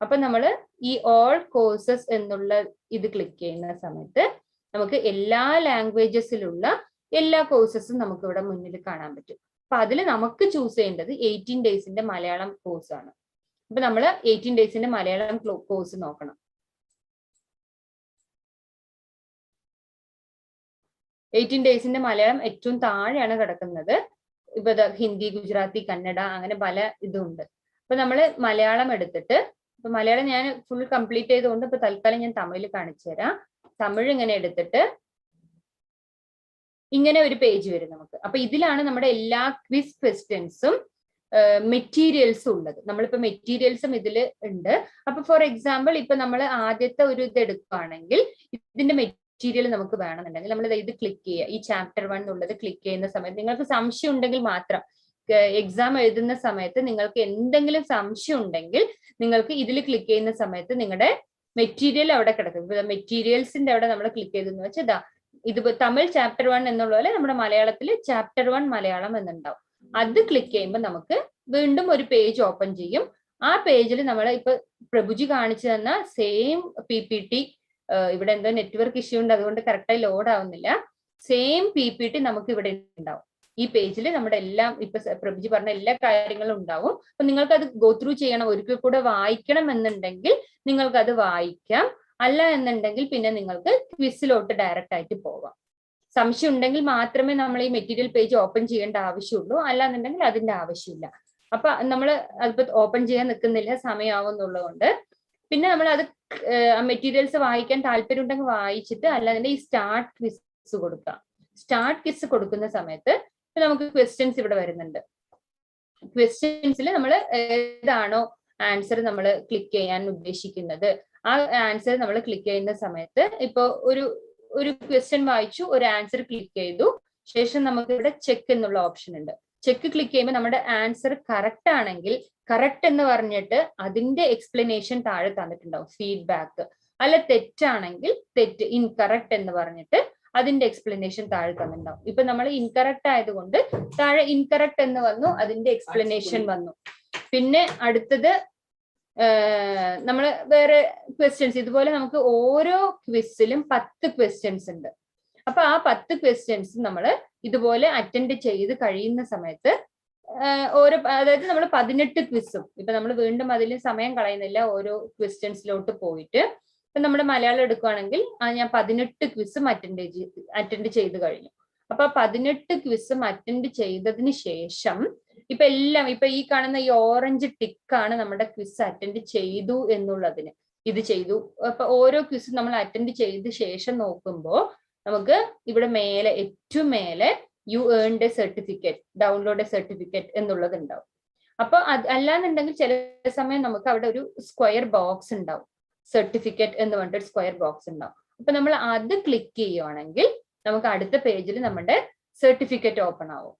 അപ്പൊ നമ്മൾ ഈ ഓൾ കോഴ്സസ് എന്നുള്ള ഇത് ക്ലിക്ക് ചെയ്യുന്ന സമയത്ത് നമുക്ക് എല്ലാ ലാംഗ്വേജസിലുള്ള എല്ലാ കോഴ്സസും നമുക്ക് ഇവിടെ മുന്നിൽ കാണാൻ പറ്റും. അപ്പൊ അതിൽ നമുക്ക് ചൂസ് ചെയ്യേണ്ടത് 18 ഡേയ്സിന്റെ മലയാളം കോഴ്സ് ആണ്. അപ്പൊ നമ്മൾ 18 ഡേയ്സിന്റെ മലയാളം കോഴ്സ് നോക്കണം. 18 ഡേയ്സിന്റെ മലയാളം ഏറ്റവും താഴെയാണ് കിടക്കുന്നത്. ഇപ്പൊ ഹിന്ദി, ഗുജറാത്തി, കന്നഡ അങ്ങനെ പല ഇതുണ്ട്. അപ്പൊ നമ്മൾ മലയാളം എടുത്തിട്ട്, ഇപ്പൊ മലയാളം ഞാൻ ഫുൾ കംപ്ലീറ്റ് ചെയ്തുകൊണ്ട് ഇപ്പൊ തൽക്കാലം ഞാൻ തമിഴ് കാണിച്ചു തരാം. തമിഴ് ഇങ്ങനെ എടുത്തിട്ട് ഇങ്ങനെ ഒരു പേജ് വരും നമുക്ക്. അപ്പൊ ഇതിലാണ് നമ്മുടെ എല്ലാ ക്വിസ് ക്വസ്റ്റ്യൻസും മെറ്റീരിയൽസും ഉള്ളത്. നമ്മളിപ്പോ മെറ്റീരിയൽസും ഇതിൽ ഉണ്ട്. അപ്പൊ ഫോർ എക്സാമ്പിൾ ഇപ്പൊ നമ്മൾ ആദ്യത്തെ ഒരു ഇത് എടുക്കുകയാണെങ്കിൽ ഇതിന്റെ മെറ്റീരിയൽ നമുക്ക് വേണമെന്നുണ്ടെങ്കിൽ നമ്മൾ ഇത് ക്ലിക്ക് ചെയ്യുക. ഈ ചാപ്റ്റർ 1 എന്നുള്ളത് ക്ലിക്ക് ചെയ്യുന്ന സമയത്ത് നിങ്ങൾക്ക് സംശയം ഉണ്ടെങ്കിൽ മാത്രം, എക്സാം എഴുതുന്ന സമയത്ത് നിങ്ങൾക്ക് എന്തെങ്കിലും സംശയം ഉണ്ടെങ്കിൽ നിങ്ങൾക്ക് ഇതിൽ ക്ലിക്ക് ചെയ്യുന്ന സമയത്ത് നിങ്ങളുടെ മെറ്റീരിയൽ അവിടെ കിടക്കും. ഇപ്പൊ മെറ്റീരിയൽസിന്റെ അവിടെ നമ്മൾ ക്ലിക്ക് ചെയ്തെന്ന് വെച്ചാൽ ഇതാ ഇത് തമിഴ് ചാപ്റ്റർ 1 എന്നുള്ള പോലെ നമ്മുടെ മലയാളത്തിൽ ചാപ്റ്റർ 1 മലയാളം എന്നുണ്ടാവും. അത് ക്ലിക്ക് ചെയ്യുമ്പോൾ നമുക്ക് വീണ്ടും ഒരു പേജ് ഓപ്പൺ ചെയ്യും. ആ പേജിൽ നമ്മൾ ഇപ്പൊ പ്രഭുജി കാണിച്ചു തന്ന സെയിം PPT, ഇവിടെ എന്തോ നെറ്റ്വർക്ക് ഇഷ്യൂ ഉണ്ട് അതുകൊണ്ട് കറക്റ്റായി ലോഡ് ആവുന്നില്ല. സെയിം PPT നമുക്ക് ഇവിടെ ഉണ്ടാവും. ഈ പേജിൽ നമ്മുടെ എല്ലാം ഇപ്പൊ പ്രഭുജി പറഞ്ഞ എല്ലാ കാര്യങ്ങളും ഉണ്ടാവും. അപ്പൊ നിങ്ങൾക്ക് അത് ഗോ ത്രൂ ചെയ്യണം, ഒരിക്കൽ കൂടെ വായിക്കണം എന്നുണ്ടെങ്കിൽ നിങ്ങൾക്ക് അത് വായിക്കാം. അല്ല എന്നുണ്ടെങ്കിൽ പിന്നെ നിങ്ങൾക്ക് ക്വിസിലോട്ട് ഡയറക്റ്റ് ആയിട്ട് പോവാം. സംശയം ഉണ്ടെങ്കിൽ മാത്രമേ നമ്മൾ ഈ മെറ്റീരിയൽ പേജ് ഓപ്പൺ ചെയ്യേണ്ട ആവശ്യമുള്ളൂ, അല്ല എന്നുണ്ടെങ്കിൽ അതിന്റെ ആവശ്യമില്ല. അപ്പൊ നമ്മൾ അതിപ്പോ ഓപ്പൺ ചെയ്യാൻ നിൽക്കുന്നില്ല, സമയമാവുന്നുള്ളതുകൊണ്ട്. പിന്നെ നമ്മൾ അത് മെറ്റീരിയൽസ് വായിക്കാൻ താല്പര്യം ഉണ്ടെങ്കിൽ വായിച്ചിട്ട്, അല്ലാതെ ഈ സ്റ്റാർട്ട് ക്വിസ് കൊടുക്കാം. സ്റ്റാർട്ട് ക്വിസ് കൊടുക്കുന്ന സമയത്ത് നമുക്ക് ക്വസ്റ്റ്യൻസ് ഇവിടെ വരുന്നുണ്ട്. ക്വസ്റ്റ്യൻസിൽ നമ്മൾ ഏതാണോ ആൻസർ നമ്മൾ ക്ലിക്ക് ചെയ്യാൻ ഉദ്ദേശിക്കുന്നത് ആ ആൻസർ നമ്മൾ ക്ലിക്ക് ചെയ്യുന്ന സമയത്ത് ഇപ്പൊ ഒരു ക്വസ്റ്റ്യൻ വായിച്ചു, ഒരു ആൻസർ ക്ലിക്ക് ചെയ്തു, ശേഷം നമുക്ക് ഇവിടെ ചെക്ക് എന്നുള്ള ഓപ്ഷൻ ഉണ്ട്. ചെക്ക് ക്ലിക്ക് ചെയ്യുമ്പോൾ നമ്മുടെ ആൻസർ കറക്റ്റ് ആണെങ്കിൽ കറക്റ്റ് എന്ന് പറഞ്ഞിട്ട് അതിന്റെ എക്സ്പ്ലനേഷൻ താഴെ തന്നിട്ടുണ്ടാവും, ഫീഡ്ബാക്ക്. അല്ല തെറ്റാണെങ്കിൽ തെറ്റ്, ഇൻകറക്റ്റ് എന്ന് പറഞ്ഞിട്ട് അതിന്റെ എക്സ്പ്ലനേഷൻ താഴെ തന്നിട്ടുണ്ടാവും. ഇപ്പൊ നമ്മൾ ഇൻകറക്റ്റ് ആയതുകൊണ്ട് താഴെ ഇൻകറക്റ്റ് എന്ന് വന്നു, അതിന്റെ എക്സ്പ്ലനേഷൻ വന്നു. പിന്നെ അടുത്തത് നമ്മൾ വേറെ ക്വസ്റ്റ്യൻസ്, ഇതുപോലെ നമുക്ക് ഓരോ ക്വിസിലും 10 ക്വസ്റ്റ്യൻസ് ഉണ്ട്. അപ്പൊ ആ 10 ക്വസ്റ്റ്യൻസ് നമ്മൾ ഇതുപോലെ അറ്റൻഡ് ചെയ്ത് കഴിയുന്ന സമയത്ത് അതായത് നമ്മൾ 18 ക്വിസും ഇപ്പൊ നമ്മൾ വീണ്ടും അതിൽ സമയം കളയുന്നില്ല, ഓരോ ക്വസ്റ്റ്യൻസിലോട്ട് പോയിട്ട്. ഇപ്പൊ നമ്മുടെ മലയാളം എടുക്കുകയാണെങ്കിൽ ഞാൻ 18 ക്വിസും അറ്റൻഡ് ചെയ്ത് കഴിഞ്ഞു. അപ്പൊ 18 ക്വിസും അറ്റൻഡ് ചെയ്തതിന് ശേഷം ഇപ്പൊ എല്ലാം ഇപ്പൊ ഈ കാണുന്ന ഈ ഓറഞ്ച് ടിക്കാണ് നമ്മുടെ ക്വിസ് അറ്റൻഡ് ചെയ്തു എന്നുള്ളതിന്. ഇത് ചെയ്തു. അപ്പൊ ഓരോ ക്വിസും നമ്മൾ അറ്റൻഡ് ചെയ്ത ശേഷം നോക്കുമ്പോൾ നമുക്ക് ഇവിടെ മേലെ ഏറ്റവും മേലെ you earned a certificate, download a certificate എന്നുള്ളത് ഉണ്ടാവും. അപ്പൊ അല്ലാന്നുണ്ടെങ്കിൽ ചില സമയം നമുക്ക് അവിടെ ഒരു സ്ക്വയർ ബോക്സ് ഉണ്ടാവും, സർട്ടിഫിക്കറ്റ് എന്ന് പറഞ്ഞിട്ട് സ്ക്വയർ ബോക്സ് ഉണ്ടാവും. അപ്പൊ നമ്മൾ അത് ക്ലിക്ക് ചെയ്യുവാണെങ്കിൽ നമുക്ക് അടുത്ത പേജിൽ നമ്മുടെ സർട്ടിഫിക്കറ്റ് ഓപ്പൺ ആവും.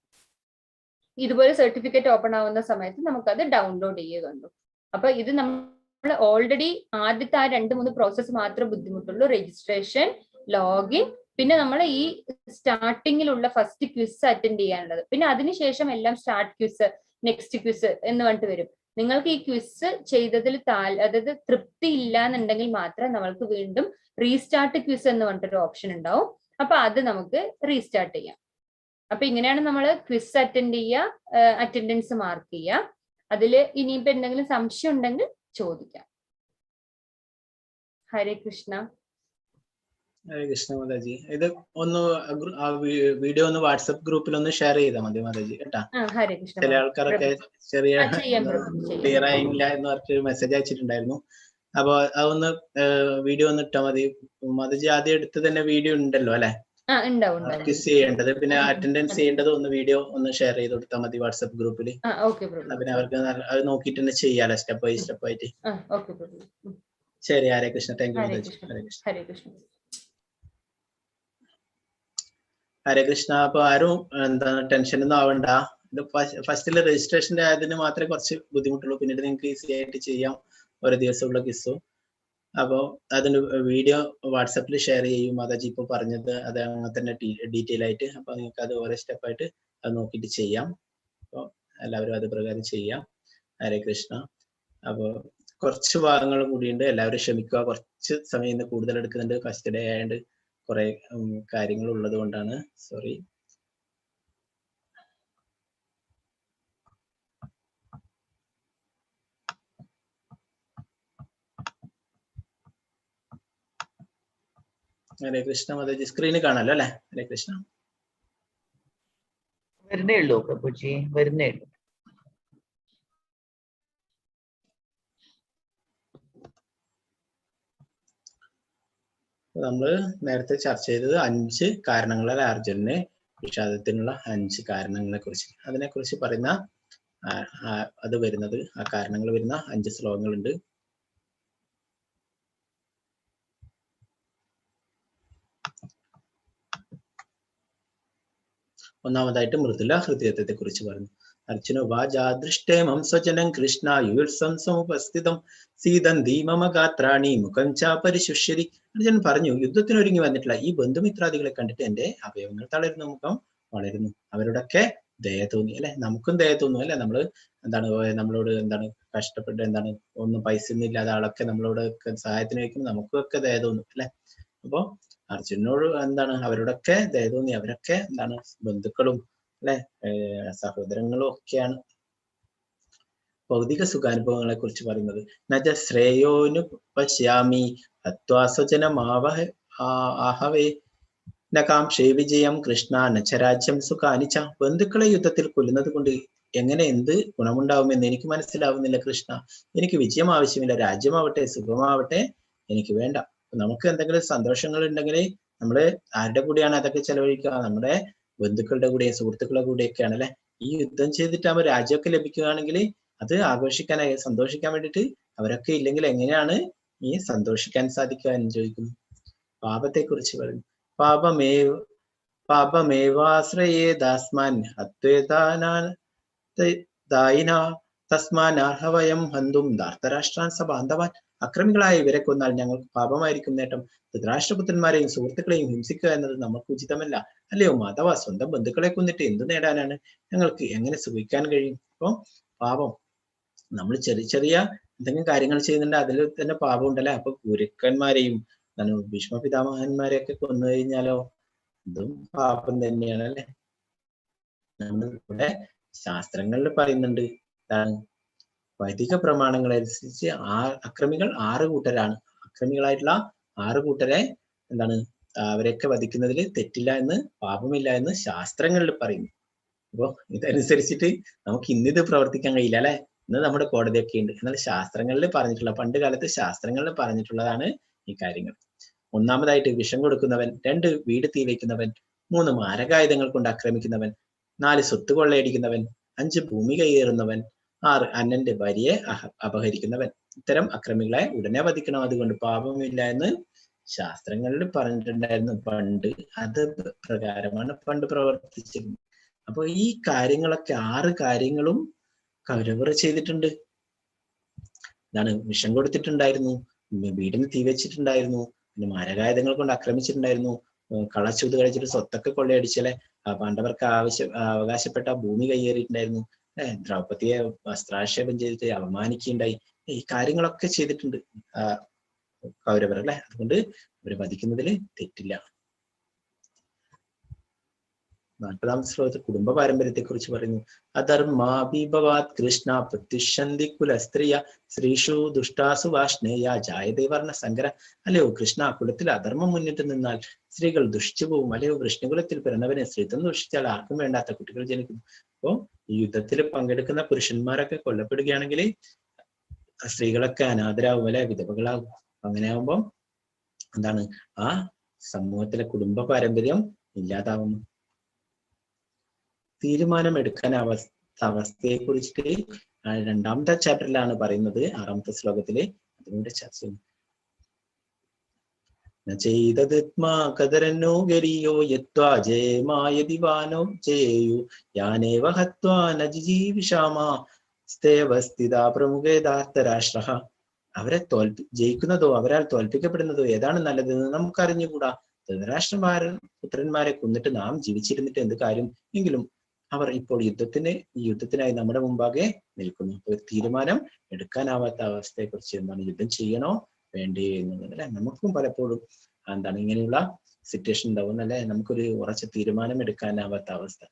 ഇതുപോലെ സർട്ടിഫിക്കറ്റ് ഓപ്പൺ ആവുന്ന സമയത്ത് നമുക്കത് ഡൗൺലോഡ് ചെയ്യുന്നുണ്ട്. അപ്പൊ ഇത് നമ്മൾ ഓൾറെഡി ആദ്യത്തെ ആ 2-3 പ്രോസസ്സ് മാത്രമേ ബുദ്ധിമുട്ടുള്ളൂ, രജിസ്ട്രേഷൻ, ലോഗിൻ, പിന്നെ നമ്മൾ ഈ സ്റ്റാർട്ടിങ്ങിലുള്ള ഫസ്റ്റ് ക്വിസ് അറ്റൻഡ് ചെയ്യാനുള്ളത്. പിന്നെ അതിനുശേഷം എല്ലാം സ്റ്റാർട്ട് ക്വിസ്, നെക്സ്റ്റ് ക്വിസ് എന്ന് പറഞ്ഞിട്ട് വരും. നിങ്ങൾക്ക് ഈ ക്വിസ് ചെയ്തതിൽ അതായത് തൃപ്തി ഇല്ല എന്നുണ്ടെങ്കിൽ മാത്രം നമ്മൾക്ക് വീണ്ടും റീസ്റ്റാർട്ട് ക്വിസ് എന്ന് പറഞ്ഞിട്ടൊരു ഓപ്ഷൻ ഉണ്ടാവും. അപ്പൊ അത് നമുക്ക് റീസ്റ്റാർട്ട് ചെയ്യാം. അപ്പൊ ഇങ്ങനെയാണ് നമ്മൾ ക്വിസ് അറ്റൻഡ് ചെയ്യുക, അറ്റൻഡൻസ് മാർക്ക് ചെയ്യുക. അതിൽ ഇനിയിപ്പോ എന്തെങ്കിലും സംശയം ഉണ്ടെങ്കിൽ ചോദിക്കാം. ഹരേ കൃഷ്ണ.
ഹരേ കൃഷ്ണ മാതാജി. ഇത് ഒന്ന് വീഡിയോ ഒന്ന് വാട്സപ്പ് ഗ്രൂപ്പിൽ ഒന്ന് ഷെയർ ചെയ്താൽ മതി മാതാജി കേട്ടാ.
ഹരേ കൃഷ്ണ.
ചില ആൾക്കാരൊക്കെ ചെറിയ ക്ലിയർ ആയില്ല എന്ന് പറഞ്ഞിട്ട് മെസ്സേജ് അയച്ചിട്ടുണ്ടായിരുന്നു. അപ്പൊ അതൊന്ന് വീഡിയോ ഒന്ന് ഇട്ടാ മതി മാതാജി. ആദ്യം എടുത്ത് തന്നെ വീഡിയോ ഉണ്ടല്ലോ അല്ലെ, ക്വിസ് ചെയ്യേണ്ടത്, പിന്നെ അറ്റൻഡൻസ് ചെയ്യേണ്ടത് ഒന്ന് വീഡിയോ ഒന്ന് ഷെയർ ചെയ്ത് കൊടുത്താൽ മതി വാട്സപ്പ് ഗ്രൂപ്പിൽ. പിന്നെ അവർക്ക് അത് നോക്കിയിട്ട് തന്നെ ചെയ്യാലോ, സ്റ്റെപ്പ് ബൈ സ്റ്റെപ്പ് ആയിട്ട്. ശരി, ഹരേ കൃഷ്ണ. Thank you Mataji.
ഹരേ കൃഷ്ണ.
ഹരേ കൃഷ്ണ. അപ്പൊ ആരും എന്താണ് ടെൻഷൻ ഒന്നും ആവണ്ട. ഇത് ഫസ്റ്റില് രജിസ്ട്രേഷന്റെ അതിന് മാത്രമേ കുറച്ച് ബുദ്ധിമുട്ടുള്ളൂ, പിന്നീട് നിങ്ങൾക്ക് ഈസി ആയിട്ട് ചെയ്യാം ഒരു ദിവസമുള്ള ക്വിസും. അപ്പോൾ അതിന് വീഡിയോ വാട്സപ്പിൽ ഷെയർ ചെയ്യും മാതാജി ഇപ്പൊ പറഞ്ഞത്, അത് അങ്ങനെ തന്നെ ഡീറ്റെയിൽ ആയിട്ട്. അപ്പൊ നിങ്ങൾക്ക് അത് ഓരോ സ്റ്റെപ്പായിട്ട് അത് നോക്കിയിട്ട് ചെയ്യാം. അപ്പോൾ എല്ലാവരും അത് പ്രകാരം ചെയ്യാം. ഹരേ കൃഷ്ണ. അപ്പോൾ കുറച്ച് ഭാഗങ്ങൾ കൂടിയുണ്ട്, എല്ലാവരും ക്ഷമിക്കുക. കുറച്ച് സമയം ഇന്ന് കൂടുതൽ എടുക്കുന്നുണ്ട്, ഫസ്റ്റ് ഡേ ആയതുകൊണ്ട് കുറെ കാര്യങ്ങൾ ഉള്ളത് കൊണ്ടാണ്, സോറി. ഹരേ കൃഷ്ണ മാതാജി, സ്ക്രീനിൽ കാണാലോ അല്ലെ? ഹരേ കൃഷ്ണ.
വരുന്നേ ഉള്ളൂ പ്രഭുജി, വരുന്നേ ഉള്ളൂ.
നമ്മൾ നേരത്തെ ചർച്ച ചെയ്തത് 5 കാരണങ്ങളാൽ അർജുനന് വിഷാദത്തിനുള്ള 5 കാരണങ്ങളെ കുറിച്ച്, അതിനെ കുറിച്ച് പറയുന്ന അത് വരുന്നത്, ആ കാരണങ്ങൾ വരുന്ന 5 ശ്ലോകങ്ങളുണ്ട്. ഒന്നാമതായിട്ട് മൃദുല ഹൃദയത്തെ കുറിച്ച് പറഞ്ഞു. അർജുന വാചാദൃഷ്ടേമം സ്വജനം കൃഷ്ണ യുത്സം സമുപസ്ഥിതം സീതന്തി മമ ഗാത്രാണി മുഖം ച പരിശുഷ്യതി. അർജുനൻ പറഞ്ഞു, യുദ്ധത്തിനൊരുങ്ങി വന്നിട്ടുള്ള ഈ ബന്ധുമിത്രാദികളെ കണ്ടിട്ട് എന്റെ അവയവങ്ങൾ തളരുന്നു, മുഖം വളരുന്നു. അവരോടൊക്കെ ദയ തോന്നി അല്ലെ? നമുക്കും ദയ തോന്നും അല്ലെ? നമ്മള് നമ്മളോട് കഷ്ടപ്പെട്ട് ഒന്നും പൈസ ഒന്നും ഇല്ലാതെ ആളൊക്കെ നമ്മളോട് സഹായത്തിന് വയ്ക്കുമ്പോൾ നമുക്കൊക്കെ ദയ തോന്നും അല്ലെ? അപ്പോ അർജുനോട് അവരോടൊക്കെ ദയ തോന്നി. അവരൊക്കെ ബന്ധുക്കളും അല്ലെ, സഹോദരങ്ങളും ഒക്കെയാണ്. ഭൗതിക സുഖാനുഭവങ്ങളെ കുറിച്ച് പറയുന്നത്, നജ ശ്രേയോനു പശ്യാമി ഹത്വാസ്വജനമാവഹ ആഹവേ നകാംക്ഷേ വിജയം കൃഷ്ണ നരാജ്യം സുഖാനിച്ച. ബന്ധുക്കളെ യുദ്ധത്തിൽ കൊല്ലുന്നത് കൊണ്ട് എന്ത് ഗുണമുണ്ടാവുമെന്ന് എനിക്ക് മനസ്സിലാവുന്നില്ല കൃഷ്ണ. എനിക്ക് വിജയം ആവശ്യമില്ല, രാജ്യമാവട്ടെ സുഖമാവട്ടെ എനിക്ക് വേണ്ട. നമുക്ക് എന്തെങ്കിലും സന്തോഷങ്ങൾ ഉണ്ടെങ്കിൽ നമ്മള് ആരുടെ കൂടെയാണ് അതൊക്കെ ചെലവഴിക്കുക? നമ്മുടെ ബന്ധുക്കളുടെ കൂടെ, സുഹൃത്തുക്കളുടെ കൂടെയൊക്കെയാണ് അല്ലെ? ഈ യുദ്ധം ചെയ്തിട്ടാകുമ്പോൾ രാജ്യമൊക്കെ ലഭിക്കുകയാണെങ്കിൽ അത് ആഘോഷിക്കാനായി, സന്തോഷിക്കാൻ വേണ്ടിയിട്ട് അവരൊക്കെ ഇല്ലെങ്കിൽ എങ്ങനെയാണ് ഈ സന്തോഷിക്കാൻ സാധിക്കുക എന്ന് ചോദിക്കുന്നു. പാപത്തെ കുറിച്ച് പറയുന്നു. പാപമേവാശ്രയേദാസ്മാൻ തസ്മാനർഹവയം ഹന്തും ധാർത്തരാഷ്ട്രാൻ സബാന്ധവാൻ. അക്രമികളായ ഇവരെ കൊന്നാൽ ഞങ്ങൾക്ക് പാപമായിരിക്കും നേട്ടം. ധൃതരാഷ്ട്രപുത്രന്മാരെയും സുഹൃത്തുക്കളെയും ഹിംസിക്കുക എന്നത് നമുക്ക് ഉചിതമല്ല, അല്ലയോ മാധവ? സ്വന്തം ബന്ധുക്കളെ കൊന്നിട്ട് എന്ത് നേടാനാണ്? ഞങ്ങൾക്ക് എങ്ങനെ സുഖിക്കാൻ കഴിയും? അപ്പൊ പാപം, നമ്മൾ ചെറിയ ചെറിയ എന്തെങ്കിലും കാര്യങ്ങൾ ചെയ്യുന്നുണ്ട്, അതിൽ തന്നെ പാപം ഉണ്ടല്ലേ? അപ്പൊ ഗുരുക്കന്മാരെയും ഭീഷ്മ പിതാമഹന്മാരെയൊക്കെ കൊന്നു കഴിഞ്ഞാലോ ഇതും പാപം തന്നെയാണ് അല്ലെ? നമ്മളിവിടെ ശാസ്ത്രങ്ങളിൽ പറയുന്നുണ്ട്, വൈദിക പ്രമാണങ്ങളനുസരിച്ച് അക്രമികൾ 6 കൂട്ടരാണ്. അക്രമികളായിട്ടുള്ള 6 കൂട്ടരെ അവരെയൊക്കെ വധിക്കുന്നതിൽ തെറ്റില്ല എന്ന്, പാപമില്ല എന്ന് ശാസ്ത്രങ്ങളിൽ പറയുന്നു. അപ്പൊ ഇതനുസരിച്ചിട്ട് നമുക്ക് ഇന്നിത് പ്രവർത്തിക്കാൻ കഴിയില്ല അല്ലെ? ഇന്ന് നമ്മുടെ കോടതിയൊക്കെ ഉണ്ട്. എന്നാൽ ശാസ്ത്രങ്ങളിൽ പറഞ്ഞിട്ടുള്ള, പണ്ട് കാലത്ത് ശാസ്ത്രങ്ങളിൽ പറഞ്ഞിട്ടുള്ളതാണ് ഈ കാര്യങ്ങൾ. ഒന്നാമതായിട്ട് വിഷം കൊടുക്കുന്നവൻ, 2 വീട് തീ വയ്ക്കുന്നവൻ, 3 മാരകായുധങ്ങൾ കൊണ്ട് ആക്രമിക്കുന്നവൻ, 4 സ്വത്ത് കൊള്ളയടിക്കുന്നവൻ, 5 ഭൂമി കയ്യേറുന്നവൻ, 6 അന്നന്റെ ഭാര്യയെ അപഹരിക്കുന്നവൻ. ഇത്തരം അക്രമികളെ ഉടനെ വധിക്കണം, അതുകൊണ്ട് പാപമില്ല എന്ന് ശാസ്ത്രങ്ങളിൽ പറഞ്ഞിട്ടുണ്ടായിരുന്നു പണ്ട്. അത് പ്രകാരമാണ് പണ്ട് പ്രവർത്തിച്ചിരുന്നത്. അപ്പൊ ഈ കാര്യങ്ങളൊക്കെ 6 കാര്യങ്ങളും കൗരവർ ചെയ്തിട്ടുണ്ട്. വിഷം കൊടുത്തിട്ടുണ്ടായിരുന്നു, വീടിന് തീ വെച്ചിട്ടുണ്ടായിരുന്നു, പിന്നെ മാരകായുധങ്ങൾ കൊണ്ട് ആക്രമിച്ചിട്ടുണ്ടായിരുന്നു, കളച്ചൂത് കഴിച്ചിട്ട് സ്വത്തൊക്കെ കൊള്ളയടിച്ചല്ലേ, പാണ്ഡവർക്ക് അവകാശപ്പെട്ട ഭൂമി കയ്യേറിയിട്ടുണ്ടായിരുന്നു, ദ്രൗപദിയെ വസ്ത്രാക്ഷേപം ചെയ്തിട്ട് അപമാനിക്കുകയുണ്ടായി. ഈ കാര്യങ്ങളൊക്കെ ചെയ്തിട്ടുണ്ട് കൗരവർ അല്ലെ? അതുകൊണ്ട് അവരെ വധിക്കുന്നതിൽ തെറ്റില്ല. 40ാമത്തെ ശ്ലോകത്തിൽ കുടുംബ പാരമ്പര്യത്തെ കുറിച്ച് പറയുന്നു. അധർമാഭിഭവാത് കൃഷ്ണ പ്രത്യുഷന്തി കുലസ്ത്രീയ സ്ത്രീഷു ദുഷ്ടാസു വാഷ്ണേയ ജായതേ വർണ്ണ സങ്കര. അല്ലയോ കൃഷ്ണ, കുലത്തിൽ അധർമ്മം മുന്നിട്ട് നിന്നാൽ സ്ത്രീകൾ ദുഷിച്ചു പോവും. അല്ലയോ കൃഷ്ണകുലത്തിൽ പിറന്നവനെ സ്ത്രീത്വം ദുഷിച്ചാൽ ആർക്കും വേണ്ടാത്ത കുട്ടികൾ ജനിക്കുന്നു. അപ്പോ ഈ യുദ്ധത്തിൽ പങ്കെടുക്കുന്ന പുരുഷന്മാരൊക്കെ കൊല്ലപ്പെടുകയാണെങ്കിൽ സ്ത്രീകളൊക്കെ അനാഥരാകും അല്ലെ, വിധവകളാകും. അങ്ങനെ ആകുമ്പോൾ ആ സമൂഹത്തിലെ കുടുംബ പാരമ്പര്യം ഇല്ലാതാവുന്നു. തീരുമാനമെടുക്കാൻ അവസ്ഥയെ കുറിച്ചിട്ട് 2ാമത്തെ ചാപ്റ്ററിലാണ് പറയുന്നത്. 6ാമത്തെ ശ്ലോകത്തില് അതിലൂടെ ചർച്ച ചെയ്യുന്നു. ചെയ്തോ യത്വാ ജയമായതിവാനോ ജേയു യാനേവ ഹത്വാ നജീവിഷാമാ സ്ഥേവസ്ഥിതാ പ്രമുഖേദാർത്തരാഷ്ട്ര. അവരെ ജയിക്കുന്നതോ അവരാൽ തോൽപ്പിക്കപ്പെടുന്നതോ ഏതാണ് നല്ലതെന്ന് നമുക്ക് അറിഞ്ഞുകൂടാ. ധൃതരാഷ്ട്രപുത്രന്മാരെ കൊന്നിട്ട് നാം ജീവിച്ചിരുന്നിട്ട് എന്ത് കാര്യം? എങ്കിലും അവർ ഇപ്പോൾ യുദ്ധത്തിനായി നമ്മുടെ മുമ്പാകെ നിൽക്കുന്നു. ഒരു തീരുമാനം എടുക്കാനാവാത്ത അവസ്ഥയെ കുറിച്ച് യുദ്ധം ചെയ്യണോ വേണ്ടേ എന്നുള്ളത് അല്ലെ? നമുക്കും പലപ്പോഴും ഇങ്ങനെയുള്ള സിറ്റുവേഷൻ ഉണ്ടാവും അല്ലെ? നമുക്കൊരു ഉറച്ച തീരുമാനം എടുക്കാനാവാത്ത അവസ്ഥ.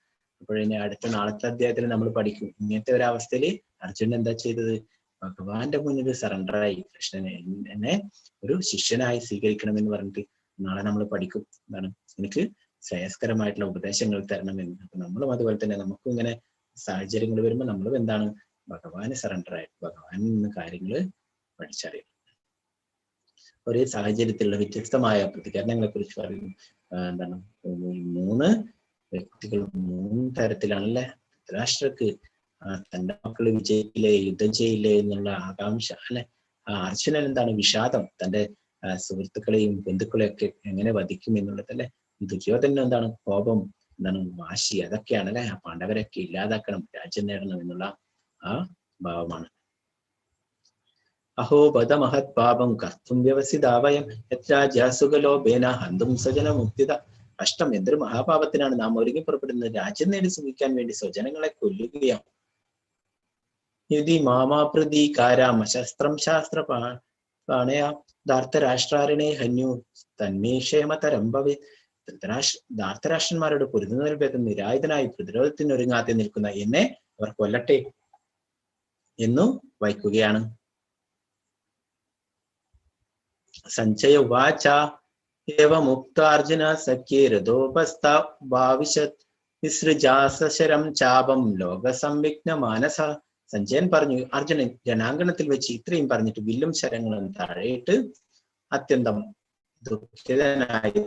അപ്പോഴിനി നാളത്തെ അധ്യായത്തിൽ നമ്മൾ പഠിക്കും. ഇങ്ങനത്തെ ഒരു അവസ്ഥയിൽ അർജുനൻ എന്താ ചെയ്തത്? ഭഗവാന്റെ മുന്നിൽ സറണ്ടറായി, കൃഷ്ണനെ എന്നെ ഒരു ശിഷ്യനായി സ്വീകരിക്കണമെന്ന് പറഞ്ഞിട്ട് നാളെ നമ്മൾ പഠിക്കും. എന്താണ് എനിക്ക് ശ്രേയസ്കരമായിട്ടുള്ള ഉപദേശങ്ങൾ തരണമെന്ന്. അപ്പൊ നമ്മളും അതുപോലെ തന്നെ നമുക്കും ഇങ്ങനെ സാഹചര്യങ്ങൾ വരുമ്പോൾ നമ്മളും എന്താണ് ഭഗവാന് സറണ്ടർ ആയിട്ട് ഭഗവാനിൽ നിന്ന് കാര്യങ്ങൾ പഠിച്ചറിയും. ഒരേ സാഹചര്യത്തിലുള്ള വ്യത്യസ്തമായ പ്രതികരണങ്ങളെ കുറിച്ച് പറയുന്നു. എന്താണ് 3 വ്യക്തികൾ 3 തരത്തിലാണല്ലേ. ധൃതരാഷ്ട്രക്ക് തന്റെ മക്കള് വിജയിക്കില്ലേ, യുദ്ധം ചെയ്യില്ലേ എന്നുള്ള ആകാംക്ഷ അല്ലെ. അർജുനൻ എന്താണ് വിഷാദം, തന്റെ സുഹൃത്തുക്കളെയും ബന്ധുക്കളെയും ഒക്കെ എങ്ങനെ വധിക്കും എന്നുള്ളതല്ലേ. ദുര്യോധനൻ എന്താണ് കോപം, എന്താണ് വാശി, അതൊക്കെയാണ് അല്ലെ. ആ പാണ്ഡവരൊക്കെ ഇല്ലാതാക്കണം, രാജ്യം നേടണം എന്നുള്ള ആ ഭാവമാണ്. അഹോ ബദ മഹത് പാപം കർത്തും വ്യവസിതാവയം യത്രാജാസുഖലോഭേന ഹന്തും സ്വജന മുക്തിത. കഷ്ടം, എന്തൊരു മഹാപാപത്തിനാണ് നാം ഒരുങ്ങി പുറപ്പെടുന്നത്. രാജ്യം നേടി സുഖിക്കാൻ വേണ്ടി സ്വജനങ്ങളെ കൊല്ലുകയാണ്. യുധി മാമാപ്രതീകാരാമ ശസ്ത്രം ശാസ്ത്ര പാണയ ധാർത്തരാഷ്ട്രാരണേ ഹന്യു തന്മേ ക്ഷേമതരം ഭവേ. ധാർത്തരാഷ്ട്രന്മാരോട് പൊരുതുന്നതിൽ ഭേദം നിരായുധനായി പ്രതിരോധത്തിനൊരുങ്ങാതെ നിൽക്കുന്ന എന്നെ അവർ കൊല്ലട്ടെ എന്നു വയ്ക്കുകയാണ്. സഞ്ജയ ഉവാച ഏവമുക്താർജുന സഖ്യേ രഥോപസ്ഥാവിശത് വിസൃജാസശരം ചാപം ലോകസംവിഘ്ന മാനസ. സഞ്ജയൻ പറഞ്ഞു, അർജുനൻ ജനാങ്കണത്തിൽ വെച്ച് ഇത്രയും പറഞ്ഞിട്ട് വില്ലും ശരങ്ങളും താഴെയിട്ട് അത്യന്തം ദുഃഖിതനായി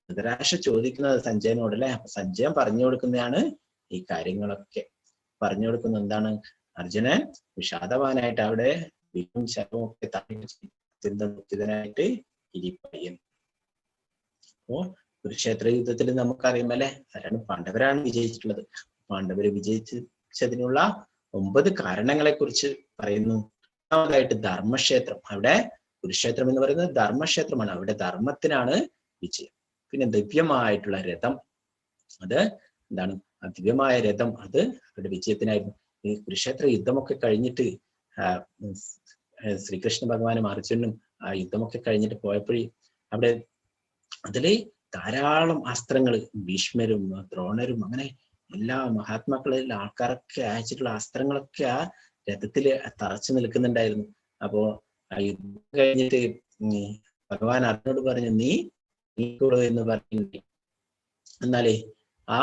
ധൃതരാഷ്ട്രൻ ചോദിക്കുന്നത് സഞ്ജയനോടല്ലേ. അപ്പൊ സഞ്ജയൻ പറഞ്ഞു കൊടുക്കുന്നതാണ് ഈ കാര്യങ്ങളൊക്കെ. പറഞ്ഞു കൊടുക്കുന്ന എന്താണ്, അർജുനൻ വിഷാദവാനായിട്ട് അവിടെ വില്ലും ശരവും ഒക്കെ താഴെ അത്യന്തം ദുഃഖിതനായിട്ട് ഇരിപ്പയ്യൻ. അപ്പോ കുരുക്ഷേത്ര യുദ്ധത്തിൽ നമുക്കറിയുമ്പോ അല്ലെ, ആരാണ് പാണ്ഡവരാണ് വിജയിച്ചിട്ടുള്ളത്. പാണ്ഡവര് വിജയിച്ചതിനുള്ള 9 കാരണങ്ങളെ കുറിച്ച് പറയുന്നു. ഒന്നാമതായിട്ട് ധർമ്മക്ഷേത്രം. അവിടെ കുരുക്ഷേത്രം എന്ന് പറയുന്നത് ധർമ്മക്ഷേത്രമാണ്. അവിടെ ധർമ്മത്തിനാണ് വിജയം. പിന്നെ ദിവ്യമായിട്ടുള്ള രഥം, അത് എന്താണ് ആ ദിവ്യമായ രഥം, അത് അവരുടെ വിജയത്തിനായിരുന്നു. ഈ കുരുക്ഷേത്ര യുദ്ധമൊക്കെ കഴിഞ്ഞിട്ട് ശ്രീകൃഷ്ണ ഭഗവാനും അർജുനനും ആ യുദ്ധമൊക്കെ കഴിഞ്ഞിട്ട് പോയപ്പോഴേ അവിടെ അതില് ധാരാളം അസ്ത്രങ്ങൾ, ഭീഷ്മരും ദ്രോണരും അങ്ങനെ എല്ലാ മഹാത്മാക്കളിൽ ആൾക്കാരൊക്കെ അയച്ചിട്ടുള്ള അസ്ത്രങ്ങളൊക്കെ ആ രഥത്തില് തറച്ചു നിൽക്കുന്നുണ്ടായിരുന്നു. അപ്പോ ആ യുദ്ധം കഴിഞ്ഞിട്ട് ഭഗവാൻ അർജുനോട് പറഞ്ഞു, നീ കൂടെ എന്ന് പറഞ്ഞു. എന്നാലേ ആ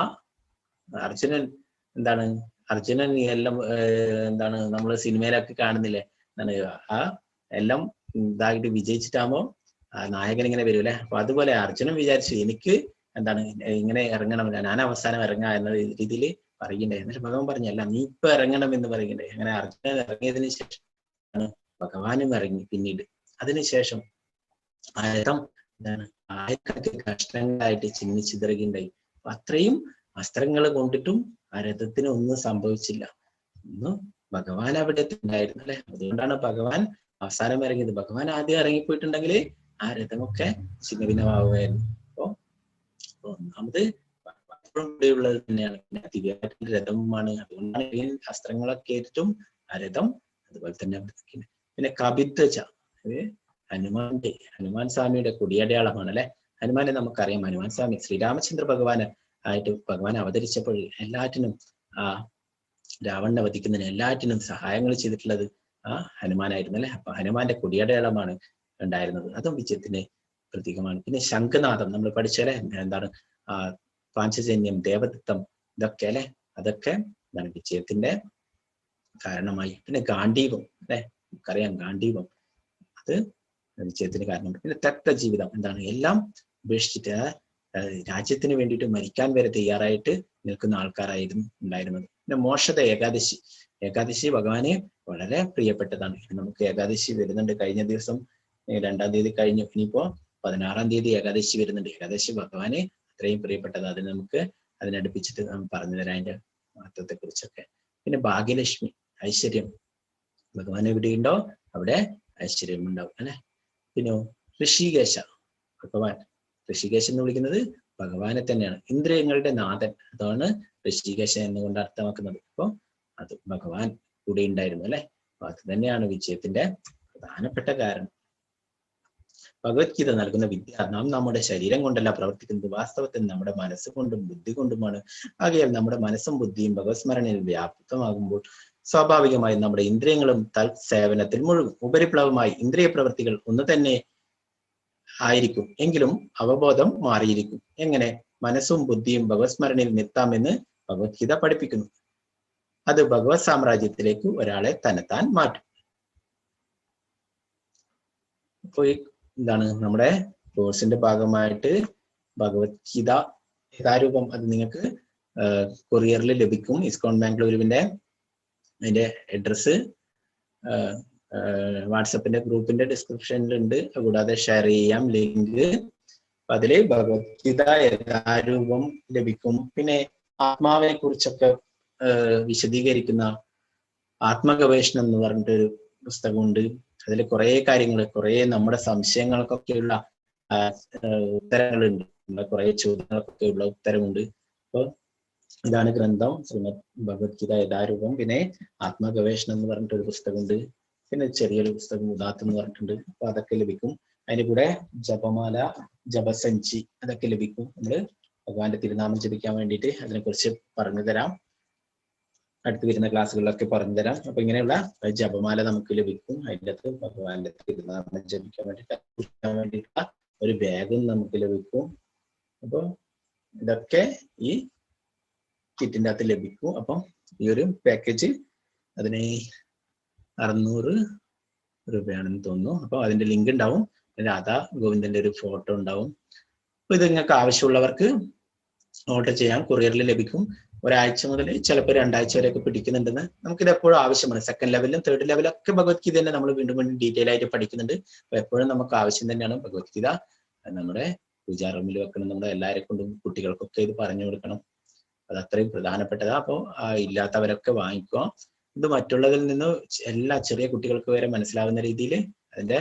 അർജുനൻ എന്താണ്, അർജുനൻ എല്ലാം എന്താണ് നമ്മള് സിനിമയിലൊക്കെ കാണുന്നില്ലേ, എന്താണ് ആ എല്ലാം ഇതായിട്ട് വിജയിച്ചിട്ടാകുമ്പോ നായകൻ ഇങ്ങനെ വരും അല്ലെ. അപ്പൊ അതുപോലെ അർജുനൻ വിചാരിച്ചു എനിക്ക് എന്താണ് ഇങ്ങനെ ഇറങ്ങണം, ഞാൻ അവസാനം ഇറങ്ങാം എന്ന രീതിയിൽ പറയണ്ടേ. എന്നിട്ട് ഭഗവാൻ പറഞ്ഞല്ല, നീ ഇപ്പൊ ഇറങ്ങണം എന്ന് പറയണ്ടേ. അങ്ങനെ അർജുനൻ ഇറങ്ങിയതിനു ശേഷം ഭഗവാനും ഇറങ്ങി. പിന്നീട് അതിനുശേഷം ആ രഥം എന്താണ് ആയിരക്കണക്കിന് കഷ്ണങ്ങളായിട്ട് ചിന്നിച്ചിതറുകയുണ്ടായി. അപ്പൊ അത്രയും അസ്ത്രങ്ങൾ കൊണ്ടിട്ടും ആ രഥത്തിന് ഒന്നും സംഭവിച്ചില്ല. ഒന്നും ഭഗവാൻ അവിടെ ഉണ്ടായിരുന്നു അല്ലെ. അതുകൊണ്ടാണ് ഭഗവാൻ അവസാനം ഇറങ്ങിയത്. ഭഗവാൻ ആദ്യം ഇറങ്ങിപ്പോയിട്ടുണ്ടെങ്കിൽ ആ രഥമൊക്കെ ചിന്നഭിന്നമാവുമായിരുന്നു. അപ്പൊ ഒന്നാമത് ഉള്ളത് തന്നെയാണ്. പിന്നെ ദിവ്യമായിട്ടുള്ള രഥവുമാണ്. അതുകൊണ്ടാണ് ഈ അസ്ത്രങ്ങളൊക്കെ ഏറ്റിട്ടും ആ രഥം അതുപോലെ തന്നെ. പിന്നെ കപിത്വച, ഹനുമാൻ സ്വാമിയുടെ കൊടിയടയാളമാണ് അല്ലെ. ഹനുമാനെ നമുക്കറിയാം. ഹനുമാൻ സ്വാമി ശ്രീരാമചന്ദ്ര ഭഗവാന് ആയിട്ട് ഭഗവാൻ അവതരിച്ചപ്പോൾ എല്ലാറ്റിനും ആ രാവണനെ വധിക്കുന്നതിന് എല്ലാറ്റിനും സഹായങ്ങൾ ചെയ്തിട്ടുള്ളത് ആ ഹനുമാനായിരുന്നു അല്ലെ. അപ്പൊ ഹനുമാന്റെ കൊടിയടയാളമാണ് ഉണ്ടായിരുന്നത്. അതും വിജയത്തിന്റെ പ്രതീകമാണ്. പിന്നെ ശംഖനാഥം നമ്മൾ പഠിച്ചാലേ, എന്താണ് പാഞ്ചജന്യം, ദേവദത്തം, ഇതൊക്കെ അല്ലെ, അതൊക്കെ എന്താണ് വിജയത്തിന്റെ കാരണമായി. പിന്നെ ഗാന്ധീവം അല്ലെ, നമുക്കറിയാം ഗാന്ധീവം, അത് വിജയത്തിന് കാരണം. പിന്നെ തക്ത ജീവിതം, എന്താണ് എല്ലാം ഉപേക്ഷിച്ചിട്ട് രാജ്യത്തിന് വേണ്ടിയിട്ട് മരിക്കാൻ വരെ തയ്യാറായിട്ട് നിൽക്കുന്ന ആൾക്കാരായിരുന്നു ഉണ്ടായിരുന്നത്. പിന്നെ മോക്ഷത ഏകാദശി. ഏകാദശി ഭഗവാന് വളരെ പ്രിയപ്പെട്ടതാണ്. നമുക്ക് ഏകാദശി വരുന്നുണ്ട്. കഴിഞ്ഞ ദിവസം 2-ാം തീയതി കഴിഞ്ഞു. ഇനിയിപ്പോ 16-ാം തീയതി ഏകാദശി വരുന്നുണ്ട്. ഏകാദശി ഭഗവാന് അത്രയും പ്രിയപ്പെട്ടത്. അത് നമുക്ക് അതിനടുപ്പിച്ചിട്ട് പറഞ്ഞു തരാം അതിന്റെ മഹത്വത്തെ കുറിച്ചൊക്കെ. പിന്നെ ഭാഗ്യലക്ഷ്മി, ഐശ്വര്യം. ഭഗവാൻ എവിടെയുണ്ടോ അവിടെ ഐശ്വര്യം ഉണ്ടാവും അല്ലെ. പിന്നെ ഋഷികേശ, ഭഗവാൻ ഋഷികേശ എന്ന് വിളിക്കുന്നത് ഭഗവാനെ തന്നെയാണ്. ഇന്ദ്രിയങ്ങളുടെ നാഥൻ, അതാണ് ഋഷികേശ എന്നുകൊണ്ട് അർത്ഥമാക്കുന്നത്. അപ്പൊ അത് ഭഗവാൻ കൂടെ ഉണ്ടായിരുന്നു അല്ലെ. അപ്പൊ അത് തന്നെയാണ് വിജയത്തിന്റെ പ്രധാനപ്പെട്ട കാരണം. ഭഗവത്ഗീത നൽകുന്ന വിദ്യ, നാം നമ്മുടെ ശരീരം കൊണ്ടല്ല പ്രവർത്തിക്കുന്നത്, വാസ്തവത്തിൽ നമ്മുടെ മനസ്സുകൊണ്ടും ബുദ്ധി കൊണ്ടുമാണ്. ആകയാൽ നമ്മുടെ മനസ്സും ബുദ്ധിയും ഭഗവത് സ്മരണയിൽ വ്യാപ്തമാകുമ്പോൾ സ്വാഭാവികമായും നമ്മുടെ ഇന്ദ്രിയങ്ങളും സേവനത്തിൽ മുഴുകും. ഉപരിപ്ലവമായി ഇന്ദ്രിയ പ്രവൃത്തികൾ ഒന്ന് തന്നെ ആയിരിക്കും, എങ്കിലും അവബോധം മാറിയിരിക്കും. എങ്ങനെ? മനസ്സും ബുദ്ധിയും ഭഗവത് സ്മരണയിൽ നിർത്താമെന്ന് ഭഗവത്ഗീത പഠിപ്പിക്കുന്നു. അത് ഭഗവത് സാമ്രാജ്യത്തിലേക്ക് ഒരാളെ തന്നെത്താൻ മാറ്റും. അപ്പൊ എന്താണ് നമ്മുടെ കോഴ്സിന്റെ ഭാഗമായിട്ട് ഭഗവത്ഗീത യഥാരൂപം അത് നിങ്ങൾക്ക് കൊറിയറിൽ ലഭിക്കും. ഇസ്കോൺ ബാംഗ്ലൂരുവിന്റെ അതിന്റെ അഡ്രസ് വാട്സപ്പിന്റെ ഗ്രൂപ്പിന്റെ ഡിസ്ക്രിപ്ഷനിലുണ്ട്. കൂടാതെ ഷെയർ ചെയ്യാം ലിങ്ക്. അപ്പൊ അതില് ഭഗവത്ഗീത യഥാരൂപം ലഭിക്കും. പിന്നെ ആത്മാവിനെ കുറിച്ചൊക്കെ വിശദീകരിക്കുന്ന ആത്മഗവേഷണം എന്ന് പറഞ്ഞിട്ടൊരു പുസ്തകമുണ്ട്. അതിൽ കുറെ കാര്യങ്ങൾ, കുറെ നമ്മുടെ സംശയങ്ങൾക്കൊക്കെയുള്ള ഉത്തരങ്ങളുണ്ട്. നമ്മുടെ കുറെ ചോദ്യങ്ങൾക്കൊക്കെയുള്ള ഉത്തരമുണ്ട്. അപ്പൊ ഇതാണ് ഗ്രന്ഥം, ശ്രീമദ് ഭഗവത്ഗീത യഥാരൂപം. പിന്നെ ആത്മഗവേഷണം എന്ന് പറഞ്ഞിട്ടൊരു പുസ്തകമുണ്ട്. പിന്നെ ചെറിയൊരു പുസ്തകം ഉദാത്തം എന്ന് പറഞ്ഞിട്ടുണ്ട്. അപ്പൊ അതൊക്കെ ലഭിക്കും. അതിന്റെ കൂടെ ജപമാല, ജപസഞ്ചി അതൊക്കെ ലഭിക്കും. നമ്മള് ഭഗവാന്റെ തിരുനാമം ജപിക്കാൻ വേണ്ടിയിട്ട് അതിനെക്കുറിച്ച് പറഞ്ഞു തരാം. അടുത്ത് വരുന്ന ക്ലാസ്സുകളിലൊക്കെ പറഞ്ഞു തരാം. അപ്പൊ ഇങ്ങനെയുള്ള ജപമാല നമുക്ക് ലഭിക്കും. അതിൻ്റെ അകത്ത് ഭഗവാന്റെ തിരുനാമം ജപിക്കാൻ വേണ്ടിയിട്ടുള്ള ഒരു ബാഗും നമുക്ക് ലഭിക്കും. അപ്പൊ ഇതൊക്കെ ഈ കിറ്റിന്റെ അകത്ത് ലഭിക്കും. അപ്പം ഈ ഒരു പാക്കേജ് അതിന് 600 രൂപയാണെന്ന് തോന്നുന്നു. അപ്പൊ അതിന്റെ ലിങ്ക് ഉണ്ടാവും. രാധാ ഗോവിന്ദന്റെ ഒരു ഫോട്ടോ ഉണ്ടാവും. അപ്പൊ ഇത് നിങ്ങൾക്ക് ആവശ്യമുള്ളവർക്ക് ഓർഡർ ചെയ്യാം. കൊറിയറിൽ ലഭിക്കും. ഒരാഴ്ച മുതൽ ചിലപ്പോൾ 2 ആഴ്ച വരെയൊക്കെ പിടിക്കുന്നുണ്ടെന്ന്. നമുക്കിത് എപ്പോഴും ആവശ്യമാണ്. സെക്കൻഡ് ലെവലിലും തേർഡ് ലെവലും ഒക്കെ ഭഗവത്ഗീത തന്നെ നമ്മൾ വീണ്ടും വീണ്ടും ഡീറ്റെയിൽ ആയിട്ട് പഠിക്കുന്നുണ്ട്. അപ്പൊ എപ്പോഴും നമുക്ക് ആവശ്യം തന്നെയാണ് ഭഗവത്ഗീത. നമ്മുടെ പൂജാ റൂമിൽ വെക്കണം. നമ്മുടെ എല്ലാവരെ കൊണ്ടും കുട്ടികൾക്കൊക്കെ ഇത് പറഞ്ഞു കൊടുക്കണം. അത് അത്രയും പ്രധാനപ്പെട്ടതാ. അപ്പോൾ ഇല്ലാത്തവരൊക്കെ വാങ്ങിക്കുക. ഇത് മറ്റുള്ളതിൽ നിന്ന് എല്ലാ ചെറിയ കുട്ടികൾക്ക് വരെ മനസ്സിലാവുന്ന രീതിയിൽ അതിന്റെ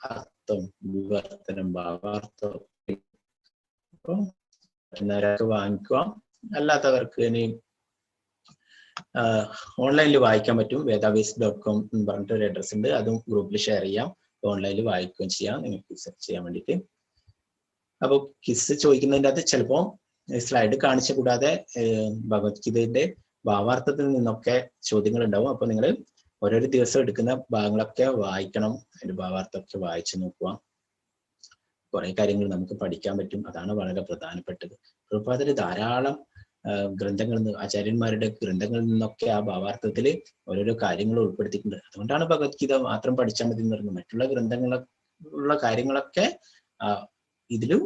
അർത്ഥം, വിവർത്തനം, ഭാവാർത്ഥം അപ്പം എന്നവരൊക്കെ വാങ്ങിക്കുക. അല്ലാത്തവർക്ക് ഇനി ഓൺലൈനിൽ വായിക്കാൻ പറ്റും. വേദാവേസ്.com എന്ന് പറഞ്ഞിട്ട് ഒരു അഡ്രസ് ഉണ്ട്. അതും ഗ്രൂപ്പിൽ ഷെയർ ചെയ്യാം. ഓൺലൈനിൽ വായിക്കുകയും ചെയ്യാം നിങ്ങൾക്ക് സെർച്ച് ചെയ്യാൻ വേണ്ടിയിട്ട്. അപ്പോൾ കിസ് ചോദിക്കുന്നതിൻ്റെ അകത്ത് ചിലപ്പോൾ സ്ലൈഡ് കാണിച്ച കൂടാതെ ഭഗവത്ഗീതയുടെ ഭാവാർത്ഥത്തിൽ നിന്നൊക്കെ ചോദ്യങ്ങൾ ഉണ്ടാവും. അപ്പൊ നിങ്ങൾ ഓരോരോ ദിവസം എടുക്കുന്ന ഭാഗങ്ങളൊക്കെ വായിക്കണം. അതിന്റെ ഭാവാർത്ഥമൊക്കെ വായിച്ചു നോക്കുക. കുറെ കാര്യങ്ങൾ നമുക്ക് പഠിക്കാൻ പറ്റും. അതാണ് വളരെ പ്രധാനപ്പെട്ടത്. പ്രഭുപാദര് ധാരാളം ഗ്രന്ഥങ്ങളിൽ നിന്ന്, ആചാര്യന്മാരുടെ ഗ്രന്ഥങ്ങളിൽ നിന്നൊക്കെ ആ ഭാവാർത്ഥത്തിൽ ഓരോരോ കാര്യങ്ങൾ ഉൾപ്പെടുത്തിയിട്ടുണ്ട്. അതുകൊണ്ടാണ് ഭഗവത്ഗീത മാത്രം പഠിച്ചാൽ മതി എന്ന് പറയുന്നത്. മറ്റുള്ള ഗ്രന്ഥങ്ങളുള്ള കാര്യങ്ങളൊക്കെ ഇതിലും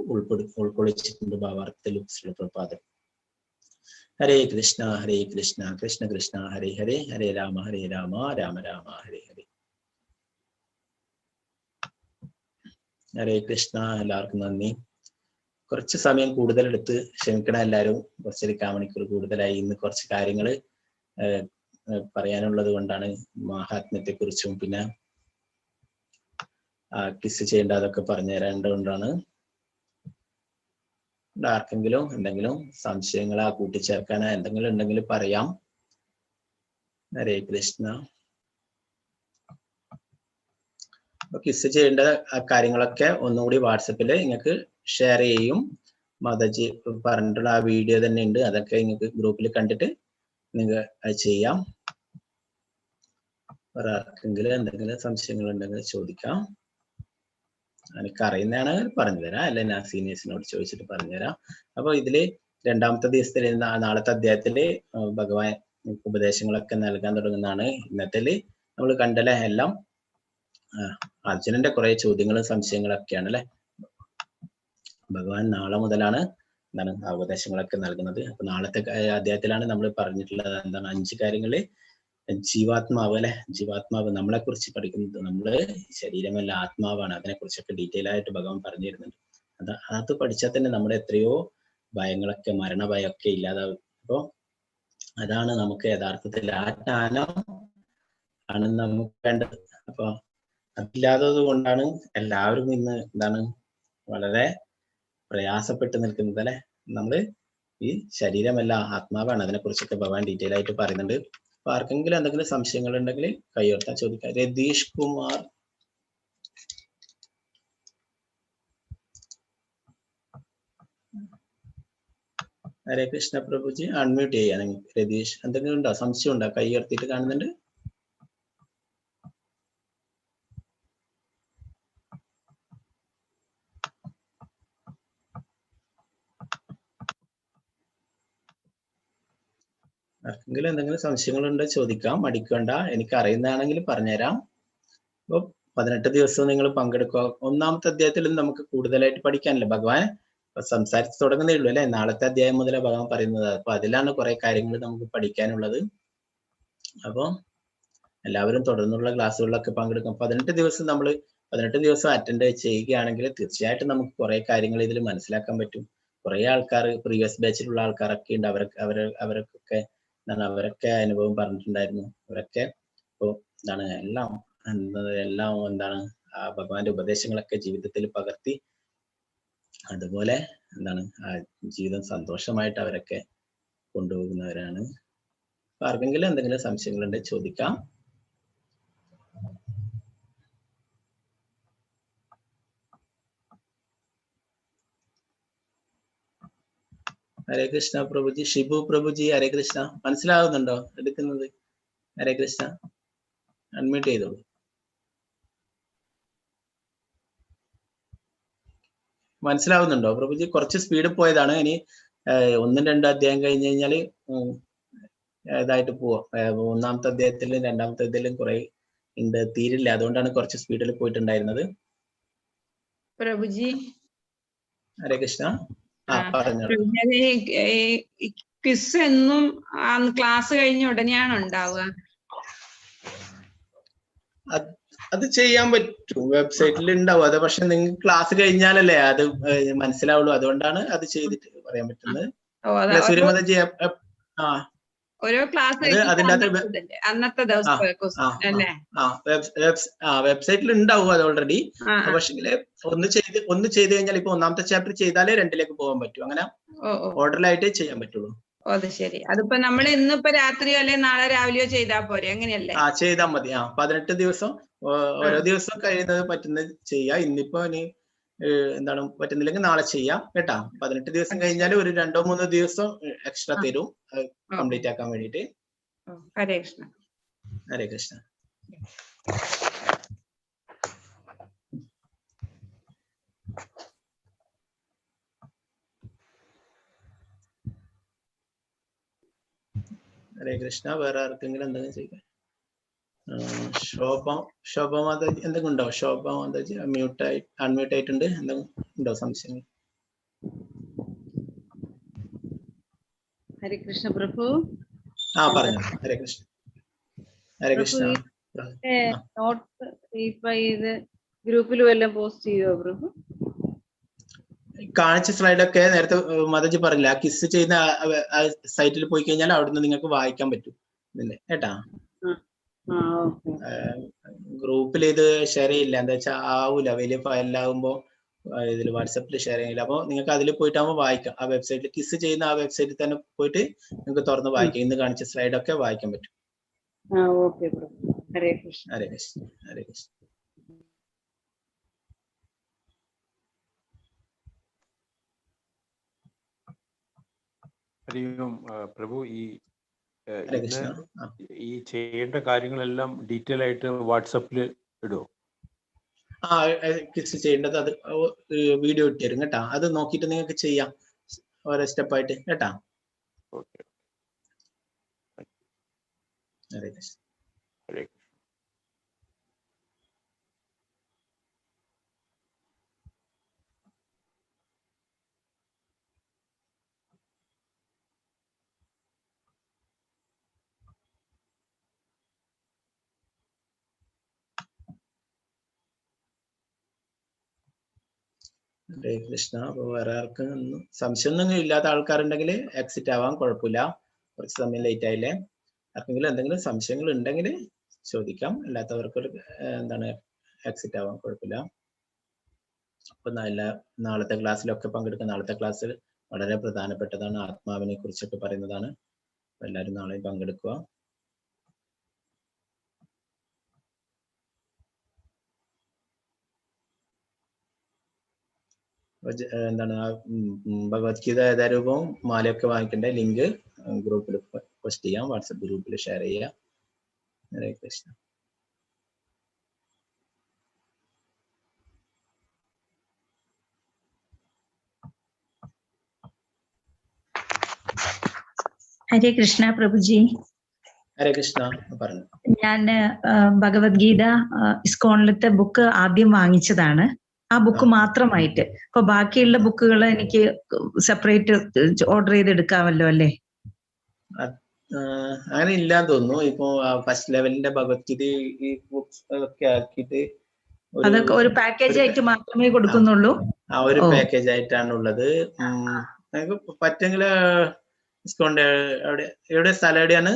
ഉൾക്കൊള്ളിച്ചിട്ടുണ്ട് ഭാവാർത്ഥത്തിലും പ്രഭുപാദർ. ഹരേ കൃഷ്ണ കൃഷ്ണ കൃഷ്ണ ഹരേ ഹരേ, ഹരേ രാമ രാമ രാമ ഹരേ ഹരേ. ഹരേ കൃഷ്ണ. എല്ലാവർക്കും നന്ദി. കുറച്ച് സമയം കൂടുതലെടുത്ത് ക്ഷമിക്കണം എല്ലാവരും. കുറച്ചൊരു 1 മണിക്കൂർ കൂടുതലായി. ഇന്ന് കുറച്ച് കാര്യങ്ങൾ പറയാനുള്ളത് കൊണ്ടാണ്. മഹാത്മ്യത്തെ കുറിച്ചും പിന്നെ കിസ് ചെയ്യേണ്ട അതൊക്കെ പറഞ്ഞു തരേണ്ടതുകൊണ്ടാണ്. ആർക്കെങ്കിലും എന്തെങ്കിലും സംശയങ്ങളാ കൂട്ടിച്ചേർക്കാനാ എന്തെങ്കിലും ഉണ്ടെങ്കിൽ പറയാം. ഹരേ കൃഷ്ണ. അപ്പൊ കിസ് ചെയ്യേണ്ട കാര്യങ്ങളൊക്കെ ഒന്നുകൂടി വാട്സപ്പിൽ നിങ്ങൾക്ക് ഷെയർ ചെയ്യും. മാതാജി പറഞ്ഞിട്ടുള്ള ആ വീഡിയോ തന്നെ ഉണ്ട്. അതൊക്കെ നിങ്ങൾക്ക് ഗ്രൂപ്പിൽ കണ്ടിട്ട് നിങ്ങൾക്ക് അത് ചെയ്യാം. ആർക്കെങ്കിലും എന്തെങ്കിലും സംശയങ്ങൾ ഉണ്ടെങ്കിൽ ചോദിക്കാം. എനിക്ക് അറിയുന്നതാണ് പറഞ്ഞു തരാം. അല്ലെ ഞാൻ സീനിയേഴ്സിനോട് ചോദിച്ചിട്ട് പറഞ്ഞുതരാം. അപ്പൊ ഇതില് 2ാമത്തെ ദിവസത്തിൽ നാളത്തെ അധ്യായത്തില് ഭഗവാൻ ഉപദേശങ്ങളൊക്കെ നൽകാൻ തുടങ്ങുന്നതാണ്. ഇന്നത്തേല് നമ്മൾ കണ്ടല്ലേ എല്ലാം അർജുനന്റെ കുറെ ചോദ്യങ്ങളും സംശയങ്ങളൊക്കെയാണ് അല്ലെ. ഭഗവാൻ നാളെ മുതലാണ് എന്താണ് ആ ഉപദേശങ്ങളൊക്കെ നൽകുന്നത്. അപ്പൊ നാളത്തെ അധ്യായത്തിലാണ് നമ്മൾ പറഞ്ഞിട്ടുള്ളത് എന്താണ് 5 കാര്യങ്ങള്. ജീവാത്മാവ് അല്ലെ, ജീവാത്മാവ് നമ്മളെ കുറിച്ച് പഠിക്കുന്നത്. നമ്മള് ശരീരമല്ല ആത്മാവാണ്. അതിനെ കുറിച്ചൊക്കെ ഡീറ്റെയിൽ ആയിട്ട് ഭഗവാൻ പറഞ്ഞു തരുന്നുണ്ട്. അത് പഠിച്ചാൽ തന്നെ നമ്മുടെ എത്രയോ ഭയങ്ങളൊക്കെ, മരണഭയമൊക്കെ ഇല്ലാതാവും. അപ്പൊ അതാണ് നമുക്ക് യഥാർത്ഥത്തിൽ ആ ജ്ഞാനം ആണ് നമുക്ക് വേണ്ടത്. അപ്പൊ അതില്ലാത്തത് കൊണ്ടാണ് എല്ലാവരും ഇന്ന് എന്താണ് വളരെ പ്രയാസപ്പെട്ട് നിൽക്കുന്നത് അല്ലെ. നമ്മള് ഈ ശരീരമല്ല ആത്മാവാണ്. അതിനെ കുറിച്ചൊക്കെ ഭഗവാൻ ഡീറ്റെയിൽ ആയിട്ട് പറയുന്നുണ്ട്. അപ്പൊ ആർക്കെങ്കിലും എന്തെങ്കിലും സംശയങ്ങൾ ഉണ്ടെങ്കിൽ കൈയോർത്താൻ ചോദിക്കാം. രതീഷ് കുമാർ. ഹരേ കൃഷ്ണ പ്രഭുജി, അൺമ്യൂട്ട് ചെയ്യാണെങ്കിൽ. രതീഷ്, എന്തെങ്കിലും ഉണ്ടോ? സംശയം ഉണ്ടോ? കൈ ഉയർത്തിയിട്ട് കാണുന്നുണ്ട്. ആർക്കെങ്കിലും എന്തെങ്കിലും സംശയങ്ങളുണ്ടോ ചോദിക്കാം, മടിക്കണ്ട. എനിക്ക് അറിയുന്നതാണെങ്കിൽ പറഞ്ഞുതരാം. അപ്പോൾ 18 ദിവസവും നിങ്ങൾ പങ്കെടുക്കുക. ഒന്നാമത്തെ അധ്യായത്തിൽ നമുക്ക് കൂടുതലായിട്ട് പഠിക്കാനില്ല. ഭഗവാൻ സംസാരിച്ച് തുടങ്ങുന്നേ ഉള്ളൂ അല്ലെ. നാളത്തെ അധ്യായം മുതലേ ഭഗവാൻ പറയുന്നത്. അപ്പൊ അതിലാണ് കുറെ കാര്യങ്ങൾ നമുക്ക് പഠിക്കാനുള്ളത്. അപ്പോൾ എല്ലാവരും തുടർന്നുള്ള ക്ലാസ്സുകളിലൊക്കെ പങ്കെടുക്കും. 18 ദിവസം അറ്റൻഡ് ചെയ്യുകയാണെങ്കിൽ തീർച്ചയായിട്ടും നമുക്ക് കുറെ കാര്യങ്ങൾ ഇതിൽ മനസ്സിലാക്കാൻ പറ്റും. കുറെ ആൾക്കാർ പ്രീവിയസ് ബാച്ചിലുള്ള ആൾക്കാരൊക്കെ ഉണ്ട്. അവരൊക്കെ അനുഭവം പറഞ്ഞിട്ടുണ്ടായിരുന്നു. അവരൊക്കെ ഇപ്പോൾ എല്ലാം ആ ഭഗവാന്റെ ഉപദേശങ്ങളൊക്കെ ജീവിതത്തിൽ പകർത്തി അതുപോലെ ആ ജീവിതം സന്തോഷമായിട്ട് അവരൊക്കെ കൊണ്ടുപോകുന്നവരാണ്. ആർക്കെങ്കിലും എന്തെങ്കിലും സംശയങ്ങളുണ്ടെങ്കിൽ ചോദിക്കാം. ഹരേ കൃഷ്ണ പ്രഭുജി. ഷിബു പ്രഭുജി, ഹരേ കൃഷ്ണ. മനസ്സിലാവുന്നുണ്ടോ എടുക്കുന്നത്? ഹരേ കൃഷ്ണ, അൺമ്യൂട്ട് ചെയ്തോളൂ. മനസ്സിലാവുന്നുണ്ടോ പ്രഭുജി? കുറച്ച് സ്പീഡ് പോയതാണ്. ഇനി 1-2 അധ്യായം കഴിഞ്ഞ് കഴിഞ്ഞാല് ഇതായിട്ട് പോവാം. ഒന്നാമത്തെ അധ്യായത്തിലും രണ്ടാമത്തെ അധ്യായത്തിലും കുറെ ഉണ്ട്, തീരില്ല. അതുകൊണ്ടാണ് കുറച്ച് സ്പീഡിൽ പോയിട്ടുണ്ടായിരുന്നത്.
പ്രഭുജി,
ഹരേ കൃഷ്ണ. പറഞ്ഞോളൂ.
ക്വിസ് എന്നും ക്ലാസ് കഴിഞ്ഞ ഉടനെയാണ് ഉണ്ടാവുക?
അത് ചെയ്യാൻ പറ്റും, വെബ്സൈറ്റിൽ ഉണ്ടാവും അത്. പക്ഷെ നിങ്ങൾക്ക് ക്ലാസ് കഴിഞ്ഞാലല്ലേ അത് മനസ്സിലാവുള്ളൂ. അതുകൊണ്ടാണ് അത് ചെയ്തിട്ട് പറയാൻ പറ്റുന്നത്. സൂര്യമതജി,
ഓരോ ക്ലാസ് അന്നത്തെ ദിവസം
വെബ്സൈറ്റിൽ ഉണ്ടാവും അത് ഓൾറെഡി. പക്ഷെങ്കിൽ ഒന്ന് ചെയ്ത് കഴിഞ്ഞാൽ ഇപ്പൊ ഒന്നാമത്തെ ചാപ്റ്റർ ചെയ്താലേ 2ലേക്ക് പോകാൻ പറ്റൂ. അങ്ങനെ ഓർഡറിലായിട്ടേ ചെയ്യാൻ പറ്റുള്ളൂ.
അത് ശരി. അതിപ്പോ നമ്മൾ ഇന്നിപ്പോ രാത്രിയോ അല്ലെ നാളെ രാവിലെയോ ചെയ്താൽ പോരെ, അങ്ങനെയല്ലേ?
ചെയ്താൽ മതി. 18 ദിവസം ഓരോ ദിവസം കഴിയുന്നത് പറ്റുന്നത് ചെയ്യാം. ഇന്നിപ്പോ ഇനി പറ്റുന്നില്ലെങ്കിൽ നാളെ ചെയ്യാം കേട്ടാ. 18 ദിവസം കഴിഞ്ഞാൽ ഒരു 2-3 ദിവസം എക്സ്ട്രാ തരും കംപ്ലീറ്റ് ആക്കാൻ വേണ്ടിട്ട്.
ഹരേ കൃഷ്ണ.
ഹരേ കൃഷ്ണ. ഹരേ കൃഷ്ണ. വേറെ ആർക്കെങ്കിലും എന്തെങ്കിലും ചെയ്യാം? ശോഭ മാതാജി എന്തെങ്കിലും ഉണ്ടോ? ശോഭ മാതാജി അൺമ്യൂട്ട് ആയിട്ടുണ്ട്. എന്തെങ്കിലും ഉണ്ടോ സംശയങ്ങൾ?
ഹരേ കൃഷ്ണ പ്രഭു.
പറഞ്ഞു. ഹരേ കൃഷ്ണ. ഹരേ കൃഷ്ണ.
നോട്ട് ഇപ്പൊ ഇത് ഗ്രൂപ്പിൽ വല്ലതും പോസ്റ്റ് ചെയ്യോ പ്രഭു?
കാണിച്ച സ്ലൈഡൊക്കെ നേരത്തെ മാതാജി പറഞ്ഞില്ല. കിസ് ചെയ്യുന്ന സൈറ്റിൽ പോയി കഴിഞ്ഞാൽ അവിടുന്ന് നിങ്ങൾക്ക് വായിക്കാൻ പറ്റും കേട്ടാ. ഗ്രൂപ്പിൽ ഇത് ഷെയർ ചെയ്യില്ല. എന്താ വെച്ചാൽ ആവൂല, വലിയ ഫയലിലാവുമ്പോ ഇതിൽ വാട്സപ്പിൽ ഷെയർ ചെയ്യില്ല. അപ്പൊ നിങ്ങൾക്ക് അതിൽ പോയിട്ടാകുമ്പോൾ വായിക്കാം. ആ വെബ്സൈറ്റിൽ കിസ് ചെയ്യുന്ന ആ വെബ്സൈറ്റിൽ തന്നെ പോയിട്ട് നിങ്ങൾക്ക് തുറന്ന് വായിക്കാം. ഇന്ന് കാണിച്ച സ്ലൈഡൊക്കെ വായിക്കാൻ പറ്റും.
ഹരേ കൃഷ്ണ.
ഹരേ കൃഷ്ണ. ഹരേ കൃഷ്ണ.
ഹരിയും പ്രഭു, ഈ ചെയ്യേണ്ട കാര്യങ്ങളെല്ലാം ഡീറ്റെയിൽ ആയിട്ട് വാട്സപ്പിൽ ഇടുമോ?
കിസ് ചെയ്യേണ്ടത് അത് വീഡിയോ ഇട്ട് തരും കേട്ടാ. അത് നോക്കിയിട്ട് നിങ്ങൾക്ക് ചെയ്യാം ഓരോ സ്റ്റെപ്പായിട്ട് കേട്ടാ. ഹരേ കൃഷ്ണ.
ഹരേ കൃഷ്ണ.
ഹരേ കൃഷ്ണ. അപ്പൊ വേറെ ആർക്കും സംശയമൊന്നും ഇല്ലാത്ത ആൾക്കാരുണ്ടെങ്കിൽ എക്സിറ്റ് ആവാൻ കുഴപ്പമില്ല. കുറച്ച് സമയം ലേറ്റ് ആയില്ലേ. ആർക്കെങ്കിലും എന്തെങ്കിലും സംശയങ്ങൾ ഉണ്ടെങ്കിൽ ചോദിക്കാം. അല്ലാത്തവർക്ക് എക്സിറ്റ് ആവാൻ കുഴപ്പമില്ല. അപ്പൊ നാളത്തെ ക്ലാസ്സിലൊക്കെ പങ്കെടുക്കാം. നാളത്തെ ക്ലാസ്സിൽ വളരെ പ്രധാനപ്പെട്ടതാണ്. ആത്മാവിനെ കുറിച്ചൊക്കെ പറയുന്നതാണ്. എല്ലാവരും നാളെ പങ്കെടുക്കുക. എന്താണ് ഭഗവത്ഗീത യഥാരൂപവും മാലയൊക്കെ വാങ്ങിക്കേണ്ട ലിങ്ക് ഗ്രൂപ്പിൽ പോസ്റ്റ് ചെയ്യാം, വാട്സപ്പ് ഗ്രൂപ്പിൽ ഷെയർ ചെയ്യാം. ഹരേ കൃഷ്ണ.
ഹരേ കൃഷ്ണ പ്രഭുജി.
ഹരേ കൃഷ്ണ. പറഞ്ഞു.
ഞാൻ ഭഗവത്ഗീത ഇസ്കോണിലത്തെ ബുക്ക് ആദ്യം വാങ്ങിച്ചതാണ്. ആ ബുക്ക് മാത്രമായിട്ട്. അപ്പൊ ബാക്കിയുള്ള ബുക്കുകൾ എനിക്ക് സെപ്പറേറ്റ് ഓർഡർ ചെയ്തെടുക്കാമല്ലോ അല്ലേ?
അങ്ങനെ ഇല്ലാന്ന് തോന്നുന്നു. ഇപ്പൊ ഫസ്റ്റ് ലെവലിന്റെ ഭഗവത്ഗീത ഈ ബുക്സ് ഒക്കെ ആക്കിയിട്ട്
അതൊക്കെ ഒരു പാക്കേജ് ആയിട്ട് മാത്രമേ കൊടുക്കുന്നുള്ളൂ.
ആ ഒരു പാക്കേജ് ആയിട്ടാണ് ഉള്ളത്. നിങ്ങൾക്ക് പറ്റെങ്കിൽ ഡിസ്കൗണ്ട് എവിടെ സ്ഥലം എവിടെയാണ്?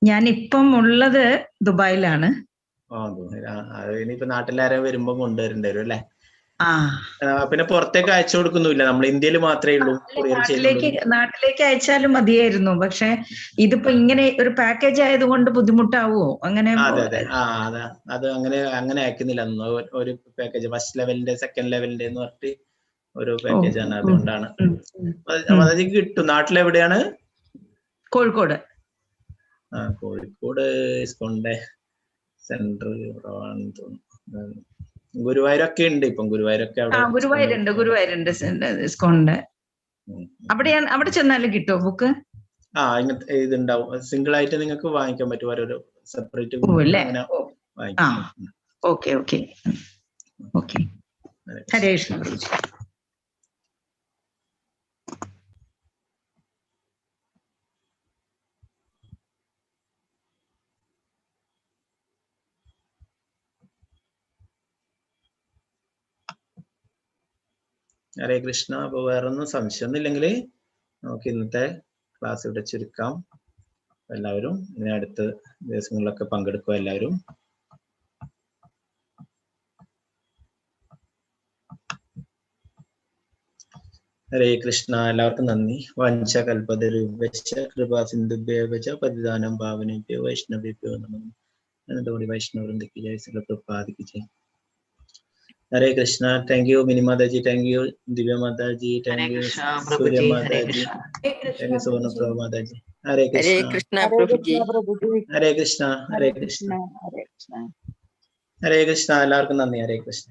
ഞാൻ ഇപ്പം ഉള്ളത് ദുബായിലാണ്.
ഇനിയിപ്പോ നാട്ടിലാരെ വരുമ്പോ കൊണ്ടുവരേണ്ടി വരും അല്ലേ?
ആ,
പിന്നെ പുറത്തേക്ക് അയച്ചു കൊടുക്കുന്നില്ല, നമ്മൾ ഇന്ത്യയിൽ മാത്രമേ ഉള്ളൂ.
നാട്ടിലേക്ക് അയച്ചാലും മതിയായിരുന്നു. പക്ഷെ ഇതിപ്പോ ഇങ്ങനെ ഒരു പാക്കേജ് ആയതുകൊണ്ട് ബുദ്ധിമുട്ടാവോ? അങ്ങനെ
അതെ അതെ അത് അങ്ങനെ അയക്കുന്നില്ല. ഒരു പാക്കേജ് ഫസ്റ്റ് ലെവലിന്റെ സെക്കൻഡ് ലെവലിന്റെ എന്ന് പറഞ്ഞിട്ട് ഒരു പാക്കേജ് ആണ്. അതുകൊണ്ടാണ് അത് കിട്ടും. നാട്ടിലെവിടെയാണ്?
കോഴിക്കോട്.
കോഴിക്കോട് ഇസ്കോണിന്റെ സെന്റർ ഗുരുവായൂരൊക്കെ ഉണ്ട്. ഇപ്പം ഗുരുവായൂരൊക്കെ
ഗുരുവായൂരുണ്ട് ഇസ്കോണിന്റെ. അവിടെ ചെന്നാലും കിട്ടുമോ ബുക്ക്?
ഇങ്ങനത്തെ ഇതുണ്ടാവും. സിംഗിൾ ആയിട്ട് നിങ്ങൾക്ക് വാങ്ങിക്കാൻ പറ്റും. ഓരോരോ സെപ്പറേറ്റ് വാങ്ങിക്കാം.
Okay okay okay. Hare Krishna.
Hare Krishna. അപ്പൊ വേറൊന്നും സംശയമൊന്നും ഇല്ലെങ്കിൽ നമുക്ക് ഇന്നത്തെ ക്ലാസ് ഇവിടെ ചുരുക്കാം. എല്ലാവരും ഇനി അടുത്ത ദിവസങ്ങളിലൊക്കെ പങ്കെടുക്കുക എല്ലാവരും. ഹരേ കൃഷ്ണ. എല്ലാവർക്കും നന്ദി. വഞ്ച കൽപതരുഭ്യശ്ച കൃപാ സിന്ധുഭ്യവച പതിദാനം ഭാവനേഭ്യോ വൈഷ്ണവേഭ്യോ നമഃ. അനന്തകോടി വൈഷ്ണവവൃന്ദയ്ക്ക് ജയ്. ശ്രീല പ്രഭുപാദയ്ക്ക് ജയ്. Hare Krishna. Thank you Mini Mataji, thank you Divya Mataji, thank you Surya Mataji, thank you Suvarna Prabhu Mataji. Hare Krishna. Hare Krishna. Hare Krishna. Hare Krishna. എല്ലാവർക്കും നന്ദി. ഹരേ കൃഷ്ണ.